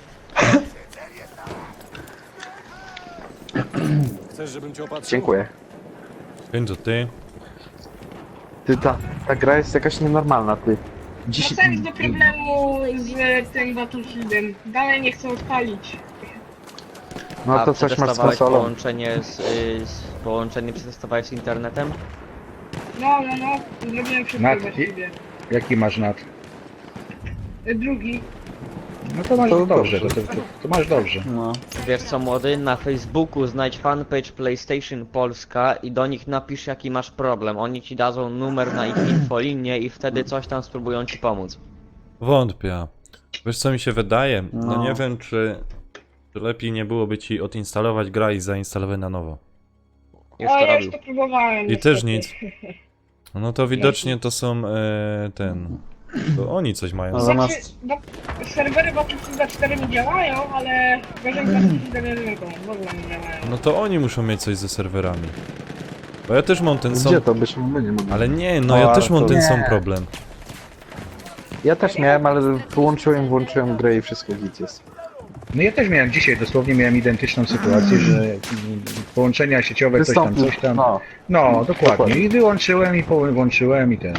Chcesz, żebym cię opatrzył? Dziękuję. Wiem, to ty. Ty, ta gra jest jakaś nienormalna, ty. Dziś... Wracając do problemu z tym Battlefieldem. Dalej nie chcę odpalić. No to coś masz z przetestowałeś konsolą. połączenie przetestowałeś z internetem? No, zrobiłem wszystko Nat, właściwie. jaki masz nad? Drugi. No to masz To dobrze, dobrze. to masz dobrze. No. Wiesz co młody, na Facebooku znajdź fanpage PlayStation Polska i do nich napisz jaki masz problem. Oni ci dadzą numer na ich infolinię i wtedy coś tam spróbują ci pomóc. Wątpię. Wiesz co mi się wydaje? No No. nie wiem, czy lepiej nie byłoby ci odinstalować gra i zainstalować na nowo. Już O, to ja robił. już to próbowałem. I niestety. też nic. No to widocznie to są to oni coś mają. No, za- zamiast- Serwery Battlefielda 4 mi działają, ale gorzej Battlefielda 1 w ogóle nie działają. No to oni muszą mieć coś ze serwerami. Bo ja też mam ten sam. Gdzie to byśmy my nie mogli? Ale nie, no O, ja ale też mam to- ten Nie. sam problem. Ja też miałem, ale włączyłem grę i wszystko git jest. No ja też miałem dzisiaj, dosłownie miałem identyczną sytuację, że połączenia sieciowe, coś tam. No, No, dokładnie. Dokładnie. I wyłączyłem i włączyłem i ten.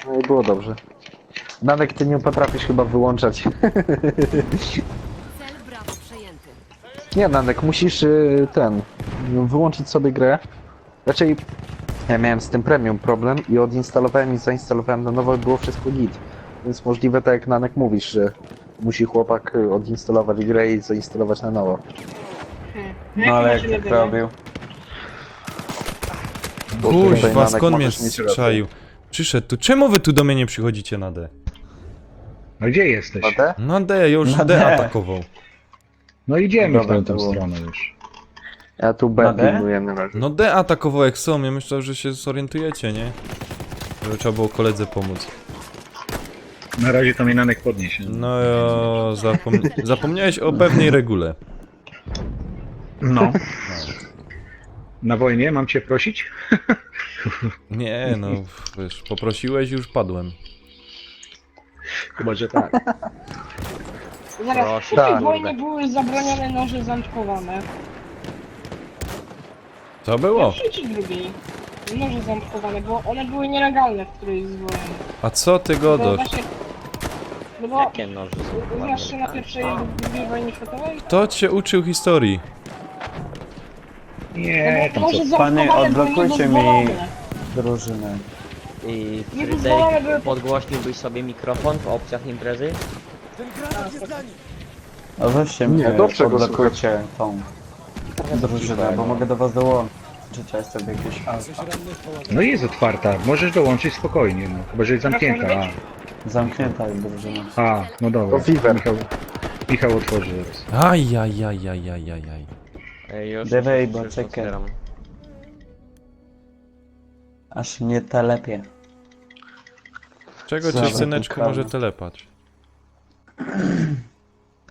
no i było dobrze. Nanek, ty nie potrafisz chyba wyłączać. Cel Bravo przejęty. Nie, Nanek, musisz wyłączyć sobie grę. Raczej ja miałem z tym premium problem i odinstalowałem i zainstalowałem na nowo i było wszystko git. Więc możliwe, tak jak Nanek mówisz, że musi chłopak odinstalować grę i zainstalować na nowo. No ale jak tak robił? Bo tutaj, Kuźwa, Nanek, skąd mnie możesz mieć rację. strzaił? Przyszedł tu. Czemu wy tu do mnie nie przychodzicie na D? No gdzie jesteś? Na D? Na D, już Na D D. atakował. No idziemy w Dobra, tamtą to było. stronę już. Ja tu Na B D? pilnuję na razie. No D atakował jak są, ja myślałem, że się zorientujecie, nie? Żeby trzeba było koledze pomóc. Na razie to mnie Nanek podniesie. No zapomniałeś o pewnej regule. No. Na wojnie mam cię prosić? Nie, no wiesz, poprosiłeś i już padłem. Chyba, że tak. Zaraz, Proszę, w tej tak. wojnie były zabronione noże ząbkowane. Co było? W trzeciej drugiej. Noże ząbkowane, bo one były nielegalne w którejś z wojen. A co ty Bo godosz? właśnie... No bo... Jakie noże są Znasz się na ładne? pierwszej i drugiej wojnie światowej? Kto cię uczył historii? Nie, tam Noże co? Panie, ząbkowane były odblokujcie mi niedozwolone. drużynę. I Nie Fryderyk, dozwolone były... podgłośniłbyś sobie mikrofon w opcjach imprezy? Ten granat jest dla nich. A weźcie Nie, mnie, dobrze go odblokujcie tą drużynę, bo mogę do was dołączyć. Ja sobie jakieś Coś rannych połączeń. No jest otwarta, możesz dołączyć spokojnie, no. Chyba, że jest zamknięta. zamknięta jest drużyna. No dobra. To Viver. Michał otworzy zaraz. Ajajajajajajaj. Już Dawaj, już bo czekaj. otwieram. Aż mnie telepie. Czego Dobra, cię syneczku pukamy. może telepać?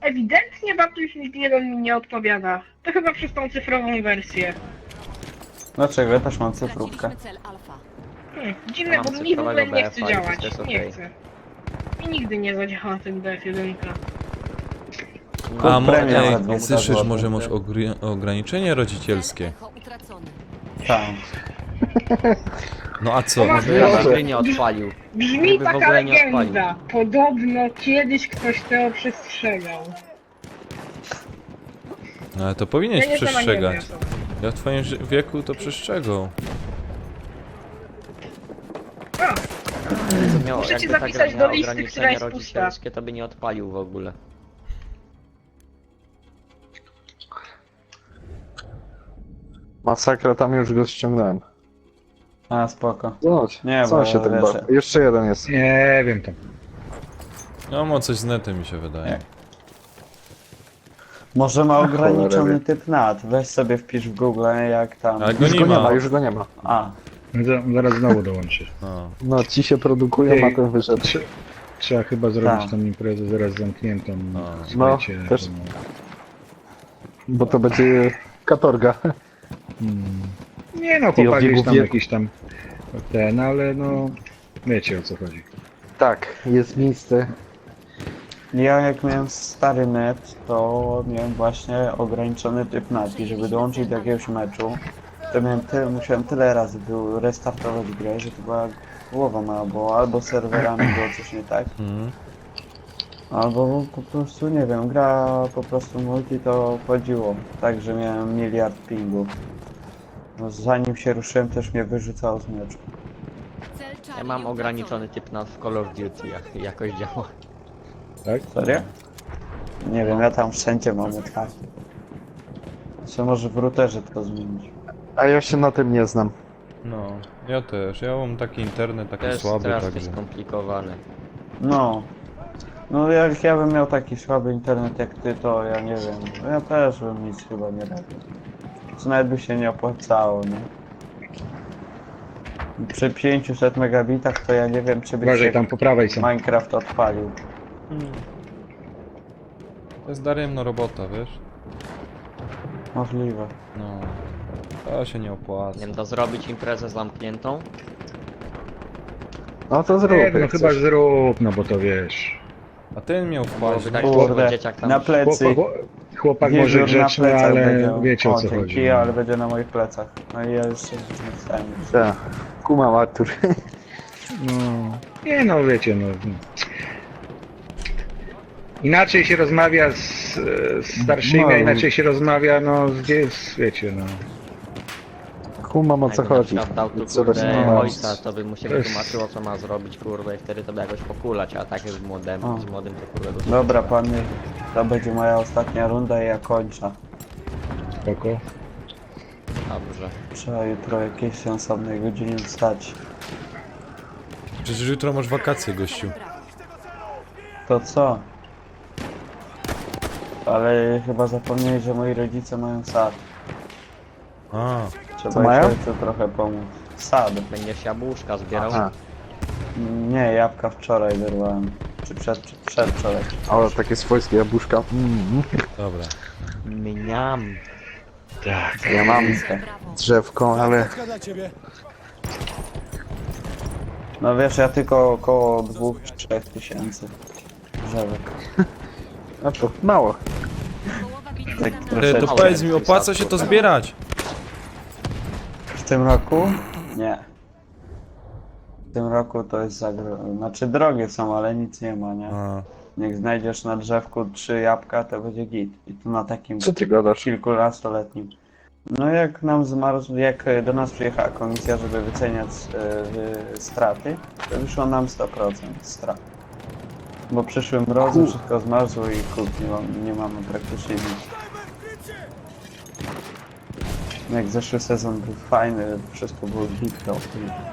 Ewidentnie Battlefield 1 mi nie odpowiada. To chyba przez tą cyfrową wersję. Dlaczego? Ja też mam cyfrówkę. Straciliśmy cel Alfa. Dziwne, Mam bo mi w ogóle cyfrowego nie chce BFA, działać. to jest Nie okej. chce. Mi nigdy nie zadziała ten BF1. A premia ej, ledwo słyszysz, udarzyła może punkty. masz ograniczenie rodzicielskie? Cel Echo utracony. Tam. No a co? Ona- Żeby ja gry nie odpalił. Brzmi Gdyby w taka ogóle nie legenda. Podobno kiedyś ktoś to przestrzegał. No ale to powinieneś Ja nie znam ani jednej przestrzegać. osoby. Ja w twoim wieku to przestrzegał. Miał, Muszę ci jakby ta zapisać gra miała do listy, która ograniczenie jest pusta. rodzicielskie, to by nie odpalił w ogóle. Masakra, tam już go ściągnąłem. A, spoko. Zobacz, Nie, co bo się tak wiesz- bawi? Jeszcze jeden jest. Nie wiem tam. No ma coś z netem mi się wydaje. Nie. Może ma ograniczony cholera wie. typ NAT. Weź sobie wpisz w Google jak tam. Ale go Już nie go nie ma. ma, już go nie ma. A, Zaraz znowu dołączysz. No. No, ci się produkują, a ten wyszedł. Trzeba chyba zrobić Tak. tą imprezę zaraz zamkniętą. No. Słuchajcie, No, też. Bo to będzie katorga. Nie no, I chłopak obiegu gdzieś tam wie- jakiś tam ten, ale no wiecie o co chodzi. Tak, jest miejsce. Ja jak miałem stary net, to miałem właśnie ograniczony typ nati, żeby dołączyć do jakiegoś meczu. To musiałem tyle razy restartować grę, że to była głowa mała, bo albo serwerami było coś nie tak, Mhm. albo po prostu, nie wiem, gra po prostu multi to chodziło, tak, że miałem miliard pingów. No, zanim się ruszyłem, też mnie wyrzucało z meczu. Cel Charlie Ja mam utracony. ograniczony typ na w Call of Duty, jakoś działa. Tak? Serio? Nie wiem, ja tam wszędzie mam karty. Czy może w routerze to zmienić? A ja się na tym nie znam. No, ja też. Ja mam taki internet, taki To jest słaby, strasznie także... skomplikowane. No. No jak ja bym miał taki słaby internet jak ty, to ja nie wiem. No ja też bym nic chyba nie robił. Co nawet by się nie opłacało, nie? Przy 500 megabitach to ja nie wiem, czy by Uważaj, się tam po prawej są. Minecraft odpalił. To jest daremna robota, wiesz? Możliwe. No. To się nie opłaca. Nie wiem, to zrobić imprezę zamkniętą? No to zrób. Nie, no jak chyba chcesz. zrób, no bo to wiesz. A ten miał wpaść. Byłoby tak no. było, Kurde, dzieciak tam... na plecy. Chłopak może Wieżur na grzeczny, plecach ale będzie. wiecie o co dzięki, chodzi. ale będzie na moich plecach. No i ja jeszcze nie wstałem. Tak. Kumam, Artur. No, nie no, wiecie, no. Inaczej się rozmawia z starszymi, No. a inaczej się rozmawia, no, wiecie, no. Kumam, o co Jakby na chodzi. przykład dał tu Co to się kurde ma? ojca, to by mu się To jest- wytłumaczyło co ma zrobić kurwa i wtedy to by jakoś pokulać, a tak jest młodym, O. z młodym to kurwa dosyć Dobra, ciekawe. panie, to będzie moja ostatnia runda i ja kończę. Spoko. Dobrze. Trzeba jutro jakiejś sensownej godzinie wstać. Przecież jutro masz wakacje, gościu. To co? Ale chyba zapomnieli, że moi rodzice mają sad. A, Trzeba Co mają? jeszcze trochę pomóc. Sad. Będziesz jabłuszka zbierał? Aha. Nie, jabłka wczoraj wyrwałem. Czy przedwczoraj. O, takie swojskie jabłuszka. dobra. Mniam. Ja mam Brawo. drzewko, ale... Kocka dla ciebie. No wiesz, ja tylko około 2-3 tysięcy drzewek. A to mało. Połowa bitwy Tak za nami. troszeczkę. To powiedz mi, opłaca się to zbierać? W tym roku? Nie. W tym roku to jest znaczy drogie są, ale nic nie ma, nie? A, Jak znajdziesz na drzewku 3 jabłka, to będzie git. I to na takim Co ty gadasz? kilkunastoletnim. No jak nam zmarł, jak do nas przyjechała komisja, żeby wyceniać straty, to wyszło nam 100% strat. Bo w przyszłym roku wszystko zmarzło i nie mamy praktycznie nic. Jak zeszły sezon był fajny, wszystko było git, to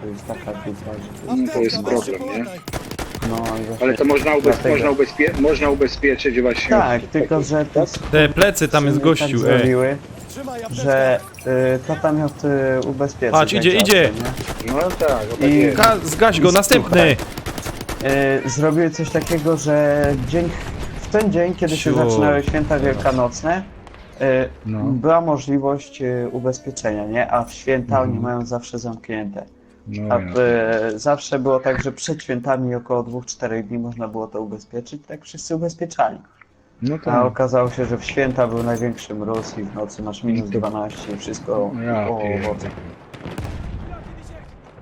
jest taka bitwa, że No to jest problem, nie? no i właśnie Ale to dlatego- można ubezpieczyć właśnie. Tak, tylko że to te plecy, tam jest gościu, tak ej. zrobiły, Trzymaj apteczkę. że tata miał ubezpieczyć. Patrz, jak idzie, zawsze, idzie. nie? No tak, o tak I- jest. Zgaś go, następny! Zrobiły coś takiego, że w ten dzień, kiedy się Ciur. zaczynały święta wielkanocne, No. była możliwość ubezpieczenia, nie? A w święta oni Mhm. mają zawsze zamknięte. No, A ja. zawsze było tak, że przed świętami około 2-4 dni można było to ubezpieczyć, tak wszyscy ubezpieczali. No A tak. okazało się, że w święta był największy mróz i w nocy masz minus To- 12 i wszystko Ja o pierdolę. owoce.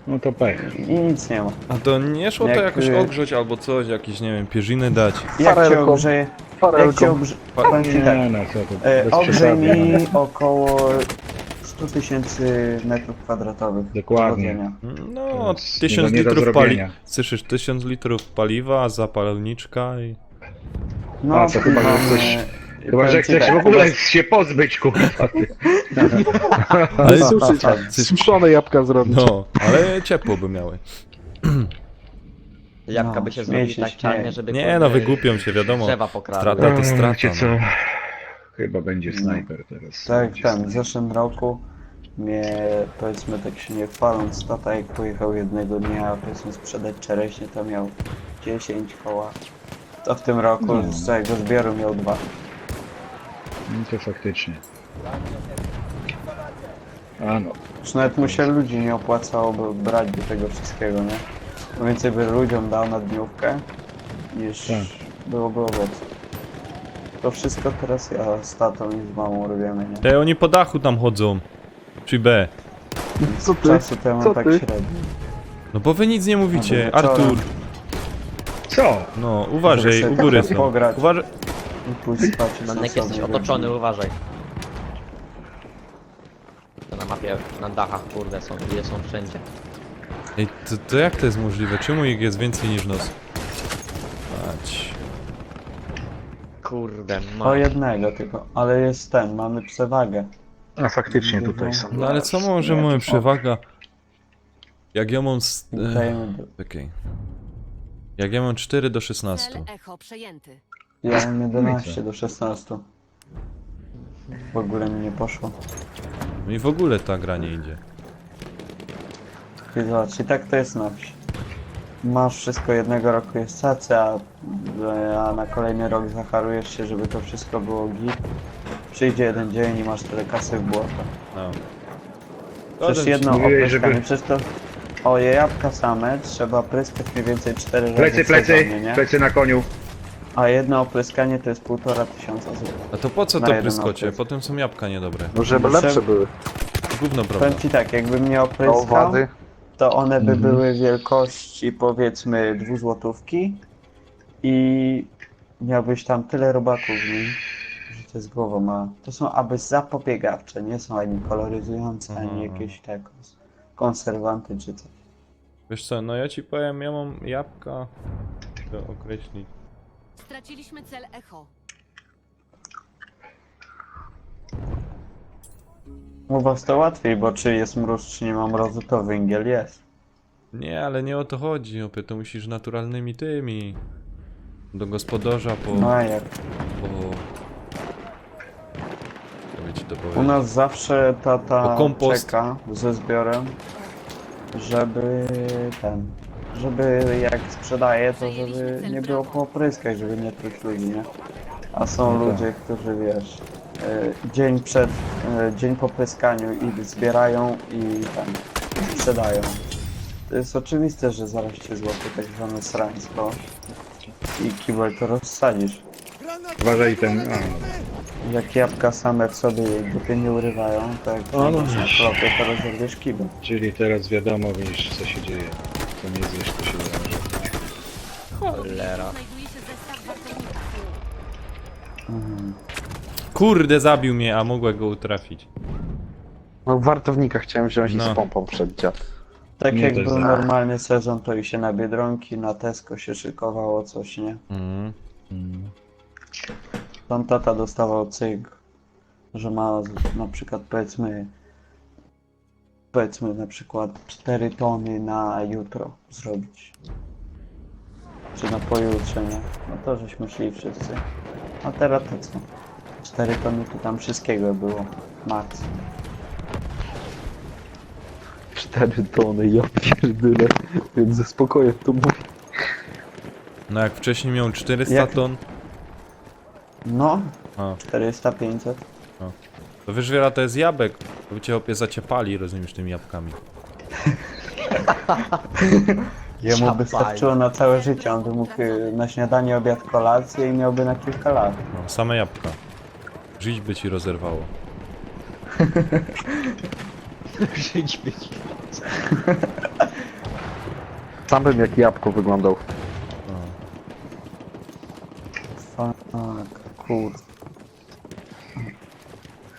No to pech. I nic nie ma. A to nie szło to Jak, jakoś ogrzeć albo coś, jakieś, nie wiem, pierziny dać? Jak cię Farelką. ogrzeje, jak cię Farelką. powiem ci tak, Nie, no co to, bez ogrzej przesady. mi no. około 100 000 metrów kwadratowych. Dokładnie. powodzenia. No, To jest 1000 nie do litrów zrobienia. Słyszysz, 1000 litrów paliwa, zapalniczka i... No, A, to chyba, że mamy- chcesz- Chyba, powiem że ci chcesz tak, w ogóle się pozbyć, kurwa. Ty. Ale Suszyć, suszone jabłka zrobić. No, ale ciepło by miały. Jabłka No, by się śmiej zrobiły się, tak czarnie, śmiej. żeby Nie kurde, no, wygłupią się, wiadomo. drzewa pokradły. Strata to strata. Wiecie co? No. Chyba będzie snajper teraz. Tak, Będzie ten, w snajper. zeszłym roku mnie, powiedzmy tak się nie chwaląc, tata jak pojechał jednego dnia, powiedzmy sprzedać czereśnie, to miał 10 koła. To w tym roku No. z całego zbioru miał 2. No to faktycznie. A no. Już nawet mu się ludzi nie opłacało brać do tego wszystkiego, nie? No więcej by ludziom dał na dniówkę, niż Tak. byłoby owoc. To wszystko teraz ja z tatą i z mamą robimy, nie? Te oni po dachu tam chodzą. Przy B. Co ty? Czasu temu Co tak ty? średnio. No bo wy nic nie mówicie. Albo wieczorem. Artur, Co? no uważaj, Żeby u sobie góry trochę są. pograć. Uważaj. I pójść spać już Manek, sensownie jesteś godziny. otoczony, uważaj. To na mapie, na dachach, kurde, są, ile są wszędzie. Ej, to jak to jest możliwe? Czemu ich jest więcej niż nos? Patrz. Kurde, O jednego tylko, ale jest ten, mamy przewagę. A faktycznie tutaj są. No ale co może mamy przewaga? Jak ja mam... Dajemy do... Okej. Jak ja mam 4 do 16. Cel echo przejęty. Ja mam 11 do 16. W ogóle mi nie poszło. No i w ogóle ta gra nie idzie. I zobacz, i tak to jest na wsi. Masz wszystko jednego roku jest caca, a na kolejny rok zacharujesz się, żeby to wszystko było git. Przyjdzie jeden dzień i masz tyle kasy w błoto. No. Przecież jedno mówiłeś, opryskanie, żeby- przecież to... O jabłka same trzeba pryskać mniej więcej 4 razy Plecy, w sezonie, plecy! nie? Plecy na koniu. A jedno opryskanie to jest 1500 zł. A to po co Na to jeden pryskocie? okres. Potem są jabłka niedobre. No żeby Muszę- lepsze były. Gówno Powiem prawda. ci tak, jakbym nie A opryskał, owady? to one by były wielkości powiedzmy 2 złotówki i miałbyś tam tyle robaków w nim, że to z głową ma. To są aby zapobiegawcze, nie są ani koloryzujące, ani jakieś tak konserwanty czy coś. Wiesz co, no ja ci powiem, ja mam jabłka do określić. Straciliśmy cel echo. U was to łatwiej, bo czy jest mróz, czy nie ma mrozu, to węgiel jest. Nie, ale nie o to chodzi, opie, to musisz naturalnymi tymi. Do gospodarza No a jak? po... Jak ci to U powiedzieć? nas zawsze O tata kompost. czeka ze zbiorem, żeby żeby jak sprzedaje, to żeby nie było po opryskach, żeby nie truć ludzi, nie? A są No tak. ludzie, którzy wiesz, dzień po pryskaniu i zbierają i sprzedają. To jest oczywiste, że zaraz cię złapie tak zwane srańsko i kibel to rozsadzisz. Uważaj ten. A, Jak jabłka same w sobie jej dupie nie urywają, to jak O, no. na klopie, to rozerwiesz kibel. czyli teraz wiadomo, widzisz co się dzieje. To nie zjesz, to się wydarzy. Cholera. Znajduje się zestaw wartownika. Kurde, zabił mnie, a mogłem go utrafić. No wartownika chciałem wziąć i No. z pompą przed dziad. Tak Nie, jak to jest był za- normalny sezon, to i się na Biedronki, na Tesco się szykowało coś, nie? Mhm. Tam tata dostawał cynk, że ma na przykład powiedzmy na przykład 4 tony na jutro zrobić. Czy na pojutrze, nie? No to żeśmy szli wszyscy. A teraz to co? 4 tony to tam wszystkiego było. Max. 4 tony, ja pierdolę. Więc ze spokojem to mówię. No jak wcześniej miał 400 Jak- ton, No, a, 400, 500. to wiesz, wiele to jest jabłek. To by cię opie zaciepali, rozumiesz, tymi jabłkami. Jemu by starczyło na całe życie, on by mógł na śniadanie, obiad, kolację i miałby na kilka lat. No, same jabłka. Żyć by ci rozerwało. Żyć być. Sam bym jak jabłko wyglądał. Fuck, kurde.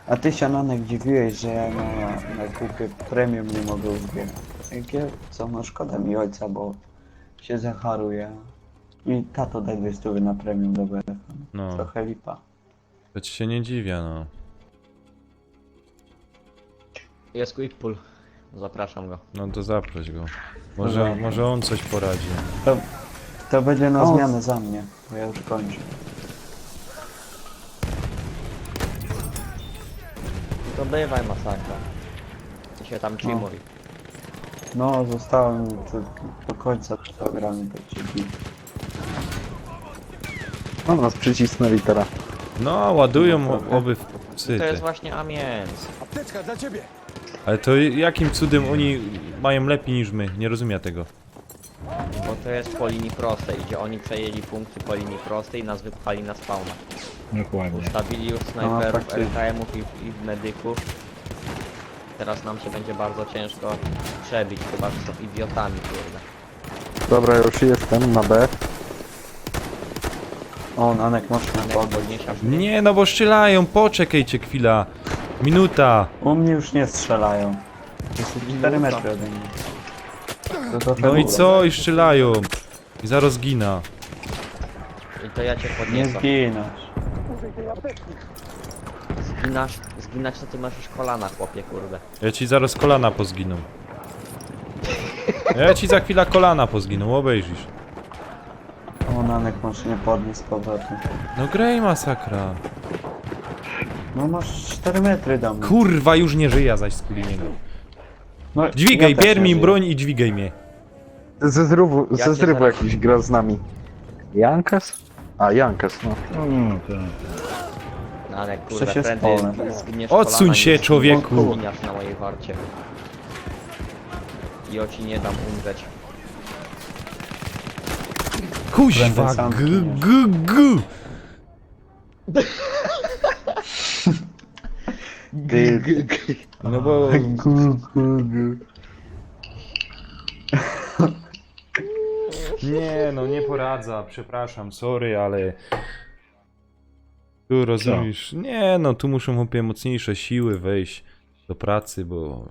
A ty siananek dziwiłeś, że ja na kupie premium nie mogę uzbierać. Jakie? Co, no szkoda mi ojca, bo się zacharuje. I tato daj 200 na premium do BF. No, Trochę lipa. to ci się nie dziwię, no. Jest quick pull. Zapraszam go. No to zaproś go. Dobra. Może on coś poradzi. To będzie na O. zmianę za mnie, bo ja już kończę. To bywaj masakra. się tam chimuj. No, zostałem do końca programy, tak się bije. No nas przycisnęli teraz. No, ładują oby psy. To jest Te. właśnie amiens. Apteczka dla ciebie. Ale to jakim cudem oni mają lepiej niż my? Nie rozumiem tego. Bo to jest po linii prostej, gdzie oni przejęli punkty po linii prostej i nas wypchali na spawna. Dokładnie. Ustawili już snajperów, faktycznie. LKM-ów i medyków. Teraz nam się będzie bardzo ciężko przebić, chyba że są idiotami, kurde. Dobra, już jestem na B. O, Nanek, masz Anek, na podejść. podniesiesz mnie? Nie, no bo strzelają, poczekajcie chwila. Minuta. U mnie już nie strzelają. Jest 4 metry ode mnie. To trochę No i długo. co? I strzelają. I zaraz gina. I to ja cię Nie podniosę. zginasz. Zginać to ty masz już kolana, chłopie, kurde. Ja ci zaraz kolana pozginą. Ja ci za chwilę kolana pozginą, obejrzysz. O, Nanek, masz nie podnieść z powrotem. No graj masakra. No masz 4 metry do mnie. Kurwa, już nie żyję zaś z kuliniego. No, Dźwigaj, ja też bier nie mi żyję. broń i dźwigaj mnie. Ze zrywu, Ja cię zrywu zaraz- jakiś gra z nami. Jankas? A, Jankas, no. No, tak. No ale Jeszcze kurde, się prędzej spolę. zgniesz Odsuń kolana, się, niż człowieku. zginiasz na mojej warcie. Ja ci nie dam umrzeć. Kuźwa, Prędzej sam g. No bo... Nie, no nie poradza, przepraszam, sorry, ale... Tu rozumiesz, nie no, tu muszą chłopie mocniejsze siły wejść do pracy, bo...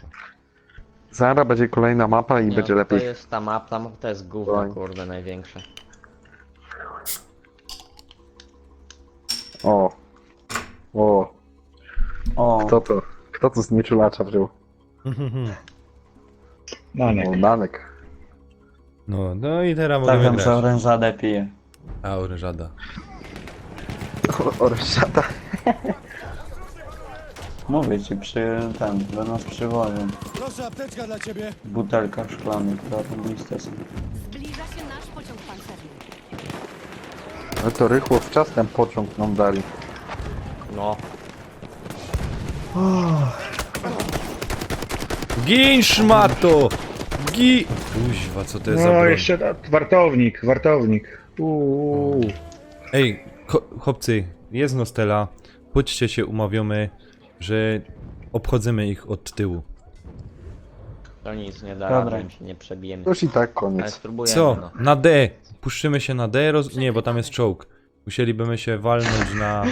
Zaraz będzie kolejna mapa i Nie, będzie no, lepiej. To jest ta mapa, to jest gówno, Broń. kurde, największe. O. O. O, Kto to? Kto to z nieczulacza wziął? Nanek. O, Nanek. No i teraz tak możemy wiem, że grać. orężadę pije. A, orężada. Orszata. Mówię ci, do nas przywożą. Proszę, apteczka dla ciebie. Butelka szklana, która tam listę są. Zbliża się nasz pociąg pancerny. No to rychło wczas ten pociąg nam dali. No, Gin, szmato! Kuźwa, co to jest za No, broń? jeszcze wartownik. Ej, chłopcy, jest Nostela. Chodźcie się umawiamy, że obchodzimy ich od tyłu. to nic nie da Dobra. rady, im się nie przebijemy. Już i tak Ale koniec. spróbujemy, Co? no. Na D. Puszczymy się na D? Nie, bo tam jest czołg. Musielibyśmy się walnąć na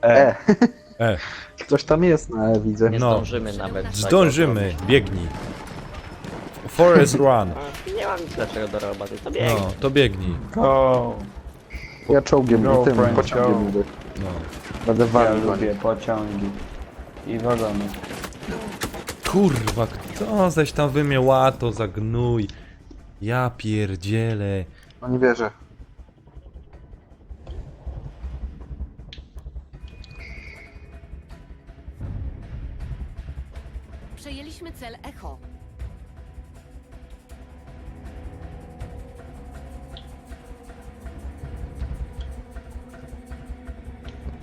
E. E. Ktoś tam jest na E, widzę. Nie No. zdążymy nawet. tego Zdążymy, biegnij. Forest Run. zrobić. Nie mam nic lepszego do roboty, to bieg. No, to biegnij. Go! Ja czołgiem Go, i tym friend, pociągiem go. idę. No. Będę Ja walił. lubię pociągi. I wagony. Kurwa, kto zaś tam wymiała to za gnój? Ja pierdzielę. No nie wierzę. Przejęliśmy cel Echo.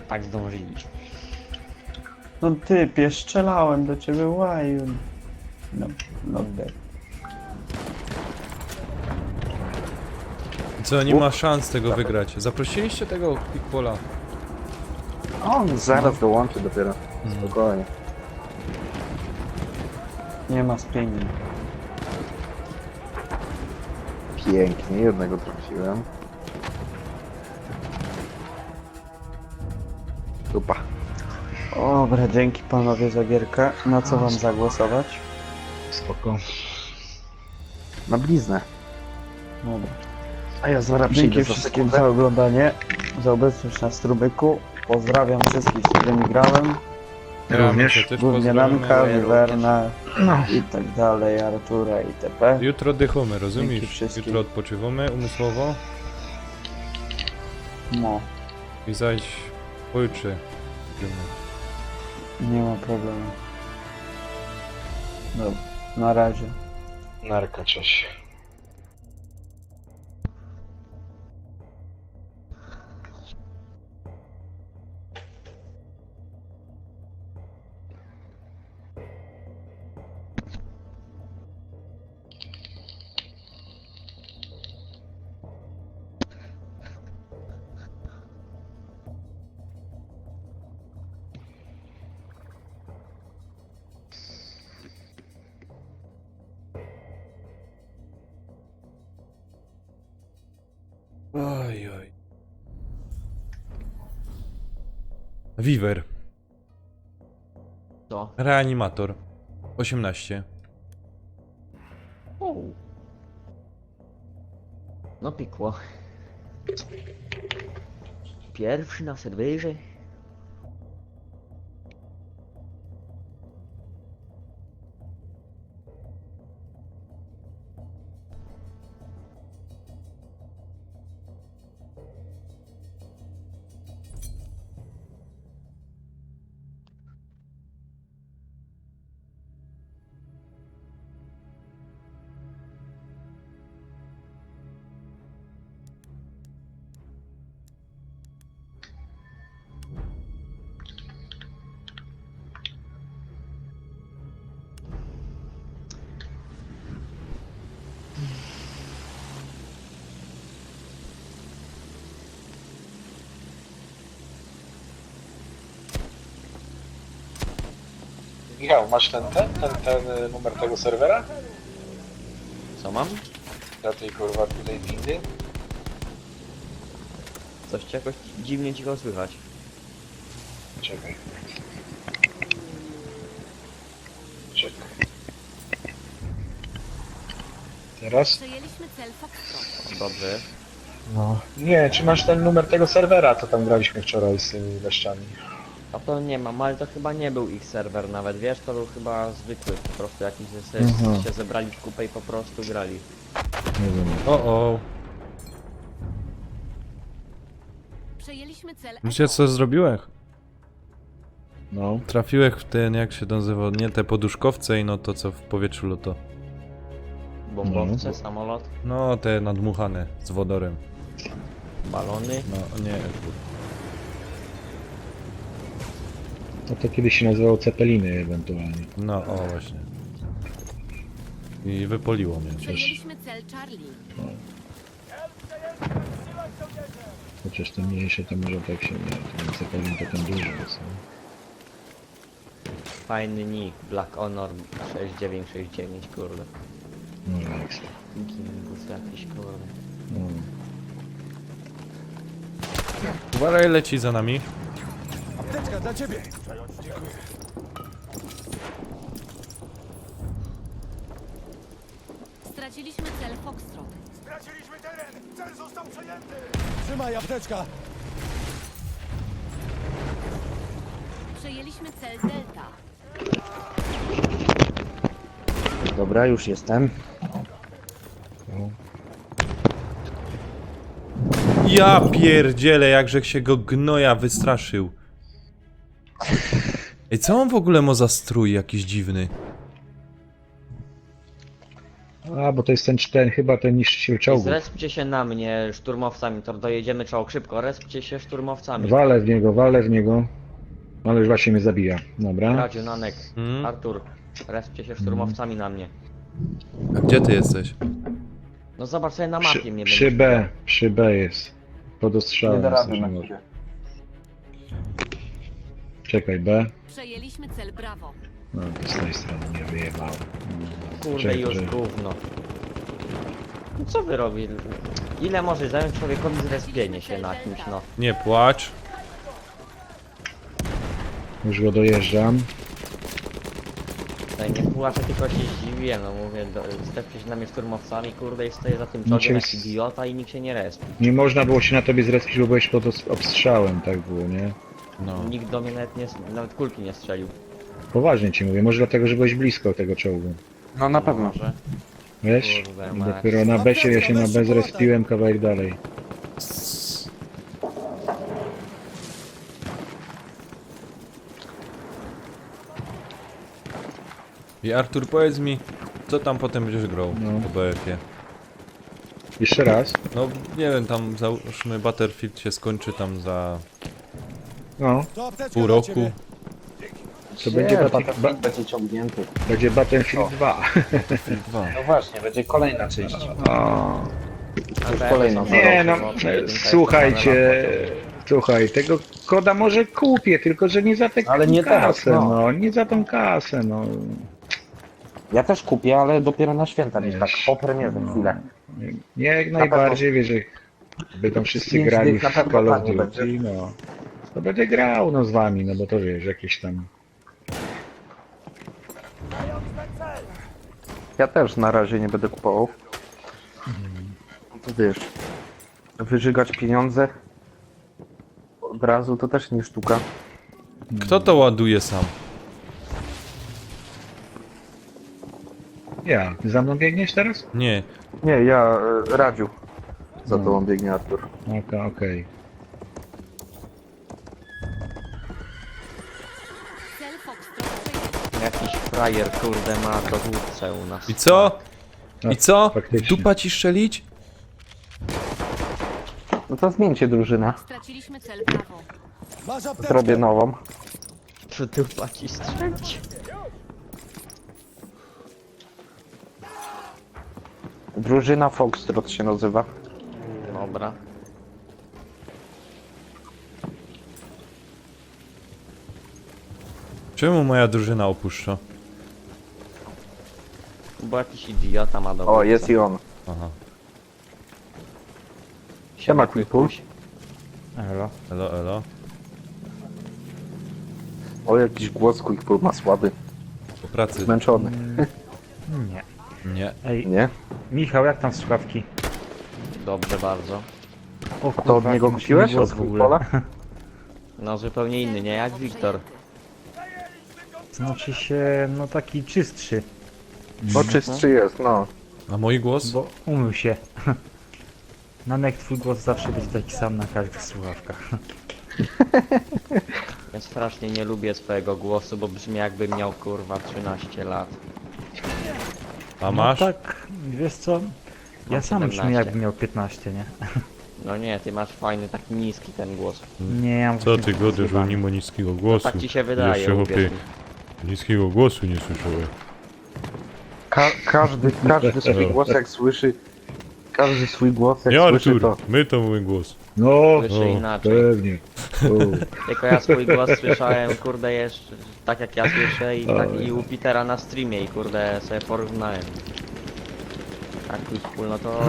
Tak zdążyliśmy. No typie, strzelałem do ciebie, why you... No, not dead. Co, nie ma szans tego wygrać. Zaprosiliście tego Pickpola? On zaraz dołączy dopiero. Spokojnie. Nie ma spinning. Pięknie, jednego trafiłem. Dupa. Dobra, dzięki panowie za gierkę. Na co wam zagłosować? Spoko. Na bliznę. Dobra. A ja zaraz Dzięki przyjdę za wszystkim sekundę. za oglądanie, za obecność na Strumyku. Pozdrawiam wszystkich, z którymi grałem. Również. Też Głównie pozdrawiamy. Namka, Wywerna No. i tak dalej, Artura itp. Jutro dychamy, Dzięki rozumiesz? wszystkim. Jutro odpoczywamy umysłowo No, i zaś pojutrze. nie ma problemu. Dobra, na razie. Narka, cześć. Oj, oj. Weaver. Co? Reanimator. 18. O. No pikło. Pierwszy na serwerze. Michał, masz ten numer tego serwera? Co mam? Dla tej kurwa tutaj windy? Coś ci jakoś dziwnie cicho słychać. Czekaj. Czekaj. Teraz? Przejęliśmy cel Foxtrot. Dobrze. No. Nie, czy masz ten numer tego serwera, co tam graliśmy wczoraj z tymi leszczami? A to nie mam, ale to chyba nie był ich serwer nawet, wiesz, to był chyba zwykły, po prostu jakiś się zebrali w kupę i po prostu grali. Nie wiem. O. Przejęliśmy cel Wiecie Echo. co zrobiłem? No. Trafiłeś w ten, jak się to nazywa, nie te poduszkowce i no to co w powietrzu loto. Bombowce, samolot, No te nadmuchane z wodorem. balony. No nie, kurwa. No to kiedyś się nazywało Cepeliny ewentualnie. No o właśnie. I wypoliło mnie. Przejęliśmy cel Charlie. Chociaż te mniejsze to może tak się nie. Ten Cepelin to ten duży jest. Fajny nick, Black Honor 6969, kurde. No ekstra. Gimbus jakiś, kurde. No. Uważaj, leci za nami. Apteczka dla ciebie. Straciliśmy cel Foxtrot. Straciliśmy teren. Cel został przejęty. Trzymaj apteczka. Przejęliśmy cel Delta. Dobra, już jestem. Ja pierdzielę, jakże się go gnoja wystraszył. Ej, co on w ogóle ma za strój jakiś dziwny? A, bo to jest ten chyba ten niższy sił czołgów. Zrespcie się na mnie szturmowcami, to dojedziemy czołg szybko, respcie się szturmowcami. Walę w niego. Ale już właśnie mnie zabija. Dobra. Radziu, Nanek, Hmm? Artur, respcie się szturmowcami na mnie. A gdzie ty jesteś? No zobacz sobie na mapie mnie Przy B jest. Pod ostrzałem. Nie da jest, rady że na może. ciebie. Czekaj, B. Przejęliśmy cel Bravo. No, to z tej strony mnie wyjebało. Kurde, Czekaj, już że- gówno. No co wy robi? Ile może zająć człowiekowi zrespienie się na kimś, no? Nie płacz. Już go dojeżdżam. Tutaj nie płaczę, tylko się zdziwię, no mówię, stepcie się na mnie szturmowcami, kurde, i stoję za tym No czołgiem jak cię- idiota i nikt się nie respi. Nie można było się na tobie zrespić, bo byłeś pod obstrzałem, tak było, nie? No. Nikt do mnie nawet kulki nie strzelił. Poważnie ci mówię, może dlatego, że byłeś blisko tego czołgu. No na pewno. Może. Wiesz? Kurde, I mać. dopiero na B się, ja się na B zrespiłem kawałek dalej. I Artur, powiedz mi, co tam potem będziesz grał No. po BF-ie? Jeszcze raz. No, nie wiem, tam załóżmy Battlefield się skończy tam za No, To apteczka pół dla roku. ciebie. to będzie Battlefield będzie ciągnięty. będzie Battlefield 2. Battlefield 2. No właśnie, będzie kolejna część. O. A kolejną też Nie no, bo jedynka jest słuchajcie, słuchaj, tego koda może kupię, tylko że nie za tę Ale nie teraz, kasę, no. no, nie za tą kasę, no. Ja też kupię, ale dopiero na święta, gdzieś tak Wiesz, po premierze no. chwilę. Nie, jak najbardziej, wiesz, że by tam wszyscy Pięć grali dych na w pewno Call of taniej Duty, będzie. no. To będę grał, no, z wami, no bo to wiesz, jakieś tam... Ja też na razie nie będę kupował. To wiesz, wyżygać pieniądze od razu to też nie sztuka. Kto to ładuje sam? Ja, ty za mną biegniesz teraz? Nie. Nie, ja Radziu. Za No. tobą biegnie Artur. Okej. Cel Foxtrot Jakiś frajer, kurde, ma dowódcę u nas. I co? No, I co? faktycznie. Dupa ci strzelić? No to zmieńcie drużynę. Straciliśmy cel Bravo. Masz apteczkę. Zrobię nową. Czy tu ci strzelić? Drużyna Foxtrot się nazywa. Dobra. Czemu moja drużyna opuszcza? Bo jakiś idiota ma dowódcę. O, jest i on. Aha. Siema Quipuś. Elo, elo. O, jakiś głos Quipuś ma słaby. Po pracy. Zmęczony. Nie. Nie. Ej, Nie? Michał, jak tam słuchawki? Dobrze bardzo. O A to od niego kupiłeś? Od Quipola? No zupełnie inny, nie jak Wiktor. Znaczy się, no taki czystszy, No czystszy jest, no. A mój głos? bo umył się. Nanek, twój głos zawsze będzie taki sam na każdych słuchawkach. Ja strasznie nie lubię swojego głosu, bo brzmi jakbym miał kurwa 13 lat. A masz? No tak, wiesz co? Ja Mam sam brzmię 17. jakbym miał 15, nie? No nie, ty masz fajny, taki niski ten głos. Nie, ja mam Co właśnie ty taki godzisz, że zjebany. nie ma niskiego głosu? Tak ci się wydaje, Jeszcze, uwierz chłopie, mi. niskiego głosu nie słyszałem. Każdy swój głos jak słyszy. Każdy swój głos jak Nie słyszy Artur, to. my to mój głos. No, Słyszę inaczej. pewnie. Tylko ja swój głos słyszałem, kurde, jeszcze tak jak ja słyszę i tak i u Petera na streamie i kurde sobie porównałem. Tak cool, no to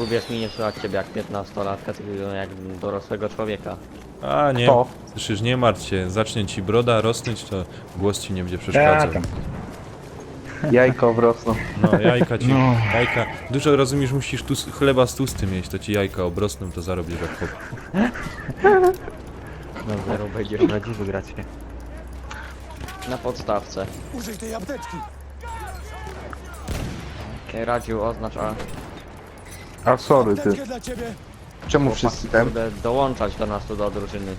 uwierz mi, nie słychać ciebie jak 15-latka, tylko jak dorosłego człowieka. A nie, To. słyszysz, nie martw się, zacznie ci broda rosnąć, to głos ci nie będzie Ja przeszkadzał. tam. Jajko wrosną. No, jajka ci, No. jajka. Dużo rozumiesz, musisz tu chleba z tłustym mieć, to ci jajka obrosną, to zarobisz jak chłop. No zero będziesz prawdziwy grać, nie? Na podstawce. Użyj tej apteczki. Radziu, oznacz A. A sorry ty. Apteczkę dla ciebie. Czemu wszyscy ten? Kurde, dołączać do nas tu do drużyny.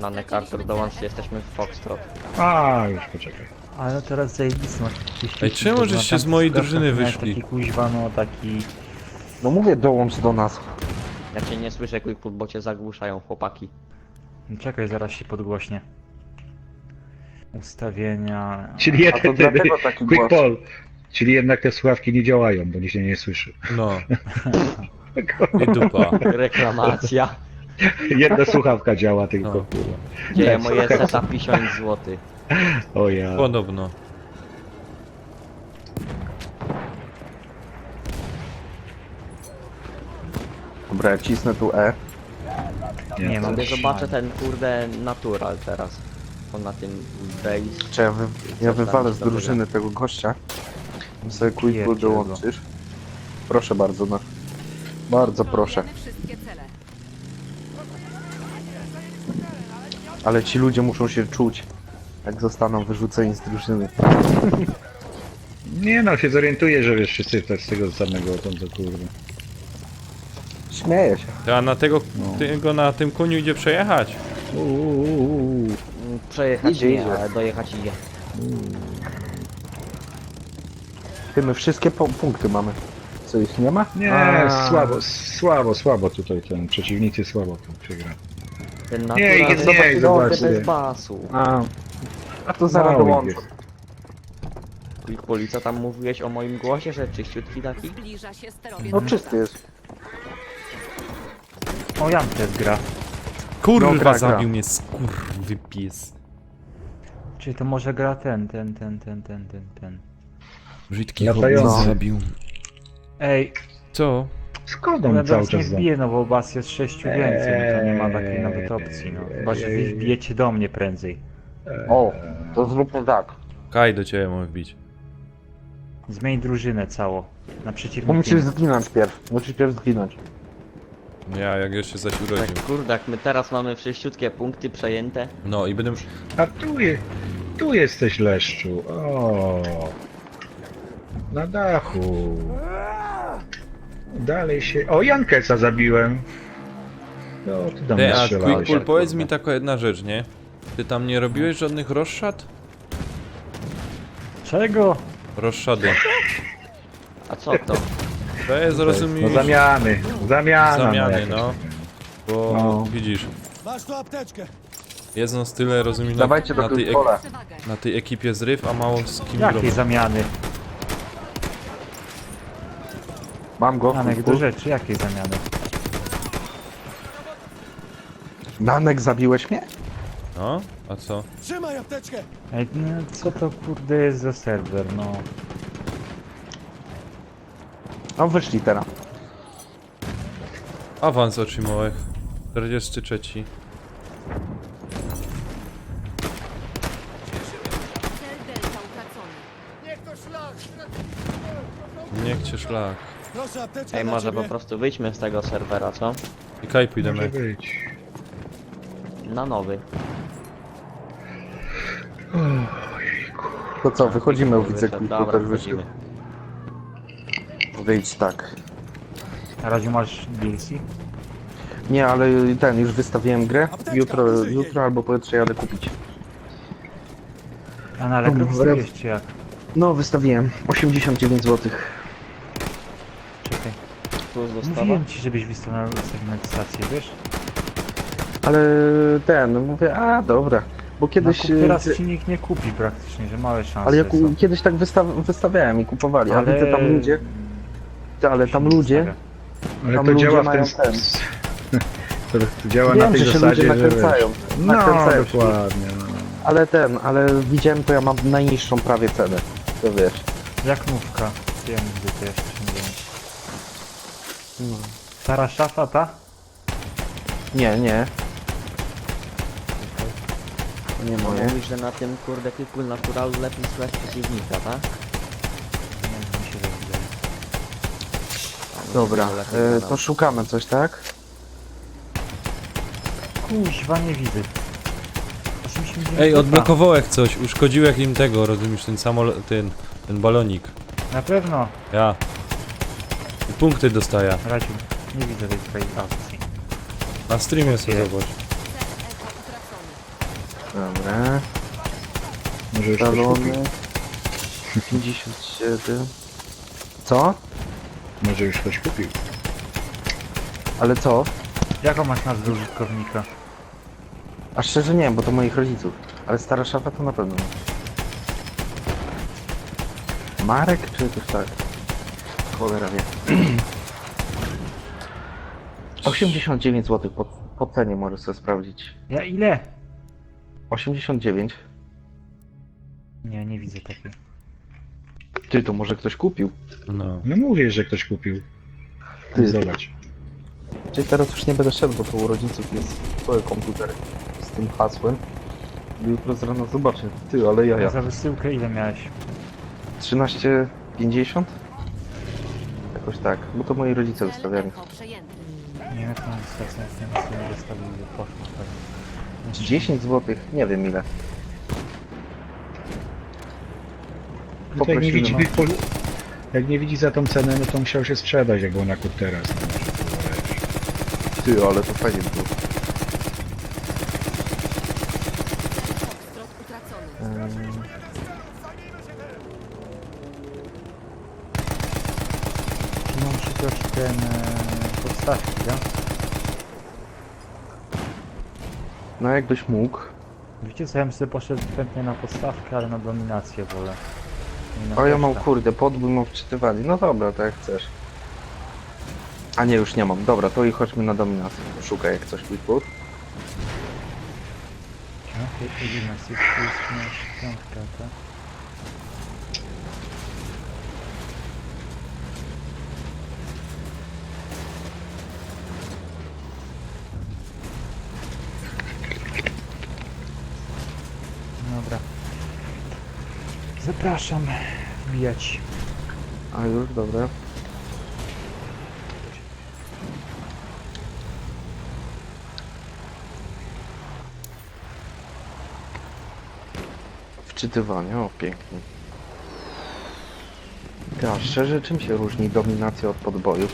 Nanek, Artur, dołączcie, jesteśmy w Foxtrot. A, już poczekaj. Ale teraz zajebisty masz Ej, czemu żeście z mojej drużyny wyszli? Taki kuźwa, no taki... No mówię, dołącz do nas. Ja cię nie słyszę, Quickfoot, bo cię zagłuszają chłopaki. Czekaj, zaraz się podgłośnie. Ustawienia... Czyli A to dlatego taki Quick głos. Paul. Czyli jednak te słuchawki nie działają, bo nikt się nie słyszy. No. I dupa. Reklamacja. Jedna słuchawka działa tylko, No. kurwa. Dzieje moje seta 50 zł. O ja. Podobno. Dobra, ja cisnę tu E. Nie mam. Sobie zobaczę ten kurde natural teraz. On na tym base. Czy ja wywalę z dobrego? drużyny tego gościa. Sobie Quickbull Pierdziel go. dołączysz. Proszę bardzo, no. Bardzo proszę. Kontrolujemy wszystkie cele. Ale ci ludzie muszą się czuć, jak zostaną wyrzuceni z drużyny. Nie no, się zorientuję, że wiesz, wszyscy tak z tego samego to kurwa. Śmieję się. A na tego na tym koniu idzie przejechać. Przejechać Idzie, nie, idzie. ale dojechać idzie. Ty, my wszystkie punkty mamy. Co, ich nie ma? Nie, A, słabo tutaj ten, przeciwnicy słabo tu przegra. Ten Nie, naturalny zobaczcie. bez basu. a to zaraz Mały dołączę. jest. I Policja, tam mówiłeś o moim głosie, że czyściutki taki? Zbliża się sterowiec. No czysty jest. O, Jankę gra. Kurwa, No, gra. zabił mnie skurwy pies. Czyli to może gra ten. Brzydki Latający. chłopiec zabił. Ej, Co? Skąd ja on cały was nie czas za? wbiję, no bo was jest 6 więcej, no to nie ma takiej nawet opcji, no. Chyba, że wy wbijecie do mnie prędzej. O, to zróbmy tak. Kaj do ciebie mogę wbić. Zmień drużynę cało. Na Bo przeciwniku. musisz zginąć pierw. Musisz pierw zginąć. Ja, jak jeszcze zaś urodził. Tak, kurde, jak my teraz mamy wszyściutkie punkty przejęte. No i będę... A tu jesteś, Leszczu. O, na dachu. Dalej się... O, Jankeca zabiłem. No, ty do mnie Ty, a strzelałeś. Quickpull, powiedz mi taka jedna rzecz, nie? Ty tam nie robiłeś żadnych rozszad? Czego? Rozszady. A co to? To jest, No rozumiem, zamiany. zamiany, jakieś. no. Bo No. widzisz, Masz tu apteczkę. jest nas tyle, rozumiem, Dawajcie do na, tej Quickpulla. Przewagę. na tej ekipie zryw, a mało z kim Jakiej grać. zamiany? Mam go. Anek do rzeczy, jakiej zamiany? Danek, zabiłeś mnie? No, a co? Trzymaj apteczkę. Ej, no co to kurde jest za serwer, no. No wyszli teraz. Awans otrzymałeś. 43. Cel delta utracony. Niech to szlak. Niech cię szlak. Proszę apteczkę Ej, dla może ciebie. po prostu wyjdźmy z tego serwera, co? I kaj Może pójdziemy. być. Na nowy. To co, wychodzimy, widzę, Wyszedł, Quickpull dobra, też wyszedł. wchodzimy. Wyjdź tak. Na razie masz DLC? Nie, ale ten, już wystawiłem grę. Apteczka, Jutro użyj jej. albo pojutrze jadę kupić. A na Allegro Dobra. wstałeś czy jak? No, wystawiłem. 89 zł. Czekaj. Plus dostawa. Mówiłem ci, żebyś wystawił na stację, wiesz? Ale ten, mówię, a dobra. Bo kiedyś... No, teraz ci nikt nie kupi praktycznie, że małe szanse ale ja są. kiedyś tak wystawiałem i kupowali, ale Ale- widzę tam ludzie... Ale tam ludzie... Ale Tam to ludzie działa w mają ten... ten. To działa na Wiem, tej że się zasadzie, ludzie że... nakręcają. No, Nakręcają się. dokładnie. No. Ale widziałem, to ja mam najniższą prawie cenę. To wiesz. Jak nówka? Wiem, gdzie to jest 89. No. Stara szafa, ta? Nie, nie. To nie moje. Mówisz, że na tym kurde Quickpull Natural lepiej słychać przeciwnika, tak? Nie, mi się tak wydaje. Dobra, Lepiej to gadam. szukamy coś, tak? Kuźwa, nie widzę. 89 Ej, zł. odblokowałeś coś, uszkodziłeś im tego, rozumiesz, ten samolot, ten balonik. Na pewno. Ja. I punkty dostaję. Radziu, nie widzę tej twojej akcji. Na streamie sobie Nie. zobacz. Cel Echo utracony. Dobra. Może już ktoś Talony. kupił. 57. Co? Może już ktoś kupił. Ale co? Jaką masz nazwę użytkownika? A szczerze nie wiem, bo to moich rodziców. Ale stara szafa to na pewno nie. Marek czy coś tak? Cholera wie. 89 zł po cenie możesz sobie sprawdzić. Ja ile? 89? Nie, nie widzę takiej. Ty, to może ktoś kupił. No. No mówię, że ktoś kupił. Ty. Zobacz. Czyli teraz już nie będę szedł, bo to u rodziców jest twoje komputer z tym hasłem. Jutro z rana zobaczę. Ty, ale Ja ja. za wysyłkę ile miałeś? 13,50? Jakoś tak, bo to moi rodzice Cel wystawiali. Echo przejęty. Nie wiem, jak mam stację, jak ten sobie wystawił, że poszło pewnie. 10 zł, nie wiem ile. No to jak, nie widzi, Poprosimy. jak nie widzi za tą cenę, no to musiał się sprzedać, jak był na kup teraz. Ty, ale to fajnie było. ten podstawki, ja? No jakbyś mógł. Wiecie co, ja bym sobie poszedł chętnie na podstawkę, ale na dominację wolę. Nie na O ja mam koszta. kurde, podbój mam wczytywali. No dobra, tak jak chcesz. A nie, już nie mam. Dobra, to i chodźmy na dominację. Szukaj jak coś Quickwood. Okej, gimnastyk, to jest nasz piątka, tak? Dobra. Zapraszam wbijać. A już, dobra. Wczytywanie, o pięknie. Ja, szczerze, czym się różni dominacja od podboju?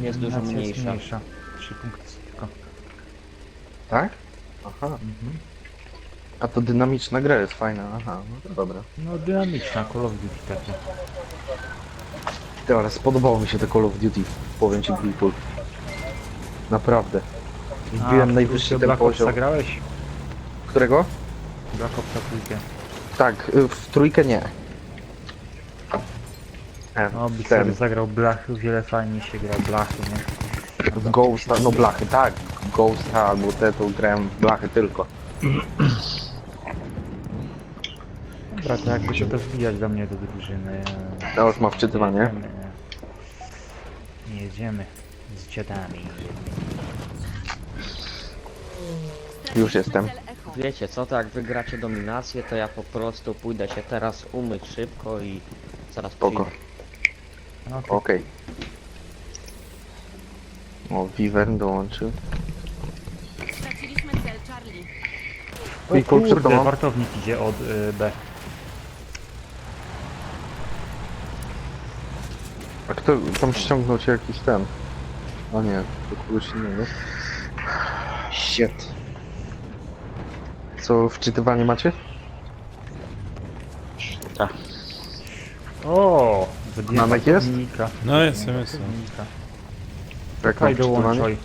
Jest dużo Dominacja jest mniejsza. 3 punkty tylko. Tak? Aha. Mhm. A to dynamiczna gra jest fajna, aha, no to dobra. No dynamiczna, Call of Duty takie. Ty, ale spodobało mi się te Call of Duty, powiem ci Quickwood. Naprawdę. Wbiłem najwyższy ten Black Opsa poziom. grałeś? Którego? Black Opsa trójkę. Tak, w trójkę nie. No, byś ten, sobie zagrał blachy, wiele fajniej się gra blachy, nie? w Ghosta, no blachy, tak. Ghosta albo te, to grałem w blachy tylko. Dobra, to jakby się to wbijać do mnie do drużyny. Ja już ma wczytywanie. Jedziemy. Jedziemy z dziadami. Już jestem. Cel Echo. Wiecie co, to jak wygracie dominację, to ja po prostu pójdę się teraz umyć szybko i zaraz Spoko. przyjdę. Okej. Okej. O, Vivern dołączył. Straciliśmy cel Charlie. O Quickwood przed kurde, tobą. wartownik idzie od B. A kto tam ściągnął cię jakiś ten? O nie, to kogoś innego. Shit. Co, wczytywanie macie? O! Wybiłem Namek jest? wartownika. No jestem, jestem. Wartownika. Jak Tutaj mam wczytywanie? dołączaj.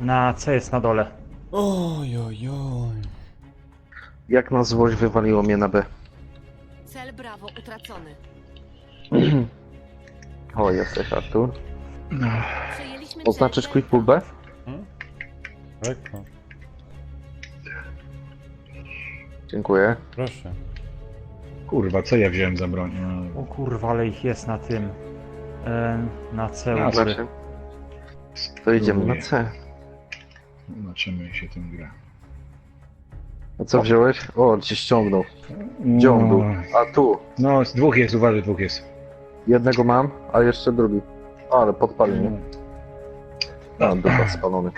Na C jest na dole. Oj, oj, oj. Jak na złość wywaliło mnie na B. Cel Bravo utracony. O, jesteś Artur. Przejęliśmy Oznaczysz cel Quickwood B? Tak, no, Dziękuję. proszę. Kurwa, co ja wziąłem za broń? No, O kurwa, ale ich jest na tym. Na C A, u góry. Znaczy, to idziemy na C. zobaczymy jak się tym gra. A co wziąłeś? O, cię ściągnął. Gdzie on był? A tu. No, z dwóch jest, uważaj, dwóch jest. Jednego mam, a jeszcze drugi. O, ale podpalił mnie. A, dupa spalony.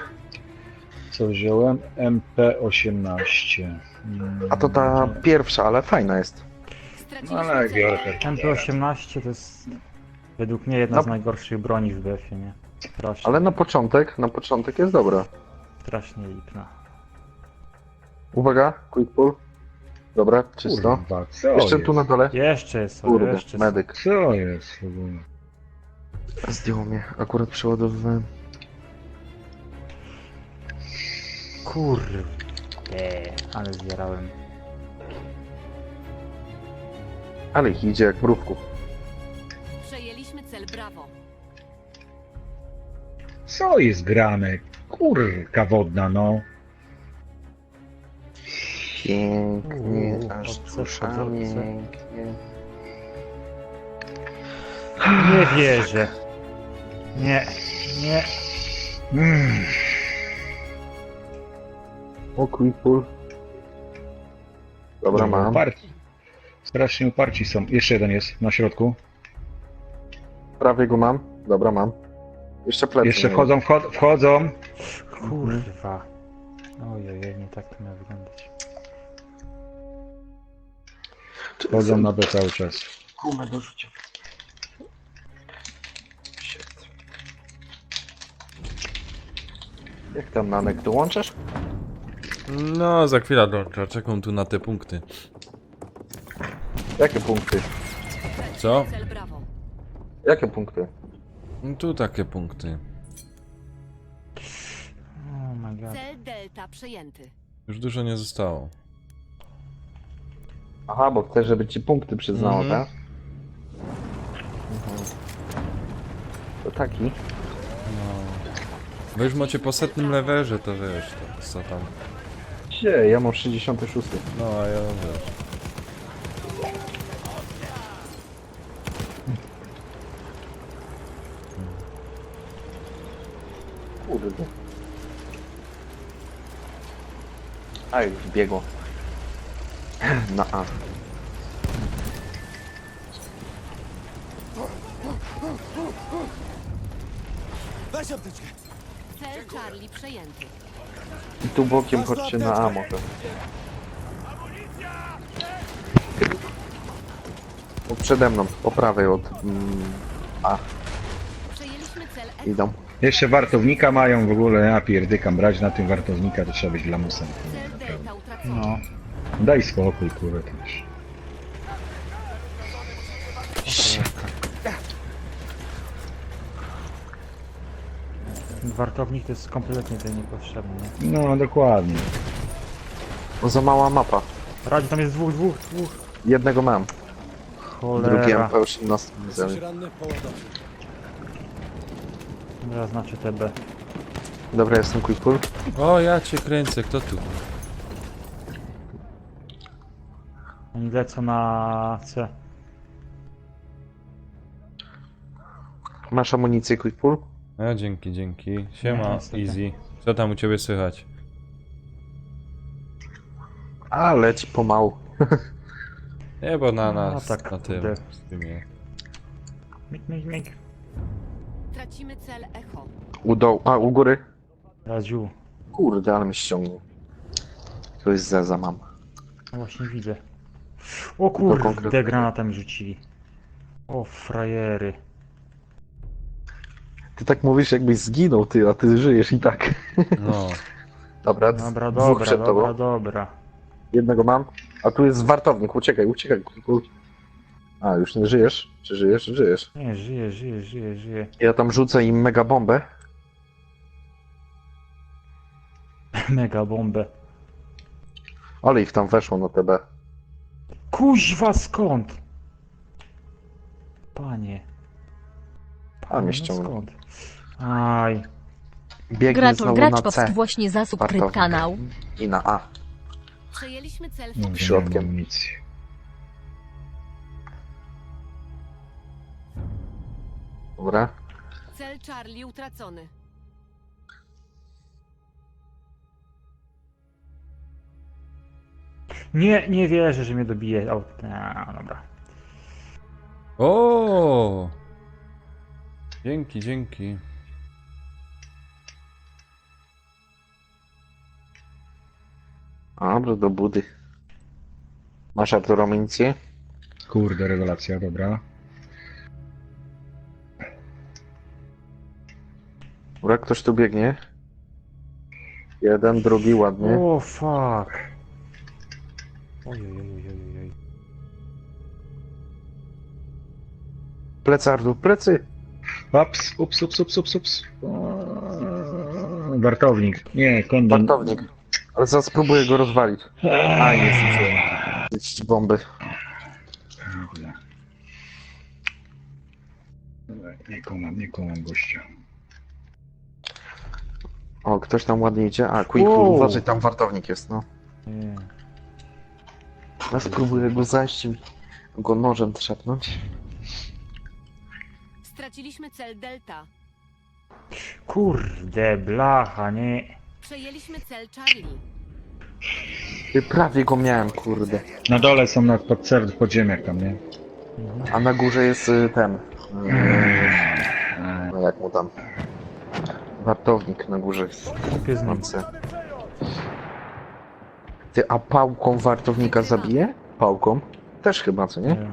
Co wziąłem? MP18. A to ta pierwsza, ale fajna jest. No ale biorę te. MP18 to jest według mnie jedna No. z najgorszych broni w BF-ie, nie? Strasznie, Ale na początek jest dobra. strasznie lipna. Uwaga, quick pull. Dobra, czysto. Kurwa, co Jeszcze jest? tu na dole. Jeszcze jest, Kurde, jeszcze medyk. Co jest w ogóle? Zdjął mnie, akurat przeładowywałem. Kurde, ale zjarałem. Ale ich idzie jak mrówków. Przejęliśmy cel Bravo. Co jest grane? Kurka wodna, no. Pięknie, aż Obce, dusza obce. mięknie. Nie wierzę. Nie, nie. O, quick pull. Dobra, mam. Uparci. Strasznie uparci są. Jeszcze jeden jest na środku. Prawie go mam. Dobra, mam. Jeszcze plecy. Jeszcze miałem. wchodzą. Kurwa. Ojej, nie tak to miało wyglądać. Wchodzą na B cały czas. Gumę dorzucie. Shit. Jak tam, Nanek, dołączasz? No, za chwilę dołączę. Czekam tu na te punkty. Jakie punkty? Co? Cel Bravo. Jakie punkty? No tu takie punkty. Oh my god. Cel Delta przejęty. Już dużo nie zostało. Aha, bo chcesz, żeby ci punkty przyznało, Mhm. tak? To taki. No. Bo już macie po 100 levelze, to wiesz, to co tam. Gdzie? Ja mam 66. No, a ja wiesz. Kurde. A już biegło. Na A. Weź apteczkę. Cel Charlie przejęty. I tu bokiem chodźcie na A może. Tu przede mną, po prawej od A. Przejęliśmy cel Echo. Idą. Jeszcze wartownika mają w ogóle, ja pierdykam, brać na tym wartownika to trzeba być lamusem. Cel Delta utracony. No. Daj spokój, kurwa, też. Wartownik to jest kompletnie tutaj niepotrzebny. Nie? No, dokładnie. No za mała mapa. Radzi, tam jest dwóch. Jednego mam. Cholera. Drugiego to już inna strona. ranny poładowy. Teraz znaczy TB. Dobra, jestem quick pull. O, ja cię kręcę, kto tu? Oni lecą na C. Masz amunicję quick pull? A, dzięki. Siema, niestety. easy. Co tam u ciebie słychać? A, leci pomału. Nie, bo na No nas, tak, na tym kurde. streamie. Mik. Tracimy cel Echo. U dołu, a u góry? Radziu. Kurde, ale mnie ściągnął. Tu jest Zeza mam. No właśnie widzę. O kurde, konkretnie. granatami rzucili. O frajery. Ty tak mówisz jakbyś zginął ty, a ty żyjesz i tak. No. Dobra, Dobra, dwóch przed tobą. dobra. Jednego mam. A tu jest wartownik, uciekaj. A, już nie żyjesz? Czy żyjesz? Żyjesz. Nie, żyje. Ja tam rzucę im mega bombę. Mega bombę. Ale ich tam weszło na TB. Kuźwa skąd? Panie. A, mnie no ściągnął. skąd? Aj. Biegnie znowu na C. właśnie zasób Wartownik. kanał. I na A. Przejęliśmy cel No, Fox. Środkiem. nie mam amunicji. Dobra. Cel Charlie utracony. Nie wierzę, że mnie dobije. O, dobra. O! Dzięki. Dobra, do budy. Masz Artur amunicję? Kurde, rewelacja, dobra. Dobra, ktoś tu biegnie. Jeden, drugi, ładnie. O, fuck. Ojej. Plecy, Artur, plecy! Ups. Wartownik. Nie, kondon. Wartownik. Ale zaraz spróbuję go rozwalić. A, nie zdążyłem. Rzucić bomby. Dobra, nie kumam gościa. O, ktoś tam ładnie idzie. A, quick, Wow. uważaj, tam wartownik jest, no. Nie. Ja spróbuję go zajść i go nożem trzepnąć. Straciliśmy cel Delta. Kurde, blacha, nie. Przejęliśmy cel Charlie. Ty, prawie go miałem, kurde. Na dole są pod podziemiach tam, nie? A na górze jest ten. No jak mu tam. Wartownik na górze jest. Kupię z nim. Mam C. Ty, a pałką wartownika zabije? Pałką? Też chyba, co nie? Nie.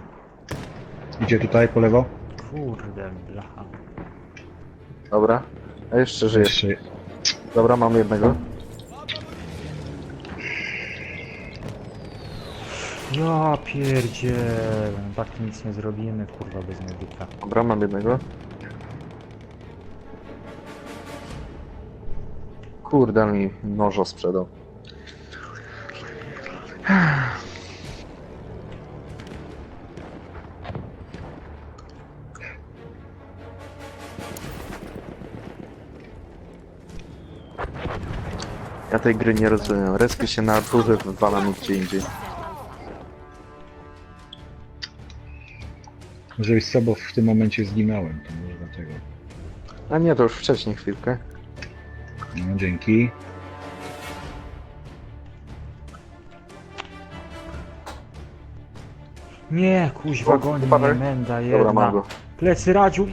Idzie tutaj po lewo? Kurde, blacha. Dobra. A jeszcze żyje. Jeszcze. Dobra, mam jednego. Ja pierdzielę. Tak to nic nie zrobimy, kurwa, bez medyka. Dobra, mam jednego. Kurde, ale mi nożo sprzedał. Ja tej gry nie rozumiem. Respię się na Arturze, wywala mi gdzie indziej. Żebyś sobie w tym momencie zginąłem, to może dlatego. A nie, to już wcześniej chwilkę. No, dzięki. Nie, kuźwa, goni mnie menda Dobra, jedna. mam go. Plecy, Radziu!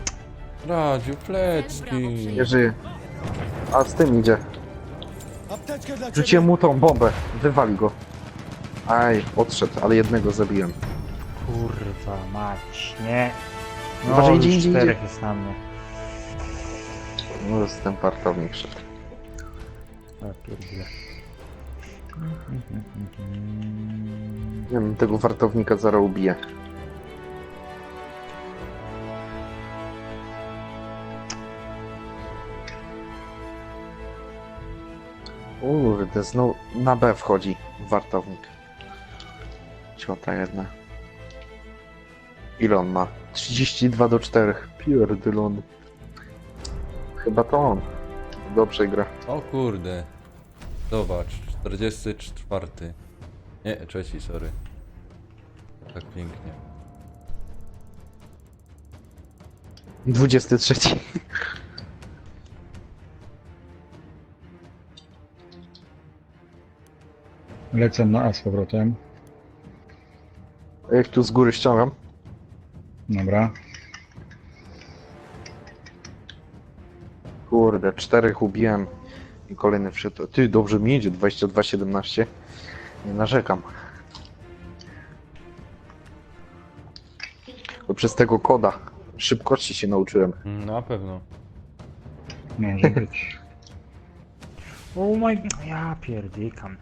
Radziu, plecki. Nie żyje. A z tym idzie. Apteczkę dla ciebie. Rzuciłem mu tą bombę. Wywali go. Aj, odszedł, ale jednego zabiłem. Kurwa mać, nie. No, Uważaj, już idzie. czterech jest na mnie. No, z ten partownik szedł. A pierdolę. Nie wiem, tego wartownika zaraz ubiję. Kurde, znowu na B wchodzi wartownik. Ciota jedna. Ile on ma? 32-4. Pierdolony. Chyba to on. Dobrze gra. O kurde. Zobacz, 44. Nie, trzeci, sorry. Tak pięknie. 23. Lecę na A z powrotem. Jak tu z góry ściągam? Dobra. Kurde, 4 ubiłem i kolejny wszedł. Ty, dobrze mi idzie, 22-17. Nie narzekam. Bo przez tego koda szybkości się nauczyłem. Na pewno. Może być. Oh my... Ja pierdykam.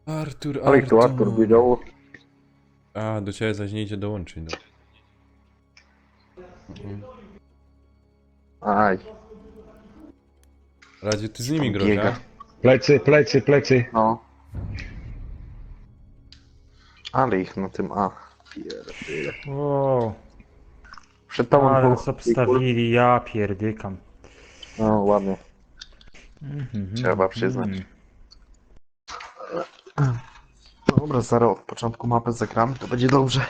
Artur, Ale tu Artur wiedział. A, do ciebie zaś nie idzie dołączyć. No. Aj, Radziu, ty z nimi biega. groźa? Plecy, plecy, plecy. No. Ale ich na tym A. Pierdyle. O, Przed tobą ale dwóch. nas obstawili, ja pierdykam. No, ładnie. Mhm, Trzeba przyznać. mhm. Dobra, zaraz od początku mapę zagramy, to będzie dobrze.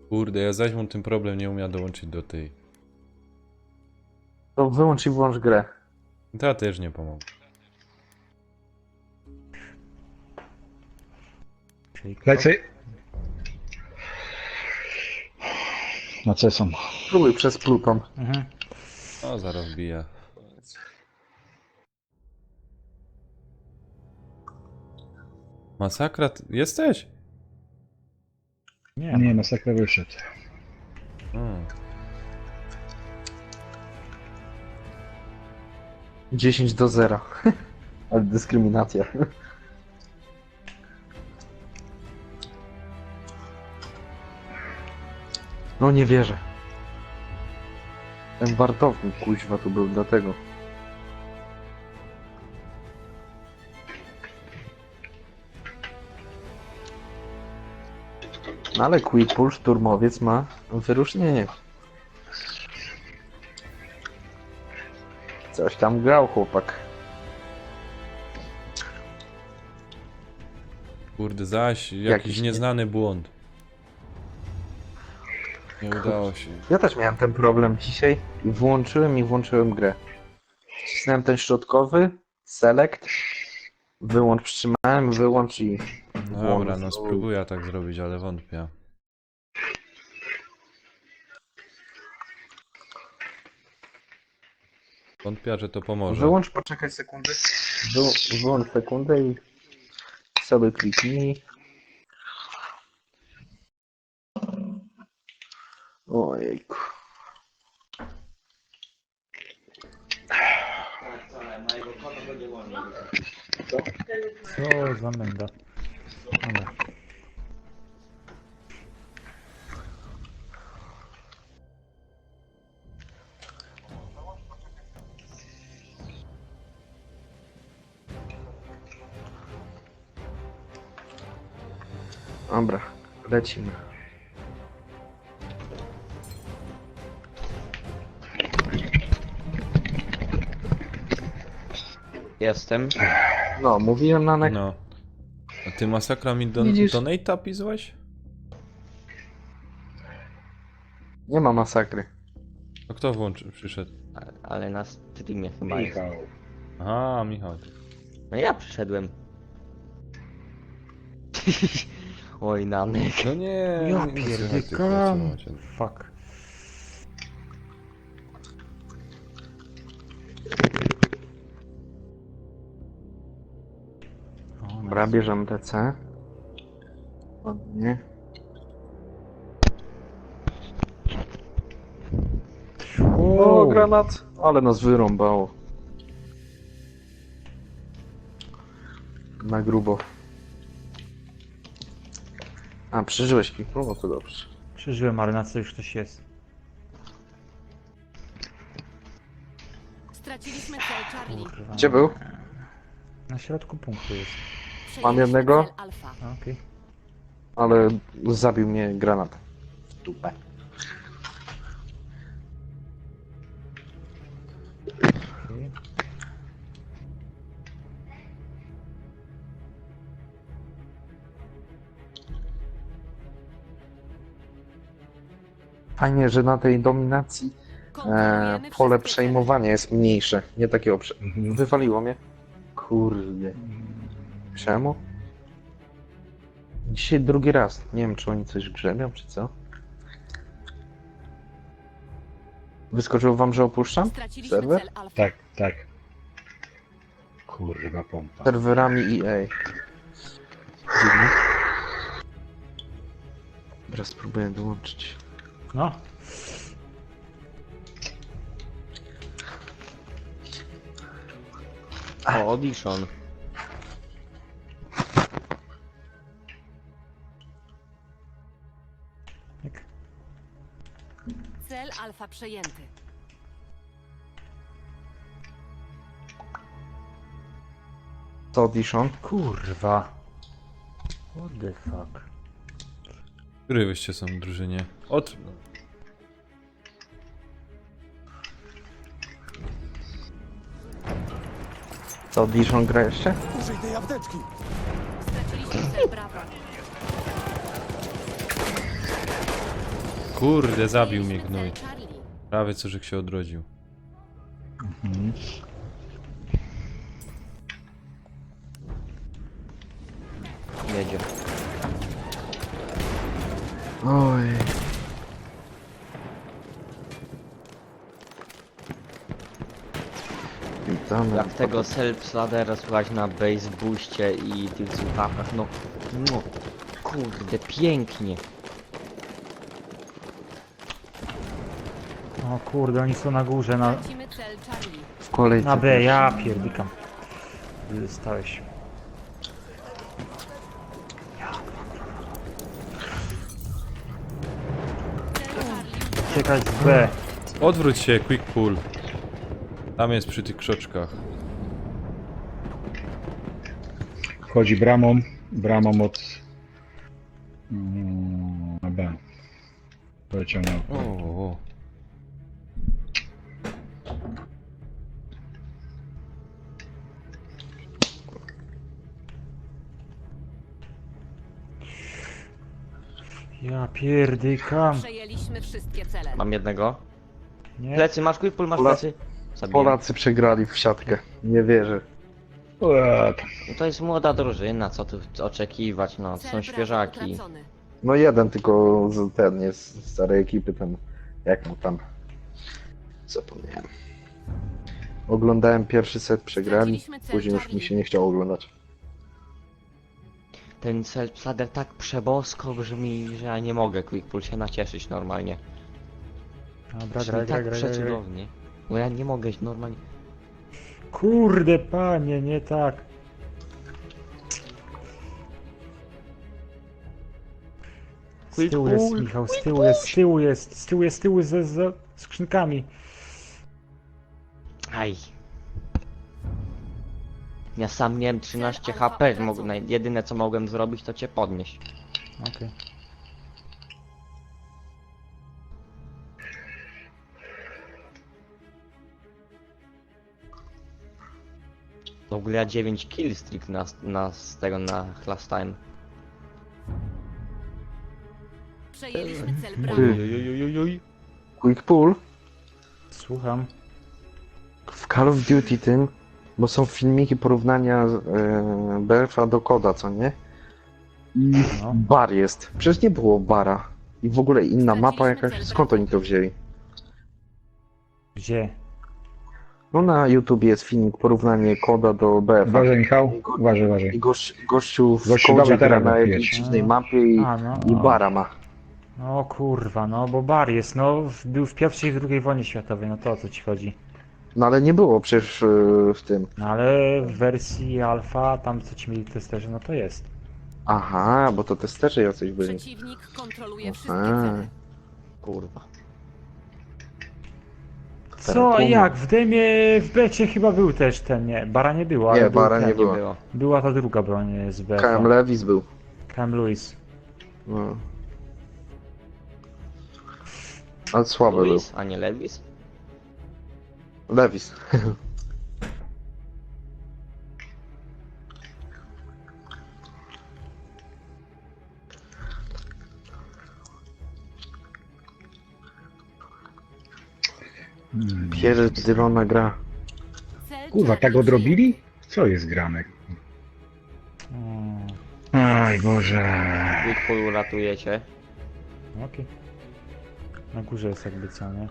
Kurde, ja zaś mam ten problem, nie umiem dołączyć do tej. To wyłącz i włącz grę. Ta też nie pomogę. Plecy. Na C są. Spróbuj przez Pluton. Mhm. O, zaraz bije. Masakra, jesteś? Nie, Nie, masakra wyszedł. Hmm. 10-0. Ale dyskryminacja. No nie wierzę. Ten wartownik kuźwa tu był dlatego. No ale Quickpull, szturmowiec ma wyróżnienie. Coś tam grał chłopak. Kurde, zaś jakiś Jakiś nieznany błąd. Nie udało się. Ja też miałem ten problem dzisiaj i włączyłem grę. Wcisnąłem ten środkowy, select, wyłącz, przytrzymałem, wyłącz i... Dobra, no spróbuję tak zrobić, ale wątpię. Wątpię, że to pomoże. Wyłącz, poczekaj sekundę. Wyłącz sekundę i sobie kliknij. Ojejku. Co za menda. Dobra. Dobra, lecimy. Jestem. No, mówiłem na nek... No. A ty masakra mi Widzisz? donate'a pisłeś? Nie ma masakry. A kto przyszedł? Ale na streamie chyba jest. Michał. Aha, Michał. No ja przyszedłem. Oj, Nanek. No nie, Ja nie słychać tych pierdykam. głosów, macie. Fuck. O, Dobra, bierzemy DC. Ładnie. O, granat! Ale nas wyrąbało. Na grubo. A, przeżyłeś kilku? No to dobrze. Przeżyłem, ale na co już ktoś jest. Straciliśmy cel Charlie. Kurwa. Gdzie był? Na środku punktu jest. Przejęliśmy jednego? cel Alfa. A, okej. Ale zabił mnie granat. W dupę. Okej. Fajnie, że na tej dominacji Kontrolujemy pole wszystkie przejmowania jest mniejsze. Nie takiego Mhm. Wywaliło mnie. Kurde. Czemu? Dzisiaj drugi raz. Nie wiem, czy oni coś grzebią, czy co. Wyskoczyło wam, że cele. opuszczam? Straciliśmy Serwer? cel Alfa. Tak, tak. Kurwa pompa. Serwerami EA. Dziwne. Teraz spróbuję dołączyć. No. O, Audition. Jak? Cel Alfa przejęty. To audition. Kurwa. What the fuck. Który wyście są w drużynie? Od... To audition gra jeszcze? Użyj tej apteczki! Straciliśmy cel Bravo. Kurde, zabił mnie gnój. Cel Charlie. Prawie co, że się odrodził. Mhm. Jedzie. Oj. Witamy. Jak tego self-sladera słuchać na bass boostie i tych słuchawkach, no, no, kurde, pięknie. O kurde, oni są na górze, Tracimy cel Charlie. W kolejce. na B, ja pierdykam. Stałeś. Cel Charlie. Uciekać z B. Odwróć się, quick pull. Tam jest przy tych krzoczkach. Wchodzi bramą. Bramą od... na B. Poleciał na... O. Ja pierdykam. Przejęliśmy wszystkie cele. Mam jednego. Nie? Plecy, masz quick pull, masz Pola- plecy. Zabiłem. Polacy przegrali w siatkę. Nie wierzę. No to jest młoda drużyna, co tu oczekiwać, no, Cel są Bravo świeżaki. utracony. No jeden tylko ten jest z starej ekipy, ten jak mu tam zapomniałem. Oglądałem pierwszy set, przegrali, Straciliśmy cel później już mi Charlie. się nie chciało oglądać. Ten self-slader tak przebosko brzmi, że ja nie mogę quick pull się nacieszyć normalnie. Dobra, Czyli graj, graj, tak graj, graj. przecudownie. Bo ja nie mogę normalnie... Kurde, panie, nie tak. Z tyłu jest, Michał, z tyłu jest, z tyłu jest, z tyłu jest, z tyłu ze skrzynkami. Aj. Ja sam miałem 13 HP, jedyne co mogłem zrobić to cię podnieść. Okej. W ogóle ja 9 kill streak z tego na last time. Przejęliśmy cel Bravo. Ty. Quick pull Słucham. w Call of Duty tym, bo są filmiki porównania BF-a do koda, co nie? I No. bar jest. Przecież nie było bara. I w ogóle inna mapa jakaś. Skąd oni to wzięli? Gdzie? No na YouTube jest filmik porównanie koda do BF-a. Uważaj, Michał. Uważaj, I uważaj. gościu w Gościu, kodzie dobra, gra teraz na wiesz. jakiejś dziwnej mapie i, A, no, i no. bara ma. No kurwa, no bo bar jest, no był w pierwszej i w drugiej wojnie światowej, no to o co ci chodzi? No ale nie było przecież w tym. No ale w wersji alfa, tam co ci mieli testerzy, no to jest. Aha, bo to testerzy jacyś byli. Przeciwnik kontroluje wszystkie Aha. cele. Kurwa. Co, jak? W demie, w becie chyba był też ten, nie, bara nie było, ale Nie, był bara ten, nie było. Było. Była ta druga broń z BF. KM Lewis był. KM Lewis. No. Ale słaby był. Lewis, a nie Lewis? Lewis. Pierdolona gra. Cel Kurwa, tak Charlie odrobili? Co jest grane? Mm, Aj Boże. Quick pull uratujecie. okej. Na górze jest jakby co, nie?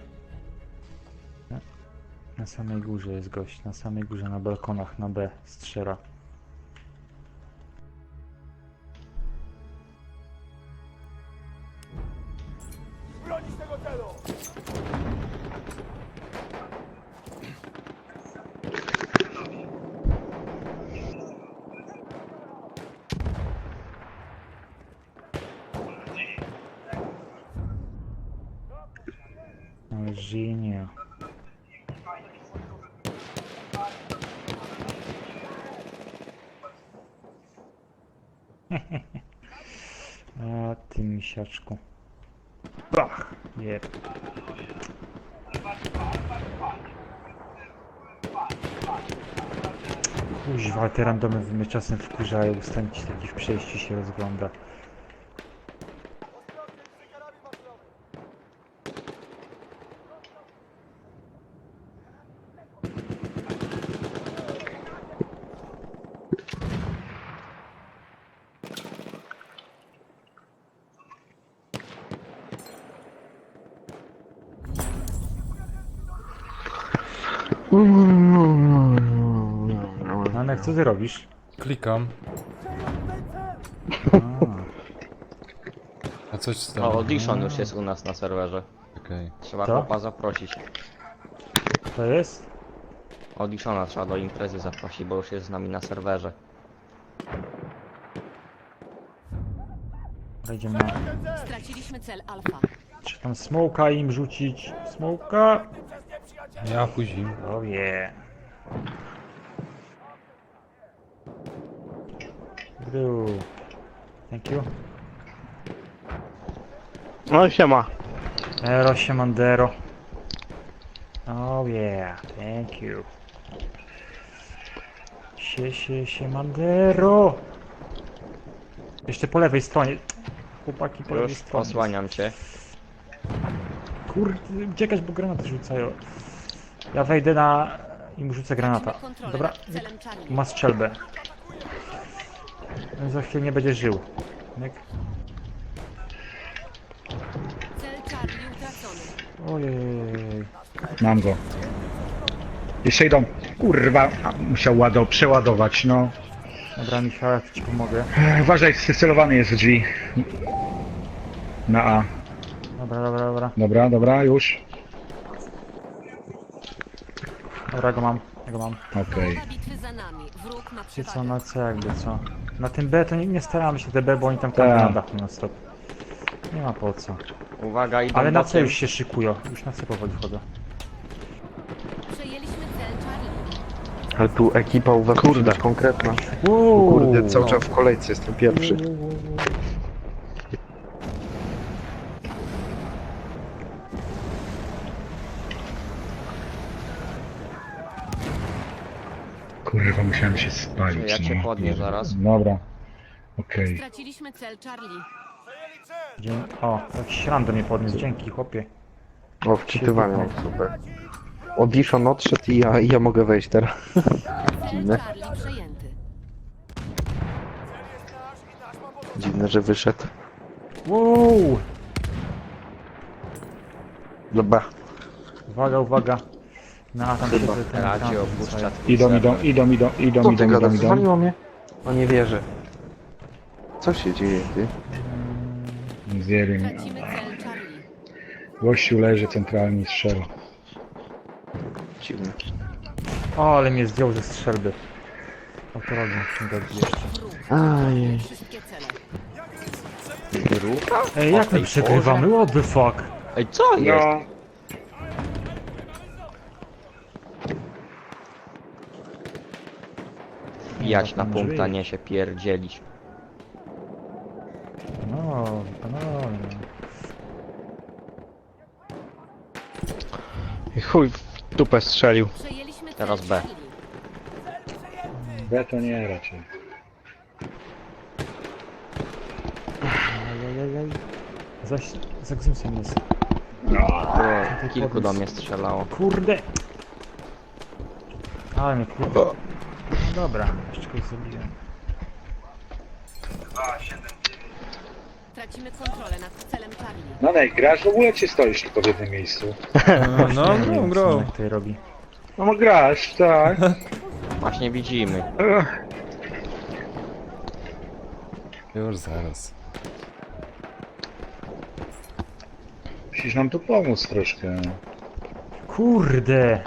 Na samej górze jest gość, na samej górze, na balkonach, na B, strzela. Bronić tego celu! Ale żynie. A ty misiaczku. Bach! Jeb. Kuźwa, te randomy mnie czasem wkurzają, ustańcie taki w przejściu się rozgląda. Nanek, co ty robisz? Klikam. A, A coś stało? O, Audition już jest u nas na serwerze. Okej. Trzeba Co? chłopa zaprosić. to jest? Auditiona trzeba do imprezy zaprosić, bo już jest z nami na serwerze. Wejdziemy na... Straciliśmy cel Alfa. Czy tam smoka im rzucić? Smoka! Ja później. Oh yeah. Blue. Thank you. No siema. Ero siemandero. Oh yeah, thank you. Siemandero. Jeszcze po lewej stronie. Chłopaki po lewej Już stronie. osłaniam cię. Kurde, uciekać, bo granaty rzucają. Ja wejdę na... i mu rzucę granata. Tracimy kontrolę Dobra, nad celem Charlie. ma strzelbę. Za chwilę nie będzie żył. Myk. Cel Charlie utracony. Ojej. Mam go. Jeszcze idą. Kurwa, a, musiał przeładować, no. Dobra, Michał, ja ci pomogę. Uważaj, celowany jest w drzwi. Na A. Dobra, dobra, dobra. Dobra, dobra, już. Dobra, ja go mam. Okej. Połowa bitwy za nami. Wróg ma Wiecie co, przewagę. na C jakby co. Na tym B to nie staramy się te B, bo oni tam kampią na dachu na stop. Nie ma po co. Uwaga, idą Ale na C bokiem. już się szykują. Już na C powoli wchodzą. Przejęliśmy cel Charlie. Ale tu ekipa u was musi być konkretna. Kurde, cały czas w kolejce jestem pierwszy. Kurwa, musiałem się spalić. Ja cię no. podnię zaraz. Dobra. Okej. Straciliśmy cel Charlie. O, jakiś random mnie podniósł. Dzięki, chłopie. O, wczytywanie mam, super. Audition odszedł i ja mogę wejść teraz. Cel Charlie przejęty. Dziwne, że wyszedł. Wow! Dobra. Uwaga. Na tam siedzę ten Radzie tam, opuszcza. Co ty gadasz? Zwaliło mnie? No nie wierzę. Co się dzieje, ty? Zjeli mnie. Tracimy cel Charlie. Gościu leży centralnie i strzela. Dziwne. O, ale mnie zdjął ze strzelby. Autorogi jeszcze. Wróg. Ajej. Wszystkie cele. Ej, jak my przegrywamy? What the fuck? Ej, co jest? No. Wbijać na punkt, a nie się pierdzielić. No. Chuj w dupę strzelił. Przejęliśmy cel Teraz B. Charlie. B to nie raczej. Za Gzymsem jest. Kilku do mnie strzelało. Kurde! Ale mnie kurde. No dobra, jeszcze kogoś zabiłem. Tracimy kontrolę nad celem Charlie. No nej, grasz w ogóle czy stoisz tylko w jednym miejscu? No, Nie wiem, co grał. on tutaj robi. No grasz, tak. Właśnie widzimy. Już zaraz. Musisz nam tu pomóc troszkę. Kurde!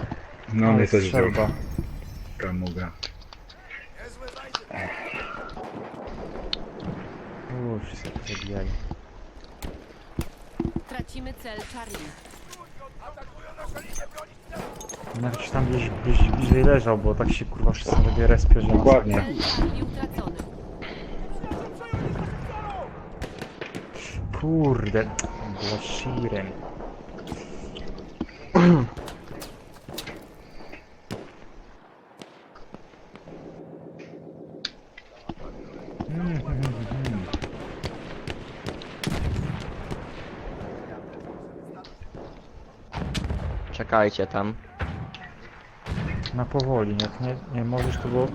No Ale mnie też wziął. strzelba. Kamuga. Wszyscy się zabijali. Tracimy cel Charlie. Jakiś tam gdzieś bliżej leżał, bo tak się kurwa wszyscy sobie respią, że Dokładnie. Cel Charlie utracony. Kurde, było shirem. Czekajcie tam. Na powoli, jak nie możesz, to było...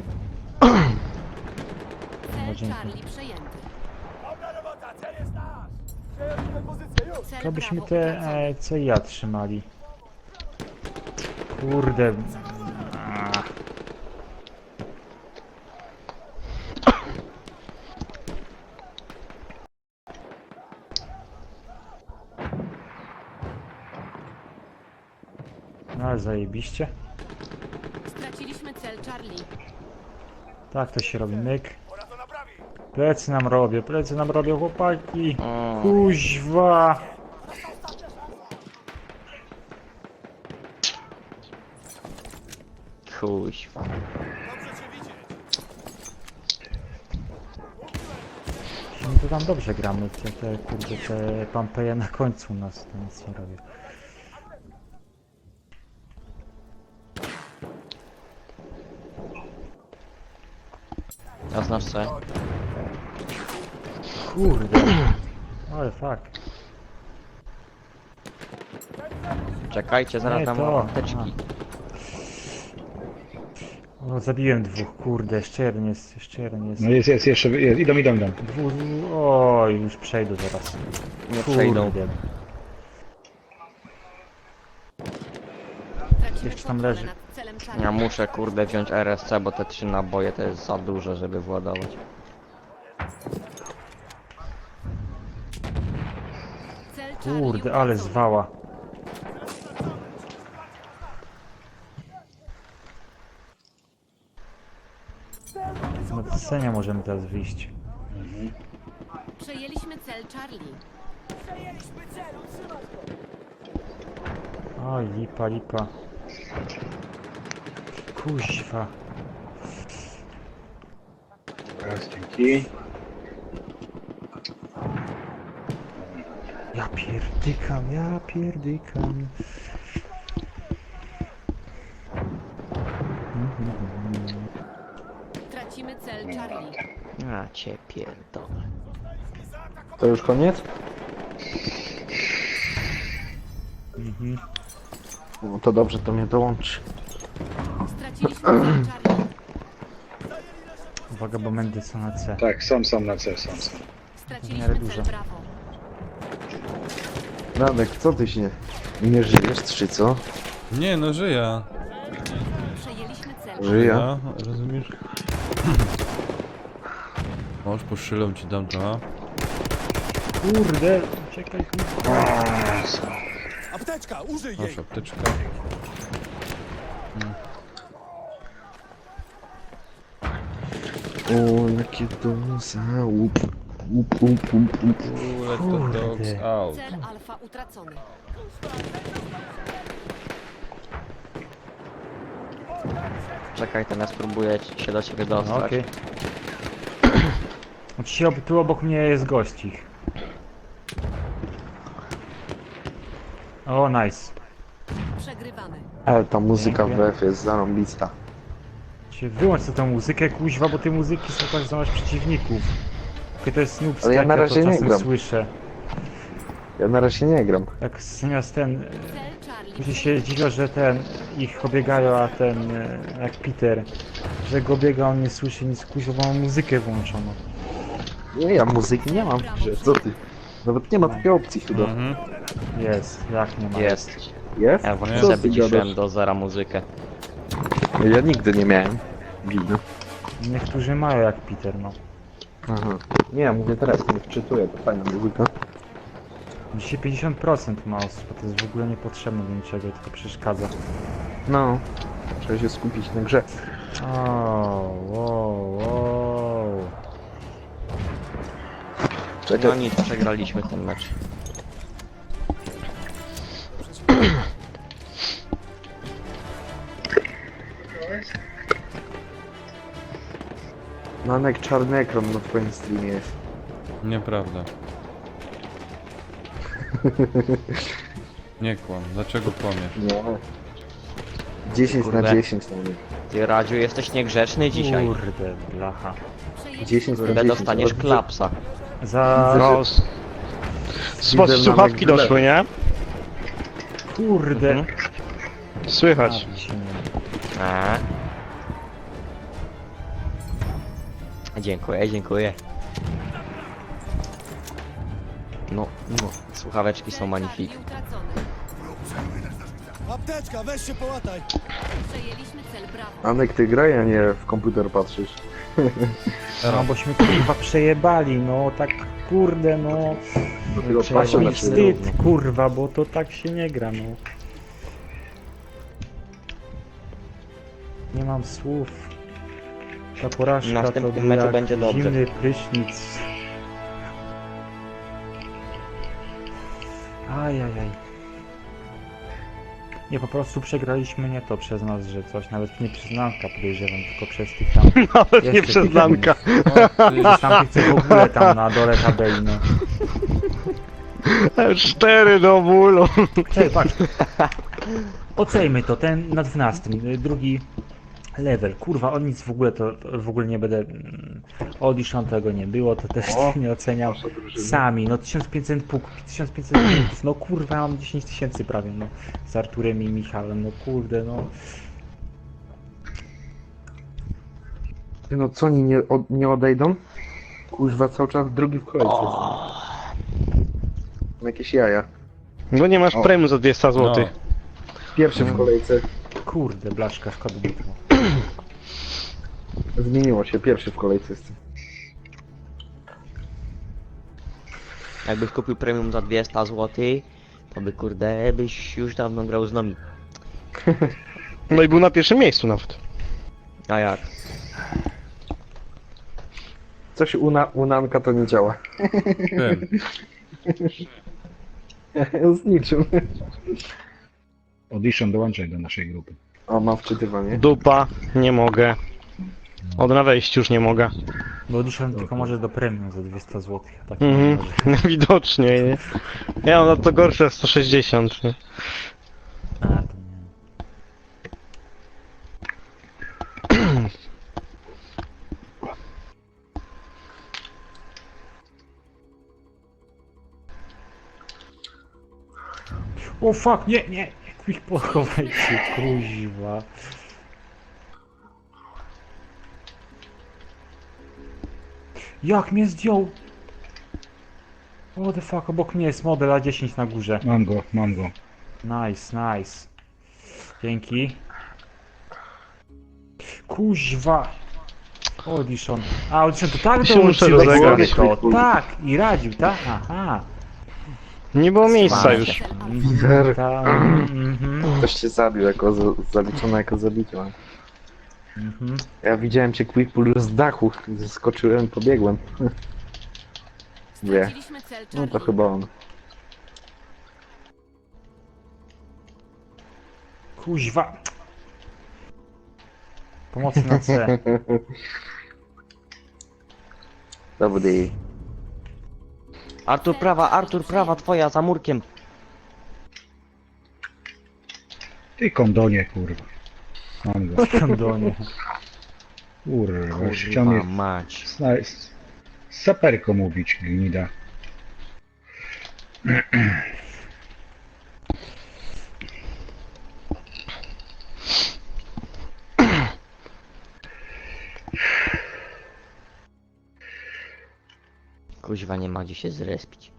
Cel dzięki. Charlie przejęty. Dobra robota, cel jest nasz! Przejąłem pozycję już! Cel To byśmy Bravo te utracony. CIA trzymali. Kurde. No ale zajebiście. Straciliśmy cel Charlie. Tak to się robi, myk. Pora to naprawić! Plecy nam robią chłopaki. O, Kuźwa. kuźwa. Dobrze cię widzieć! My to tam dobrze gramy, kurde, te Pampeje na końcu nas to nic nie robią. Ja znasz co? Kurde. Ale fuck. Czekajcie, zaraz Nie, dam to. apteczki. O, zabiłem dwóch, kurde, jeszcze jeden jest. No jest, jeszcze, idą. Oj, już przejdę zaraz. Nie przejdą. Kurde. Tracimy Jeszcze tam kontrolę leży. nad celem Charlie. Ja muszę kurde wziąć RSC, bo te 3 naboje to jest za dużo, żeby władować. Cel Charlie Kurde, ale utracony. zwała. No do scenie możemy teraz wyjść. Przejęliśmy cel Charlie. Oj, lipa, lipa. Kuźwa. Raz, dzięki. Ja pierdykam, ja pierdykam. Tracimy cel Charlie. A cię pierdolę. To już koniec? Mhm. No to dobrze, to mnie dołączy. Straciliśmy cel Charlie. Uwaga, bo będę są na C. Tak, są na C, są. Straciliśmy dużo. cel Bravo. Radek, co ty się nie żyjesz, czy co? Nie, no żyję. Przejęliśmy cel. Żyję. Ja, rozumiesz? Możesz poszylą ci dam to. Kurde, czekaj, kurde. Apteczka, użyj jej! Masz apteczkę. O, jakie to za łup. Łup. Let the dogs out. Cel Alfa utracony. Czekaj, ten ja spróbuję się do ciebie No, dostać. okej. Dzisiaj tu obok mnie jest gościch. O, nice. Przegrywamy. Ale ta muzyka w Dziękuję. WF jest zarąbista. Się wyłącz sobie tą muzykę, kuźwa, bo ty muzyki słuchasz zamiast przeciwników. Tylko to jest noobs, Ale ja jak na to razie nie czasem gram. słyszę. Ja na razie nie gram. Jak zamiast ten... Cel Charlie. Ludzie się dziwią, że ten... ich obiegają, a ten... jak Peter. Że go biega, on nie słyszy nic, kuźwa, bo mam muzykę włączoną. Nie, ja muzyki nie mam w grze, co ty? Nawet nie ma takiej opcji chyba. Mhm. Jest, jak nie ma. Jest. Jest? Ja właśnie Co sobie ty wyciszyłem gadasz? do zera muzykę. Ja nigdy nie miałem. Widzę. Niektórzy mają jak Peter, no. Aha. Nie, mówię teraz, nie wczytuję, to fajna muzyka. Dzisiaj 50% ma osób, bo to jest w ogóle niepotrzebne do niczego, tylko przeszkadza. No. Trzeba się skupić na grze. Wow. Czekaj. No nic, przegraliśmy ten mecz. Manek, czarny ekran na twoim streamie jest. Nieprawda. Nie kłam. Dlaczego kłamiesz? No. 10 na Kurde. 10 na mnie. Ty, Radziu, jesteś niegrzeczny dzisiaj. Kurde, blacha. 10 na Kurde, 10. dostaniesz klapsa. Za... No, Spod słuchawki doszły, nie? Kurde. Słychać. Nabi się nie. Dziękuję. No, słuchaweczki są magnifik. Charlie utracony. Apteczka, weź się połataj! Przejęliśmy cel Bravo. Anek, ty graj, a nie w komputer patrzysz. No, bośmy kurwa przejebali, no tak kurde, no. Dopiero Trzeba patrzę na mi ciebie. wstyd, kurwa, bo to tak się nie gra, no. Nie mam słów. Ta porażka W to następnym był meczu jak będzie dobrze. zimny prysznic. Ajajaj. Nie, po prostu przegraliśmy nie to przez nas, że coś, nawet nie przez Nanka podejrzewam, tylko przez tych tam... Nawet nie jeszcze przez tych Lanka. Przez tamtych, co w ogóle tam na dole tabeli, no. 4 do bólu. Czekaj, patrz. Ocejmy to, ten na 12, drugi level. Kurwa, on nic w ogóle to w ogóle nie będę... Od 10 tego nie było, to też nie oceniam. Sami, no 1500 punktów, 1500 punktów, no kurwa, mam 10 000 prawie, no. Z Arturem i Michałem, no kurde, no. Ty, no co, oni nie odejdą? Kuźwa, cały czas drugi w kolejce. Jakieś jaja. Bo nie masz O. premium za 200 zł. No. Pierwszy w kolejce. Kurde, blaszka, szkoda by było. Zmieniło się, pierwszy w kolejce jestem. Jakbyś kupił premium za 200 zł, to by kurde, byś już dawno grał z nami. No i był na pierwszym miejscu nawet. A jak? coś u Nanka to nie działa. Wiem. Z niczym. Audition, dołączaj do naszej grupy. O, mam wczytywanie. Dupa, nie mogę. Od na wejściu już nie mogę. Bo Audition tylko może do premium za 200 zł. Tak Mhm, może. widocznie, nie? Ja mam na to gorsze 160, nie? A, to nie. O fuck, nie! Quick pochowaj się, kuźwa. Jak mnie zdjął? What the fuck, obok mnie jest model A10 na górze. Mam go. Nice. Dzięki. Kuźwa. Audition. A, Audition to tak Się muszę dołączyłeś rozegrać. sobie to. Tak, i radził, tak? Aha. Nie było miejsca Smash. już. Lider. Mhm. Ktoś cię zabił, zaliczone jako zabicie. Mhm. Ja widziałem cię Quickpull z dachu, zeskoczyłem, pobiegłem. Nie, Straciliśmy cel no Charlie. to chyba on. Kuźwa. Pomocy na C. Dobry. Artur prawa, twoja, za murkiem. Ty kondonie, kurwa. Mam go. Kondonie. Kurwa, chciał mnie Kurwa mać. z saperką mówić, gnida. Kuźwa, nie ma gdzie się zrespić.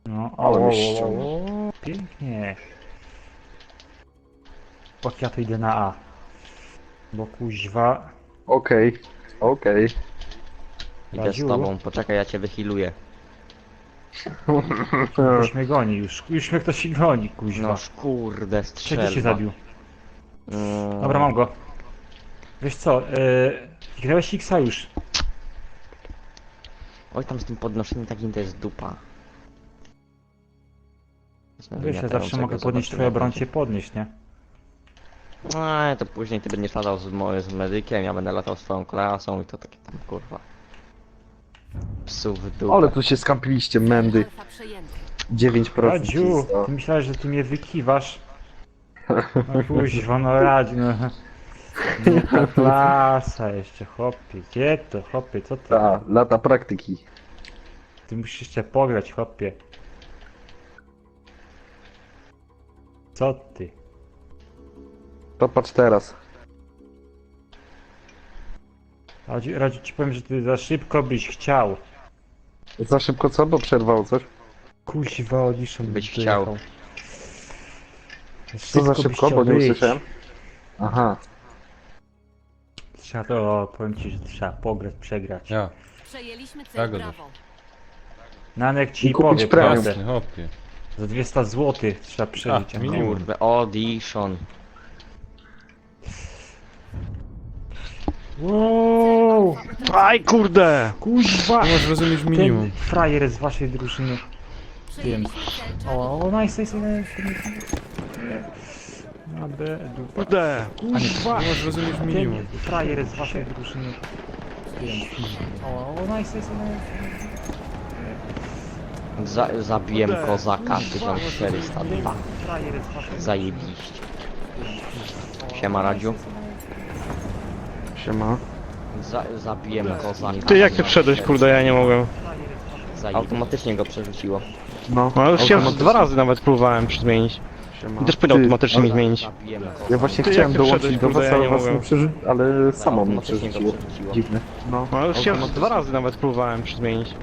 No, Ale ściągnął. pięknie. Ok, ja to idę na A. Bo kuźwa. Okej. Idę z Radziu. tobą, poczekaj, ja cię wyhealuję. Ktoś mnie goni już. Już mnie ktoś goni, kuźwa. No kurde, strzelba. Trzeci się zabił. Mm, Dobra, mam go. Wiesz co, grałeś X-a już. Oj, tam z tym podnoszeniem takim to jest dupa. Wiesz, ja zawsze mogę podnieść twoją broń, cię podnieść, nie? No, to później ty będziesz latał z medykiem, ja będę latał z twoją klasą i to takie tam kurwa. Psów w dupę. Ale tu się skampiliście, mędy. Alfa przejęty. 9% Radziu, cisnął. ty myślałeś, że ty mnie wykiwasz. No kuźwa, no Radziu, no. No, ta klasa jeszcze, chłopie, gdzie to, chłopie, co to? Ta, lata praktyki. Ty musisz jeszcze pograć, chłopie. Co ty? To patrz teraz. Radziu, ci powiem, że ty za szybko byś chciał. Za szybko co? Bo przerwało coś? Kuźwa, Audition Byś dojechał. chciał. Co za byś szybko? chciał Bo nie być. usłyszałem. Aha. Trzeba to, powiem ci, że trzeba pograć, przegrać. Ja. Przejęliśmy Tak, cel go Brawo. Nanek ci I kupić powie, premium. prawdę. Jasny, hopie. Za 200 zł trzeba przeżyć. A, a minimum. Kurde, audition. Wow! Aj kurde! Kuźwa! Nie możesz rozumieć minimum. Ten frajer z waszej drużyny. Wiem. Przejęliśmy cel Charlie. O, nice. Na B, dupa. Kurde! Kuźwa! Nie możesz rozumieć minimum. Ten frajer z waszej drużyny. Wiem. O, nice. Zabiłem Kurde. kozaka Kuźwa. 1402. Frajer z waszej Zajebiście. Siema Radziu. Siema. Zabiłem kozaka. Ty jak ty wszedłeś, kurde, ja nie mogłem. Automatycznie go przerzuciło. No, No już się automatycznie. 2 razy nawet próbowałem zmienić. Siema. I też powinien Ty, automatycznie mi zmienić. Zabiłem kozaka. Ja właśnie Ty, chciałem jak ty dołączyć wszedłeś, do kurde, was, ja ale nie was nie mogłem. ale samo mnie Automatycznie go przerzuciło. przerzuciło. Dziwne. No. No już się automatycznie. 2 razy nawet próbowałem zmienić.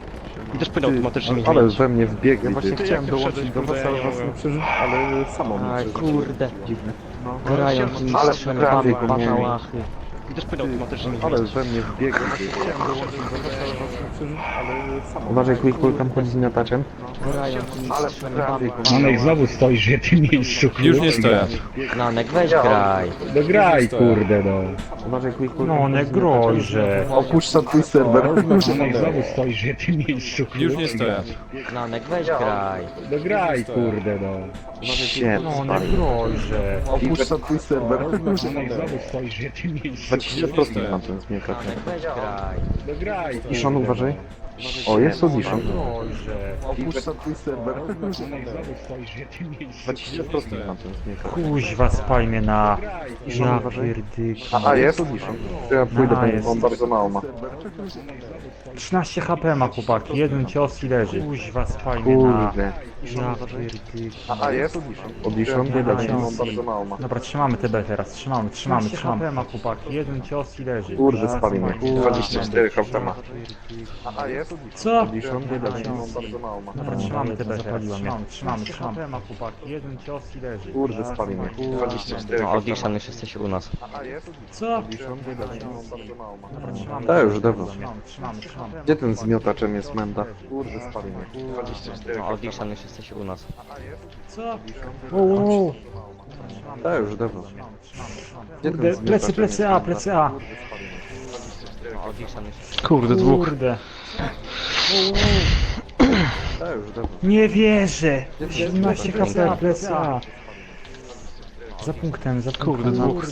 I też powinien automatycznie mi Ale zmienić. we mnie wbiegli. Ja właśnie Ty, chciałem jak ty dołączyć wszedłeś, do was, kurde, ja ale nie was nie mogłem. przerzuciło, ale samo mnie Aj przerzuciło. kurde. Dziwne. No. Grają No, tymi ale strzelbami prawie go mieli. patałachy. Też powiedział automatycznie. Ale we mnie wbiegł. Chciałem dołączyć do was, ale sam. Uważaj, Quickpool tam chodzi z miotaczem. Ale prawie. No i znowu stoisz w jednym miejscu, Już nie stoję. Nanek, weź graj. No graj, kurde, no. Uważaj, Quickpool. No nie grojże. Opuszcza twój serwer. No i znowu stoisz w jednym miejscu, kurde. Już nie stoję. Nanek, weź graj. No graj, kurde, no. Shit, No nie grojże. opuszcza twój serwer. No i znowu stoisz w jednym miejscu. 20% mam ten z miotaczem. Nanek, weź graj. No graj, kurde. Iszon, uważaj. O, jest Odishon. Grojże. Opuszcza twój serwer. No i znowu stoisz w jednym miejscu. 20% mam ten z miotaczem. Kuźwa, spaj mnie na... Iszon, Ja uważaj. pierdykam. A, jest Odishon. Ja pójdę, bo jest. on bardzo mało ma. 13 HP ma chłopaki, jeden cios i leży. Kuźwa, spaj mnie na... Kurde. Ja pierdykam. A, jest Odishon. Odishon, widać, on bardzo mało ma. Dobra, trzymamy TB teraz, trzymamy. 13 HP ma chłopaki, jeden cios i leży. Kurde, spali mnie. 24 HP ma. A, jest Co? Odishon, widać, on bardzo mało ma. Dobra, trzymamy TB teraz, trzymamy. HP ma chłopaki, jeden cios i leży. Kurde, spali mnie. 24 No, HP Audition ma. już jesteś u nas. A, jest Co? Odishon, widać, on bardzo mało ma. Dobra, trzymamy. To już dawno. Trzymamy. Gdzie ten z miotaczem jest Menda? Kurde, spali mnie. 24 No, HP Audition już jesteś u nas. Co? ma. Wow. To już dawno. Gdzie Kurde, ten z miotaczem plecy jest A, Menda? plecy A. No, Audition już jesteś Kurde, dwóch. Kurde. To już dawno. Nie wierzę. Gdzie 17 ten z HP, plecy A. Za punktem. Kurde, dwóch.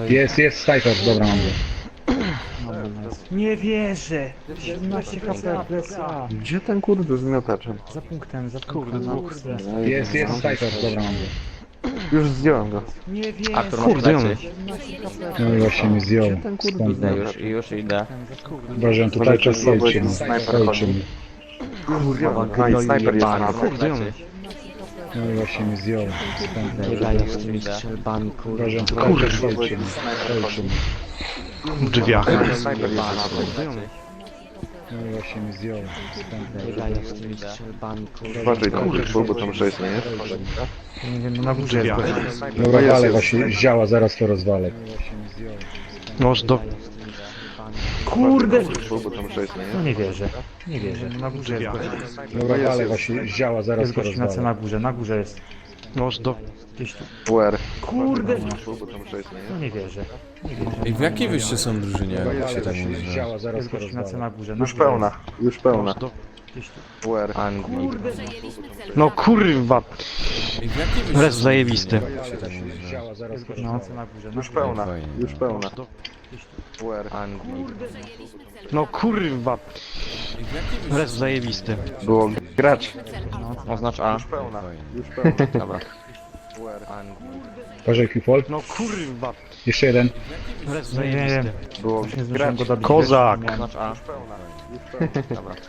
Jest Sniper, dobra, mam go. Nie wierzę. 17 HP, plecy A. Gdzie ten kurde z miotaczem? Za punktem. Kurde, dwóch. Jest Sniper, dobra, mam go. Już zdjąłem go. Nie wierzę. Artur, masz Kurde, plecy. No i właśnie mi zdjął. Ten kurde Skąd z Idę miotaczem? już idę. Uważam, tutaj czas stolcie mi. Snajper Stolcie mi. Już zdjąłem go. A, i snajper jest na to. Plecy. No i właśnie mi zdjął. Skąd? Ja już z tymi strzelbami, kurde. Uważam, tutaj czas stolcie mi. Stolcie mi. W drzwiach. Snajper jest na to. No i właśnie mi zdjął. Skąd? Ja już z tymi strzelbami, kurde. Uważaj tam kurde, bo tam rzeź nie jest. Nie wiem, na górze jest gość. Dobra, walę właśnie, zdziała, zaraz to rozwalę. Może do... Kurde. Bo tam rzeź nie No jest. nie wierzę. Nie wierzę. Na górze jest gość. Dobra, walę właśnie, zdziała, zaraz Jest to gość na C rozwalę. na górze jest. Może do... Gdzieś tu. UR. Kurde. Bo tam rzeź nie jest. No nie wierzę. Nie wierzę. I w jakiej wyście są drużynie, Dobra, jak się walę tak właśnie, mówi? zdziała, zaraz Jest to gość na C rozwalę. na górze. Już pełna. Już pełna. Gdzieś tu. UR. Anglii. Przejęliśmy cel No Bravo. kurwa. I w jakiej wyście Res są zajebisty. drużynie, jak się tak mówi? Zdziała, zaraz Jest to gość na rozwalę. C na górze. Już pełna. Fajnie. Już pełna. Gdzieś tu. UR. Anglii. Przejęliśmy cel No kurwa. I w jakiej wyście Res są zajebisty. Było grać. cel A. Oznacz A. Już pełna. Fajnie. Już pełna. Dobra. UR. Anglii. Uważaj, Quickfall. No kurwa. Jeszcze jeden. Res Nie wiem. zajebisty. Było Właśnie zdążyłem grać. go dobić. Kozak. Miałem- Oznacz A. Pełna. Już pełna. Dobra. UR.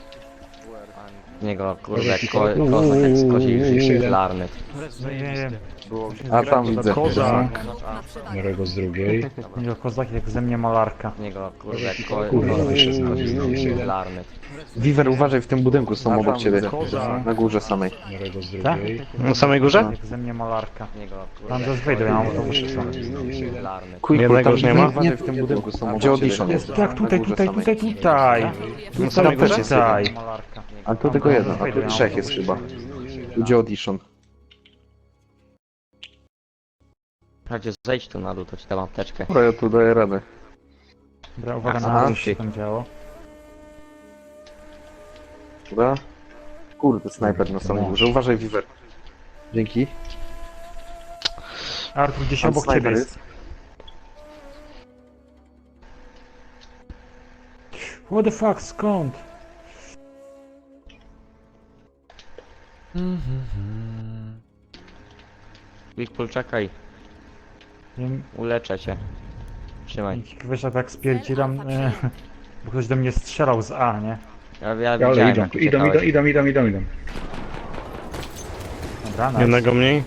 Z niego, kurde, kozak jak Jeszcze skozi jeden. larnet. Res Nie wiem. zajebisty. Było A tam widzę. Kozak. Oznacz A. Ma przewagę. Biorę go z drugiej. Z niego kozak jak ze mnie malarka. Z niego, kurde, jak Kurwa, jeszcze skozi larnet. Wiwer, uważaj, w tym budynku są obok ciebie. Kozak. Na górze samej. Biorę go z Tak? drugiej. Na samej górze? Jak ze mnie malarka. Z niego, kurde, Tam zaraz wejdę, ja mam autobusy są. larnet. Jednego już nie ma? Uważaj, w tym budynku są obok Gdzie ciebie. Audition jest? Tak, tutaj, Na górze tutaj, samej. tutaj, tutaj. Na samej Tam też górze? jest Tutaj. jeden. A tu tylko jeden, a tu trzech jest chyba. Tu gdzie Audition. Chodźcie, zejdź tu na dół, to ci dam apteczkę. Dobra, ja tu daję radę. Dobra, uwaga Aha, na to, co ty. się tam działo. Dobra? Kurde, snajper na samej górze. Uważaj, Wiwer. Dzięki. Artur, gdzieś Tam obok ciebie snajper jest. What the fuck, skąd? Quickpull, czekaj, Wiem, uleczę cię. Trzymaj. wiesz, ja tak spierdzielam, bo ktoś do mnie strzelał z A, nie? Ja Ale widziałem, idą, jak idą, uciekałeś. idą. Dobra, nice. Jednego mniej.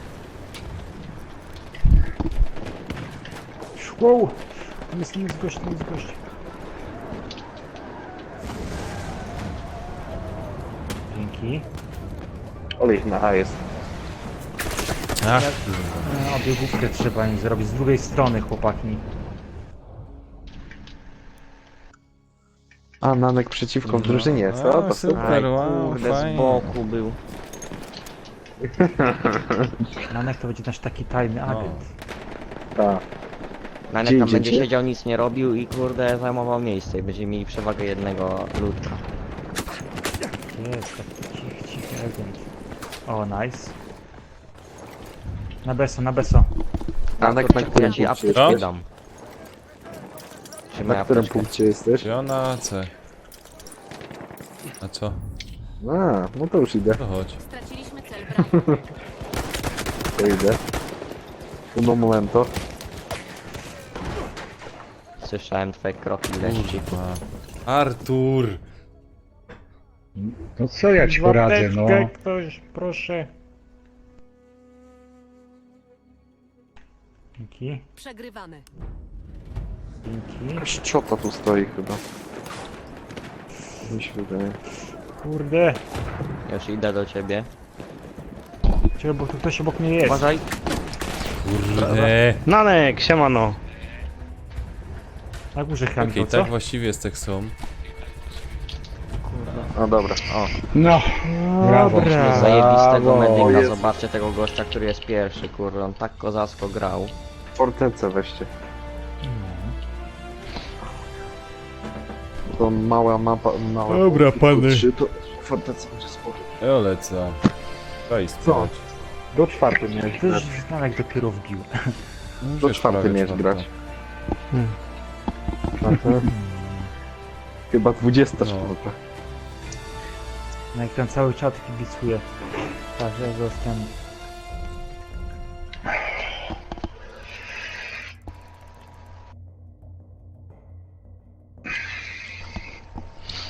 Wow! Tam jest gość, Dzięki. Olej na A jest. Obiegówkę trzeba im zrobić z drugiej strony, chłopaki. A, Nanek przeciwko w drużynie, co? To No, super, Aj, wow, kurde, z fajnie. boku był. Nanek to będzie nasz taki tajny agent. Tak. Nanek Gdzie tam będzie idziecie? siedział, nic nie robił i kurde zajmował miejsce i będziemy mieli przewagę jednego ludka. Jest, taki cichy agent. O, nice. Na beso, na beso. Nanek, Artur, na czekaj, którym ja ci punkcie apteczkę jesteś? dam. Trzymaj Na którym apteczkę. punkcie jesteś? Ja na C. A co? A, no to już idę. To chodź. Straciliśmy cel, Brian. To idę. Uno momento. Słyszałem twoje kroki leszczy. Kurwa. Artur! No co ja ci poradzę, no. Łapeczkę ktoś, proszę. Dzięki, Przegrywamy. dzięki. Jakaś ciota tu stoi chyba. Mi się wydaje. Kurde. Już idę do ciebie. Czekaj, bo tu ktoś obok mnie jest. Uważaj. Kurde. Nanek, siemano. Na górze chyba Okej, okay, co? tak właściwie z tych są. No dobra. O, No, brawo. Dobra. zajebistego O, medyka. jest. Zobaczcie tego gościa, który jest pierwszy, kurde. On tak kozacko grał. Fortecę weźcie. To mała mapa, mała... Dobra, pany. 3 to forteca będzie spoko. Lecę. Daj spać. Do czwartej miałeś To grać. już Nanek dopiero wbił. Do czwartej miałeś grać. Chyba 24. No. Nanek tam cały czat kibicuje. Tak, ja zostałem.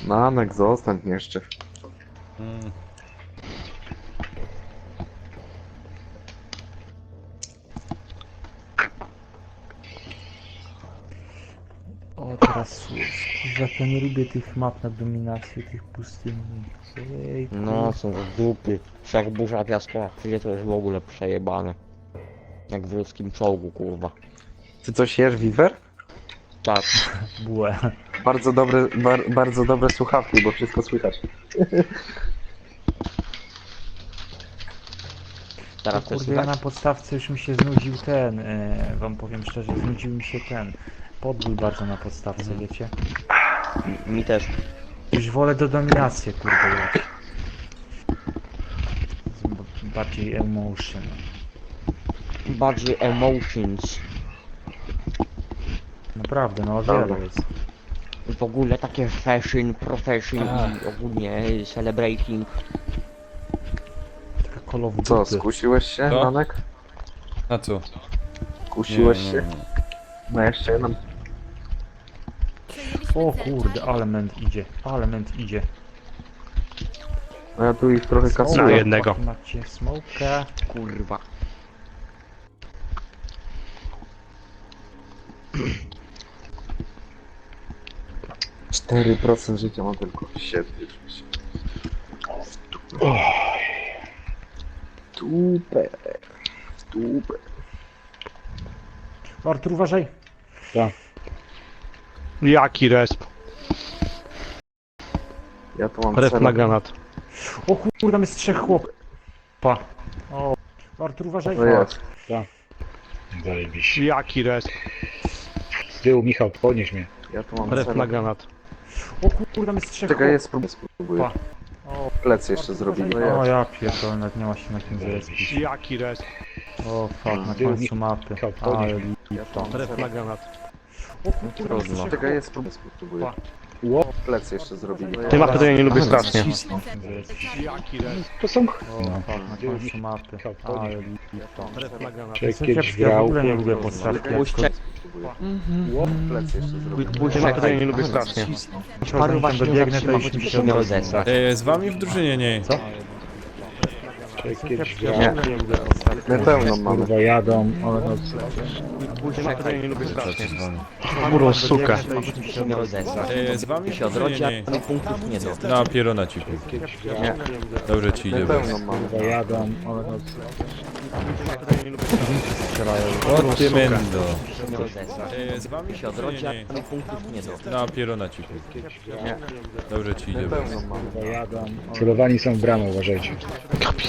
Nanek, zostań jeszcze. Mm. O, teraz kurwa, ja nie lubię tych map na dominację, tych pustyni. Ojejku. No, są to dupy. Wszak burza piaskowa, przecież to jest w ogóle przejebane. Jak w ruskim czołgu, kurwa. Ty coś jesz, Viver? Tak. Błe. Bardzo dobre słuchawki, bo wszystko słychać. Teraz też Kurde, ja słychać? na podstawce już mi się znudził ten, wam powiem szczerze, znudził mi się ten podbój bardzo na podstawce, wiecie? Mi też. Już wolę do dominacji, kurde, grać. Bardziej emotion. Bardziej emotions. Naprawdę, no Dobra. wiele jest. W ogóle takie fashion, profession i ogólnie celebrating. Taka Call of Co, Duty. skusiłeś się, Co? Nanek? A co? Kusiłeś Nie, się? nie, nie. No jeszcze jeden. Przejęliśmy O cel, kurde, Charlie. element idzie. No ja tu ich trochę Na kasuję. jednego. Macie smoka. Kurwa. Cztery 4% życia ma tylko 7. Super. Super. Artur, uważaj. Jaki resp? Ja tu mam Resp na cele. granat. O kurde, tam jest 3 chłopa. O, Artur, uważaj. No jest. Zajebiście. Jaki resp? Z tyłu, Michał, podnieś mnie. Ja tu mam Resp na cele. granat. O kurde, tam jest 3 Czekaj, chłopa. ja spróbuję. O, Plecy jeszcze zrobili. No o ja. ja pierdolę, nawet nie ma się na kim zrespić. Jaki resp? O fuck, na Tył, końcu mapy. Michał, podnieś Ale mnie. Ja tu mam Resp na cele. granat. o kurde, tam jest Trudno. 3 Czekaj, ja spróbuję. Plecy jeszcze zrobili. No Ty ja. mapy to ja nie lubię strasznie. Straciliśmy cel, Charlie. Jaki resp? To są... O fuck, na końcu mapy. Michał, Ale podnieś Resp na granat. Jakieś ja w grał. ogóle nie lubię podstawki. Puśćcie. Plecy jeszcze zrobili. Ty mapy to ja nie lubię strasznie. Paru właśnie dobiegnę, to zatrzyma, już choć mi by się się miał odezwa. zesrać. Z wami w drużynie nie. Co? Jakieś Nie. My pełną mamy. kurwa jadą. Czekaj, nie lubię strasznie. Dzwonię. Górą suka. się nie rozesrać. Z wami Się odrodzi, ale punktów nie do. Na pierona ci kupię. Nie. Dobrze ci idzie. My pełną mamy. Kurwa jadą. O ty mendo. Się nie rozesrać. Z wami Się odrodzi, ale punktów nie do. Na pierona ci kupię. Nie. Dobrze ci My idzie. pełną mamy. Kurwa jadą. Celowani są w bramę, uważajcie.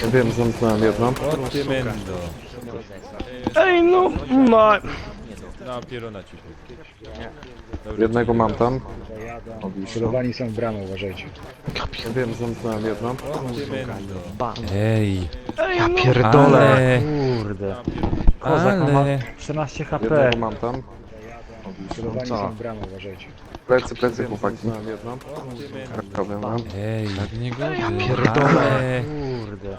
Ja wiem, zamknąłem jedną. O ty mendo. Się nie rozesrać. Ej no, ma... Na pierona ci kupię. Dobrze ci Jednego idzie. mam tam. Kurwa jadą. Odliczę. Celowani są w bramę, uważajcie. Ja wiem, zamknąłem jedną. O ty mendo. Bam. Ej. Ja pierdolę. Ale. Kurde. Kozak ma 14 HP. Jednego mam tam. Celowani Co? są w bramę, uważajcie. Plecy, chłopaki. Jedną. Robię mam. Ej. Tak nie gody. pierdolę. Ale. Kurde.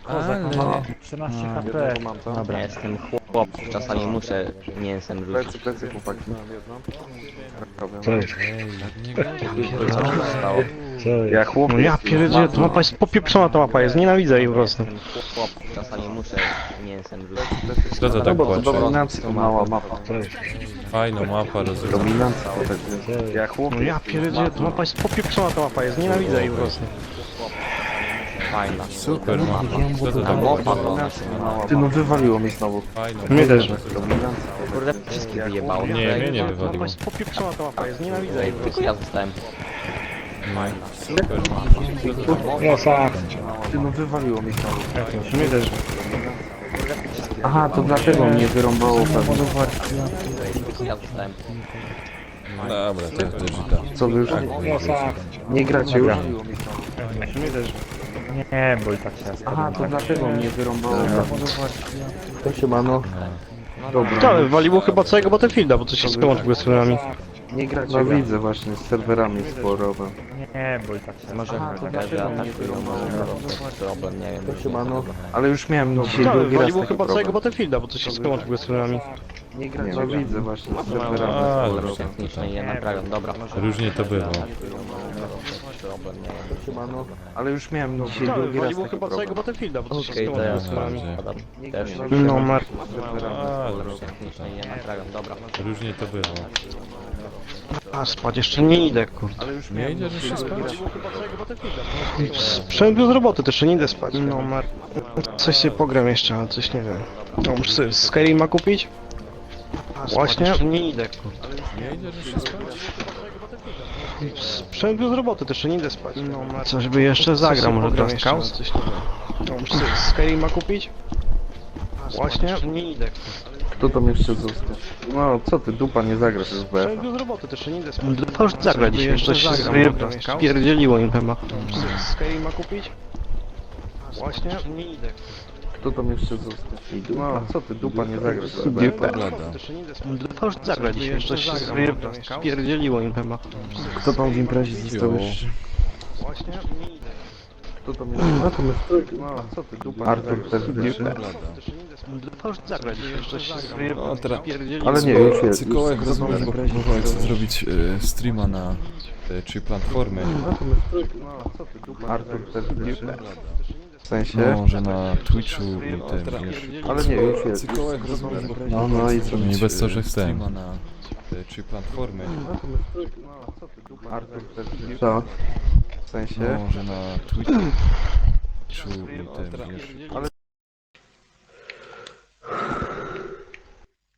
Kozak ma 14 HP. Jednego mam tam. Dobra, jestem chłop, czasami muszę mięsem rzucić. Plecy, chłopaki. Robię Co mam. jest? Ej. Tak nie gody. Co się stało? Co jest? Ja chłop No ja jest. pierdzielę, ta mapa jest popieprzona, ta mapa jest, nienawidzę jej po prostu. Jestem chłop, czasami muszę mięsem rzucić. Kto to No tak bo to płacze? dominacja mała mapa. Co jest? Fajna mapa, rozumiem. Dominacja to tak jest. Ja chłop No ja pierdzielę, ta mapa jest popieprzona, ta mapa jest, nienawidzę jej po prostu. Fajna. Super mapa. Kto to Ta tak mopa płacze? to ona się Ty no wywaliło mi znowu. Fajna Mnie też. Dominacja. Kurde, wszystkich wyjebało. Nie, mnie nie Ta mapa wywaliło. jest popieprzona, ta mapa jest, nienawidzę jej po Tylko prostu. ja zostałem. Super mapa. No sam. Ty no wywaliło mi znowu. Mnie też. Aha, to dlatego mnie wyrąbało pewnie. Tylko ja zostałem. Dobra, to też i tak. Co wy już No sam. nie gracie już? Mnie też. Nie, bo i tak się Aha, to dlatego mnie wyrąbało pewnie. To się ma no. Dobra. To wywaliło chyba całego Battlefielda, bo coś się skończyło w ogóle z filmami. Nie gracie. No widzę właśnie, z serwerami sporowe. Nie, bo i tak się Może Aha, to leży dlatego mnie atakują, może problem, nie wiem. To się ma no. Ale już miałem dzisiaj To drugi raz wywaliło taki chyba całego problem. Battlefielda, bo coś się skończyło w ogóle z filmami. Nie gracie. No widzę właśnie, z A, serwerami dobra. sporowe. Techniczne je naprawią, dobra. Różnie to bywa. Problem, nie wiem. To się ma no. Ale już miałem dzisiaj To drugi raz wywaliło taki chyba całego problem. Battlefielda, bo coś się Okej, to skończyło ja z filmami. spadam. Też No mar... A, techniczne je naprawią, dobra. różnie to bywa. A spać jeszcze nie idę, kurde. Ale już Nie idziesz jeszcze spać? Sprzęt z roboty, też nie idę spać. No mar... Coś sobie pogram jeszcze, ale coś nie wiem. No muszę sobie Skyrima kupić? Właśnie? Nie idę, kurde. Nie idziesz jeszcze spać? Sprzęt z roboty, też nie idę spać. No mar... Coś by jeszcze zagrał, może teraz Chaos? Coś nie wiem. No muszę sobie Skyrima kupić? Właśnie? Nie idę, kurde. Kto tam jeszcze został? No co ty, dupa nie zagrasz już w BF. Sprzęt z roboty, też nie idę spać. To już zagra dzisiaj, coś się spierdzieliło im chyba. Muszę sobie Skyrima kupić? Właśnie? Nie idę, kurde. Kto tam jeszcze został? No co ty, dupa nie zagrasz w BF. Pogląda. To już zagra dzisiaj, coś się spierdzieliło im chyba. Kto tam w imprezie został jeszcze? Właśnie? Nie idę. Kto tam jeszcze? No to my w trójkę. No co ty, dupa Artur też jeszcze. To już zagra dzisiaj, coś No, teraz Ale nie, już jest. Cykołek Kto tam w rozumiem, bo imprezie próbowałem został? zrobić streama na te 3 platformy. No to my w trójkę. No co ty, dupa Artur też jeszcze. W sensie? No, że na Twitchu i tym, wiesz. Ale nie, już jest. Cykołek rozumiem, bo No i co? nie bez co, że chcę. Na te 3 platformy. No to my w trójkę. No co ty, dupa Artur też jeszcze. Co? W sensie? No, że na Twitchu i tym, wiesz.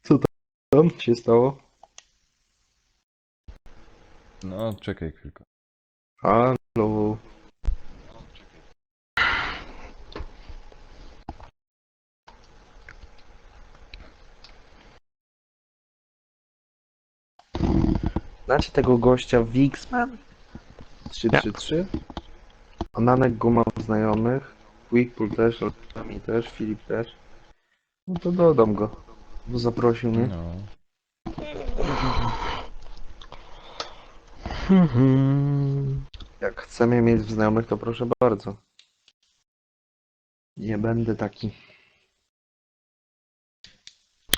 Co się stało? No, czekaj chwilkę. Halo. Znacie tego gościa Wixman? 333? Ananek go ma znajomych. Quickpool też, Olami też, Filip też. No to dodam go. Bo zaprosił mnie. No. Jak chce mnie mieć w znajomych, to proszę bardzo. Nie będę taki.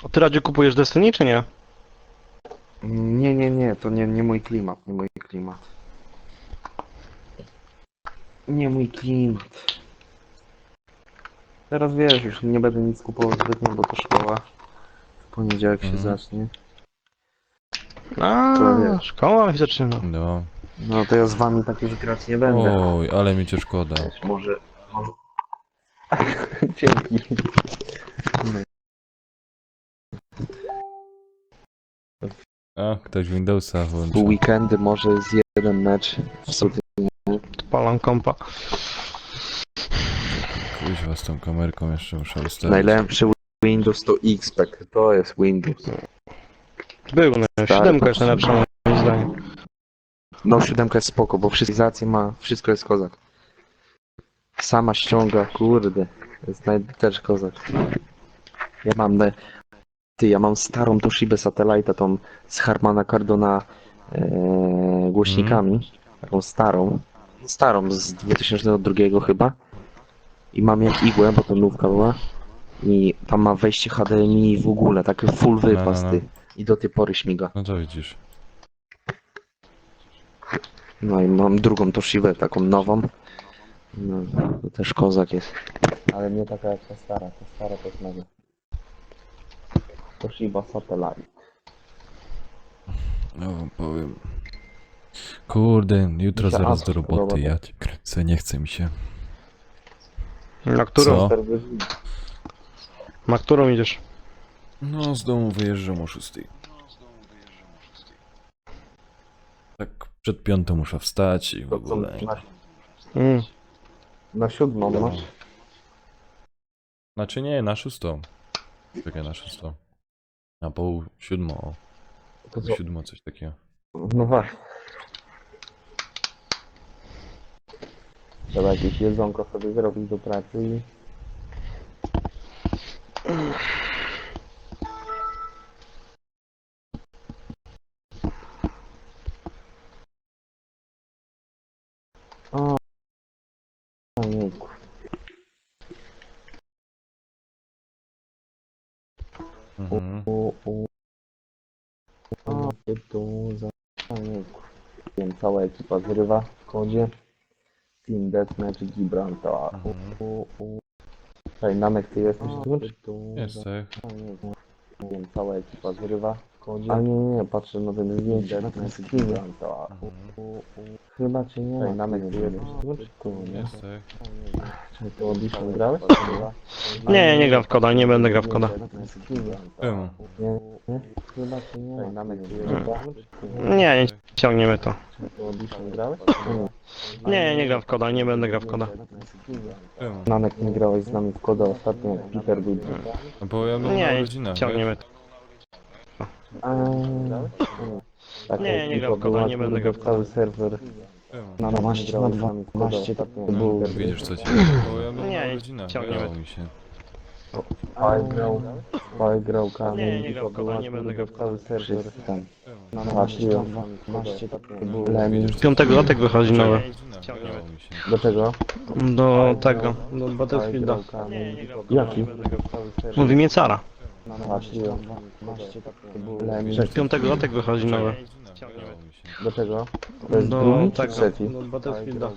A ty Radziu kupujesz Destiny czy nie? Nie, to nie mój klimat, nie mój klimat. Nie mój klimat. Teraz wiesz, już nie będę nic kupował zbytnio, bo to szkoła. W poniedziałek się zacznie. A, To wiesz. szkoła się zaczyna. No. No to ja z wami tak już grać nie będę. Oj, ale mi cię szkoda. Może... Dzięki. A, ktoś Windowsa W włączy. weekendy może z jeden mecz w sobie. Palam kompa. Kuźwa, z tą kamerką jeszcze muszę ustawić. Najlepszy Windows to XPEC, to jest Windows. Był, no, 7 jest najlepsza moim zdaniem. No 7 jest spoko, bo wszystkie ma, wszystko jest kozak. Sama ściąga, kurde, jest też kozak. Ja mam starą Toshibę Satellite, tą z Harmana Kardona głośnikami, taką starą z 2002 chyba. I mam jak igłę, bo to nówka była. I tam ma wejście HDMI w ogóle, taki full wypas, ty. I do tej pory śmiga. No to widzisz. No i mam drugą Toshibę, taką nową. No, to też kozak jest. Ale nie taka jak ta stara to jest mega. Toshiba Satellite. No wam powiem. Kurde, jutro Mi się zaraz do Asus roboty, podoba. ja cię kręcę, nie chce mi się. Na którą? Co? Na którą idziesz? No, z domu wyjeżdżam o 6. Tak przed 5 muszę wstać i w ogóle. Na 7 masz? Znaczy nie, na 6. Czekaj, na 6. Na pół 7. O. To Pół co? 7 coś takiego. No właśnie. Trzeba jakieś jedzonko sobie zrobić do pracy i... O, ojejku. Mhm. O, tu za... Ojejku. Wiem, cała ekipa zrywa w kodzie. Team Deathmatch Gibraltar. Cześć, Namek, ty jesteś tu? Jestem. Wiem, cała ekipa zrywa w kodzie. A nie, patrzę na ten zdjęcie, na ten screen. Chyba czy nie? Cześć, Namek, ty jesteś tu? Jestem. Czy ty Audition grałeś? Nie, nie gram w koda, nie będę grał w koda. Czemu? Nie? Chyba czy nie? Cześć, Namek, ty jesteś Nie, nie ciągniemy to. Czy ty Audition grałeś? Nie, nie gram w koda, nie będę grał w koda. Czemu? Namek, nie grałeś z nami w koda ostatnio, jak Peter był. No bo ja byłem na Nie, rodzinach, ciągniemy to. Taka Nie, nie ekipa gram w koda, była, nie będę kurde, grał w cały serwer. Czemu? Na 12 na 12 tak No, było. widzisz co ci bo ja byłem Nie, na rodzinach, ciągniemy. grało mi się. Faj grał Kamil. Nie, nie gram w koda, nie będę grał w koda. Cały serwer tam. Na 12 tak było. Lemi. Widzisz, co 5 ci- latek wychodzi nowe. Grało mi się. Do czego? Do tego, do Faj Battlefielda. grał Kamil. Jaki? Mówi mnie cara. Na 12 tak było. Lemi. 5 latek wychodzi nowe. Grało mi się. Do czego? To jest Do drugi czy tego, trzeci? do Battlefielda.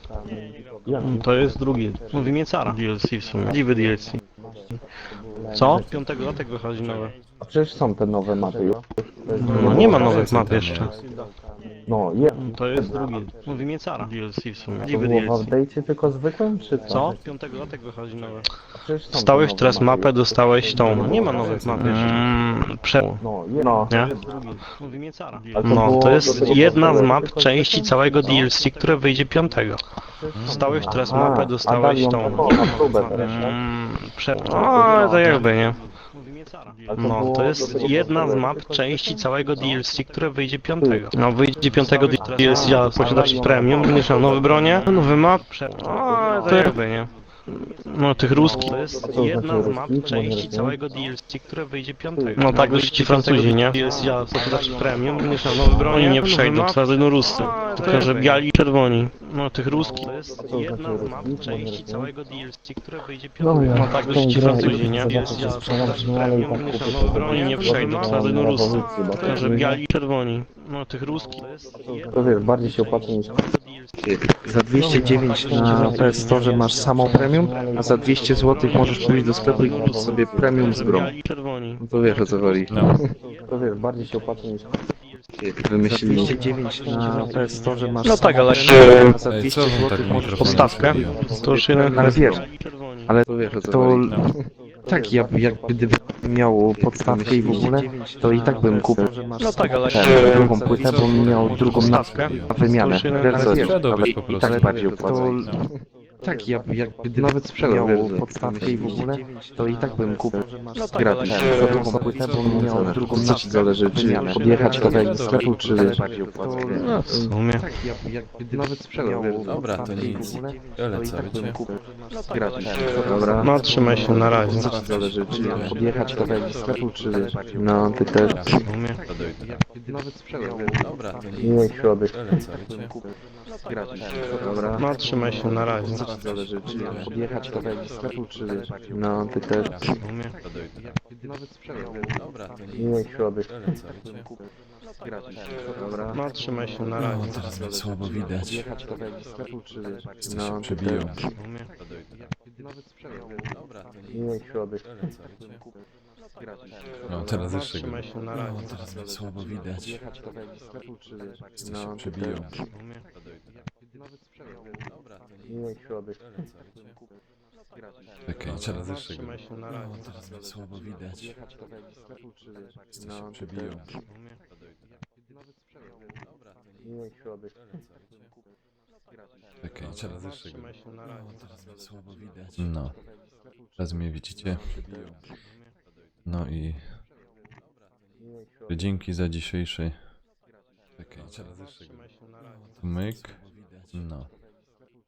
Jaki? To jest drugi. Mówi mnie cara. DLC w sumie. Dziwy DLC. Co? 5 latek wychodzi nowe. A przecież są te nowe mapy już. To jest No nie ma nowych map jeszcze. No, jest. To jest drugi. Mówi mnie cara. DLC w sumie. To Dziwy było w DLC. update'cie tylko zwykłym, czy co? Co? 5 latek wychodzi nowe. A przecież są te Dostałeś nowe teraz mapy mapę, już. dostałeś tą. Nie ma nowych map jeszcze. No, no. Nie? Mówi mnie cara. Ale to No, było to do jest tego jedna z podstawowe, map tylko części zwykłym? całego DLC, które wyjdzie 5. Dostałeś teraz Aha, mapę, a dostałeś dali ją tą. taką na próbę teraz, tak? O, to jakby nie. Ale No, było to do jest tego jedna z podstawowe, map tylko części całego DLC, które wyjdzie 5. Ty. No, wyjdzie 5 DLC, a posiadasz premium, będziesz miał nowe bronie, nowy map. O, to jakby nie. No, tych ruskich to jest jedna z map części całego DLC, które wyjdzie 5. No tak, już ci Francuzi, nie? DLC, a posiadasz premium, będziesz miał nowe bronie, nie przejdą, to będą Ruscy. Tylko, że biali i czerwoni. No, tych ruskich to jest jedna z map części całego DLC, które wyjdzie 5. No tak, już ci Francuzi, nie? DLC, a posiadasz premium, będziesz miał nowe bronie, nie przejdą, to będą Ruscy. Tylko, że biali i czerwoni. No, tych ruskich to jest jedna To wiesz, bardziej się opłaca niż... za 209 na PS Store masz samą premium, a za 200 zł możesz pójść do sklepu i kupić sobie premium z grą. Czerwoni. No to wiesz o co chodzi. No. To wiesz, bardziej się opłaca niż wymyślili. Za 209 na PS Store masz No tak, samą ale premium, a za Ej, 200 co wam zł tak możesz mikrofon podstawkę? ustawił? To już jeden Ale wiesz, czerwoni. ale To wiesz o co to chodzi. tak, jak gdybym miał podstawkę i w ogóle, to i tak bym kupił No tak, ale drugą płytę, bo miał drugą podstawkę. na wymianę. To już jeden Wiesz, raz wiesz, sprzedałbyś i po i prostu. tak bardziej opłaca. No. Tak, jakby nawet sprzedał podstawkę i w ogóle, to i tak bym kupił No tak, gratis ale za drugą płytę, bo miał drugą na zależy, czy podjechać kawałek do sklepu, czy bardziej opłaca. No w sumie. Tak, jakby nawet sprzedał Dobra, to podstawkę i nic. w ogóle, Ale to i co, tak bym wiecie? kupił gratis. Dobra. No trzymaj się na razie. Co ci zależy, czy podjechać kawałek do sklepu, czy... No, ty też. W sumie. To do jutra. Nawet sprzedał. Dobra, to nic. Miłej środy. Ale co, wiecie? Gratis. Dobra. No trzymaj się na razie. Co ci zależy, czy podjechać kawałek do sklepu, czy... No, ty też. W sumie. To do jutra. Nawet sprzedał. Dobra, to nic. Miłej środy. Ale co, wiecie? Gratis. Dobra. No trzymaj się na razie. Teraz mnie słabo widać. Podjechać kawałek do sklepu, czy... Wszyscy No, się ty przebiją. też. W sumie. To do jutra. Nawet sprzedał. Dobra, to nic. Miłej środy. Ale co, wiecie? Gratis. No, teraz No jeszcze trzymaj się na razie. Teraz mnie słabo widać. Podjechać kawałek do sklepu, czy... Wszyscy No, się ty przebiją. też. W sumie. To do jutra. Nawet sprzedał. Dobra, to nic. Miłej środy. Ale co, wiecie? Gratis. Czekaj, teraz No jeszcze trzymaj się na razie. Teraz mnie słabo widać. Podjechać kawałek do sklepu, czy... Wszyscy No, się ty przebiją. też. W sumie. To do jutra. Nawet sprzedał. Dobra, to nic. Miłej środy. Ale co, wiecie? Gratis. Czekaj, teraz No jeszcze trzymaj się na razie. Teraz mnie słabo widać. No. Teraz mnie widzicie. No i Miłej środy. dzięki za dzisiejszy. Czekaj, teraz No jeszcze trzymaj się na razie. myk. No.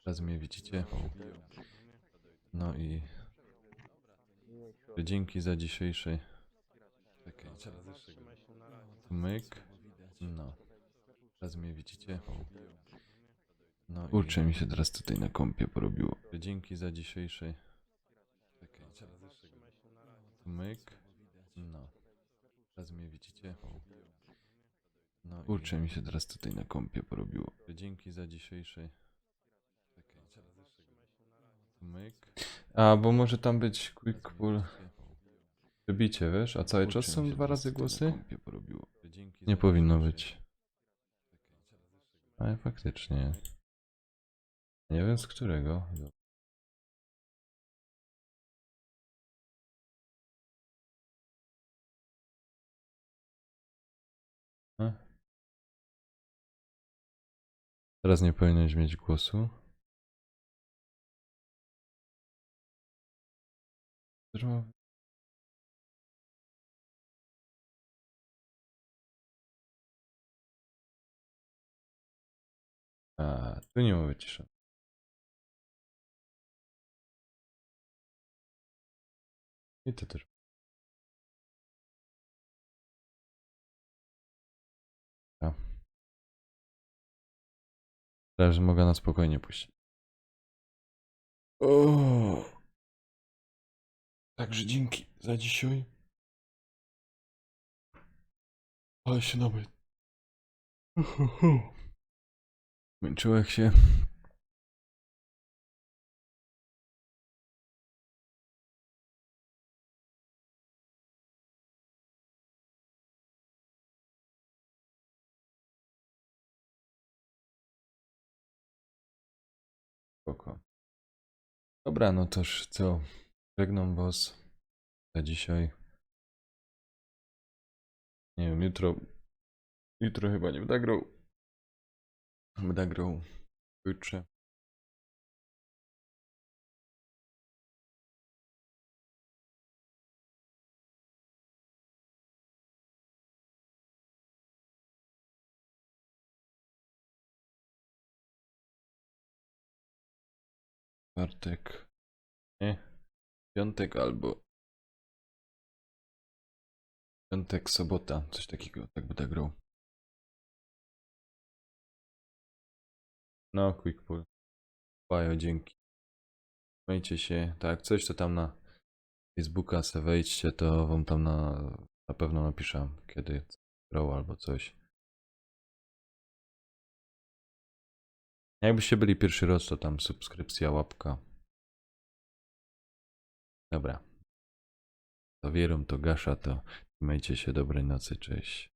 Teraz mnie widzicie. No i dzięki za dzisiejszy. Czekaj, teraz jeszcze Trzymaj się na razie. myk. No. Teraz mnie widzicie. No kurczę, mi się teraz tutaj na kompie porobiło. Dzięki za dzisiejszy. Czekaj, teraz jeszcze myk. No. Teraz mnie widzicie. No kurczę, mi się teraz tutaj na kompie porobiło. Dzięki za dzisiejszy. Czekaj, teraz jeszcze myk. A, bo może tam być quick pull. Wybicie, wiesz? A cały czas są 2 razy głosy? Nie powinno być. Ale faktycznie. Nie wiem z którego. A? Teraz nie powinieneś mieć głosu. A, tu nie ma wyciszenia. I to też. A. Teraz mogę na spokojnie puścić. O! Także dzięki za dzisiaj. Ale się nawet. Męczyłem się. Spoko. Dobra, no toż co? Żegnam was za dzisiaj. Nie wiem, jutro chyba nie będę grał. Będę grał jutrze. Czwartek. Nie. Piątek albo. Piątek, sobota. Coś takiego. Tak będę grał. No, quick pull. Bajo, dzięki. Miejcie się. Tak, coś to tam na Facebooka se wejdźcie, to wam tam na pewno napiszę, kiedy grał albo coś. Jakbyście byli pierwszy raz, to tam subskrypcja, łapka. Dobra. To wierum, to Gasza, to trzymajcie się, dobrej nocy, cześć.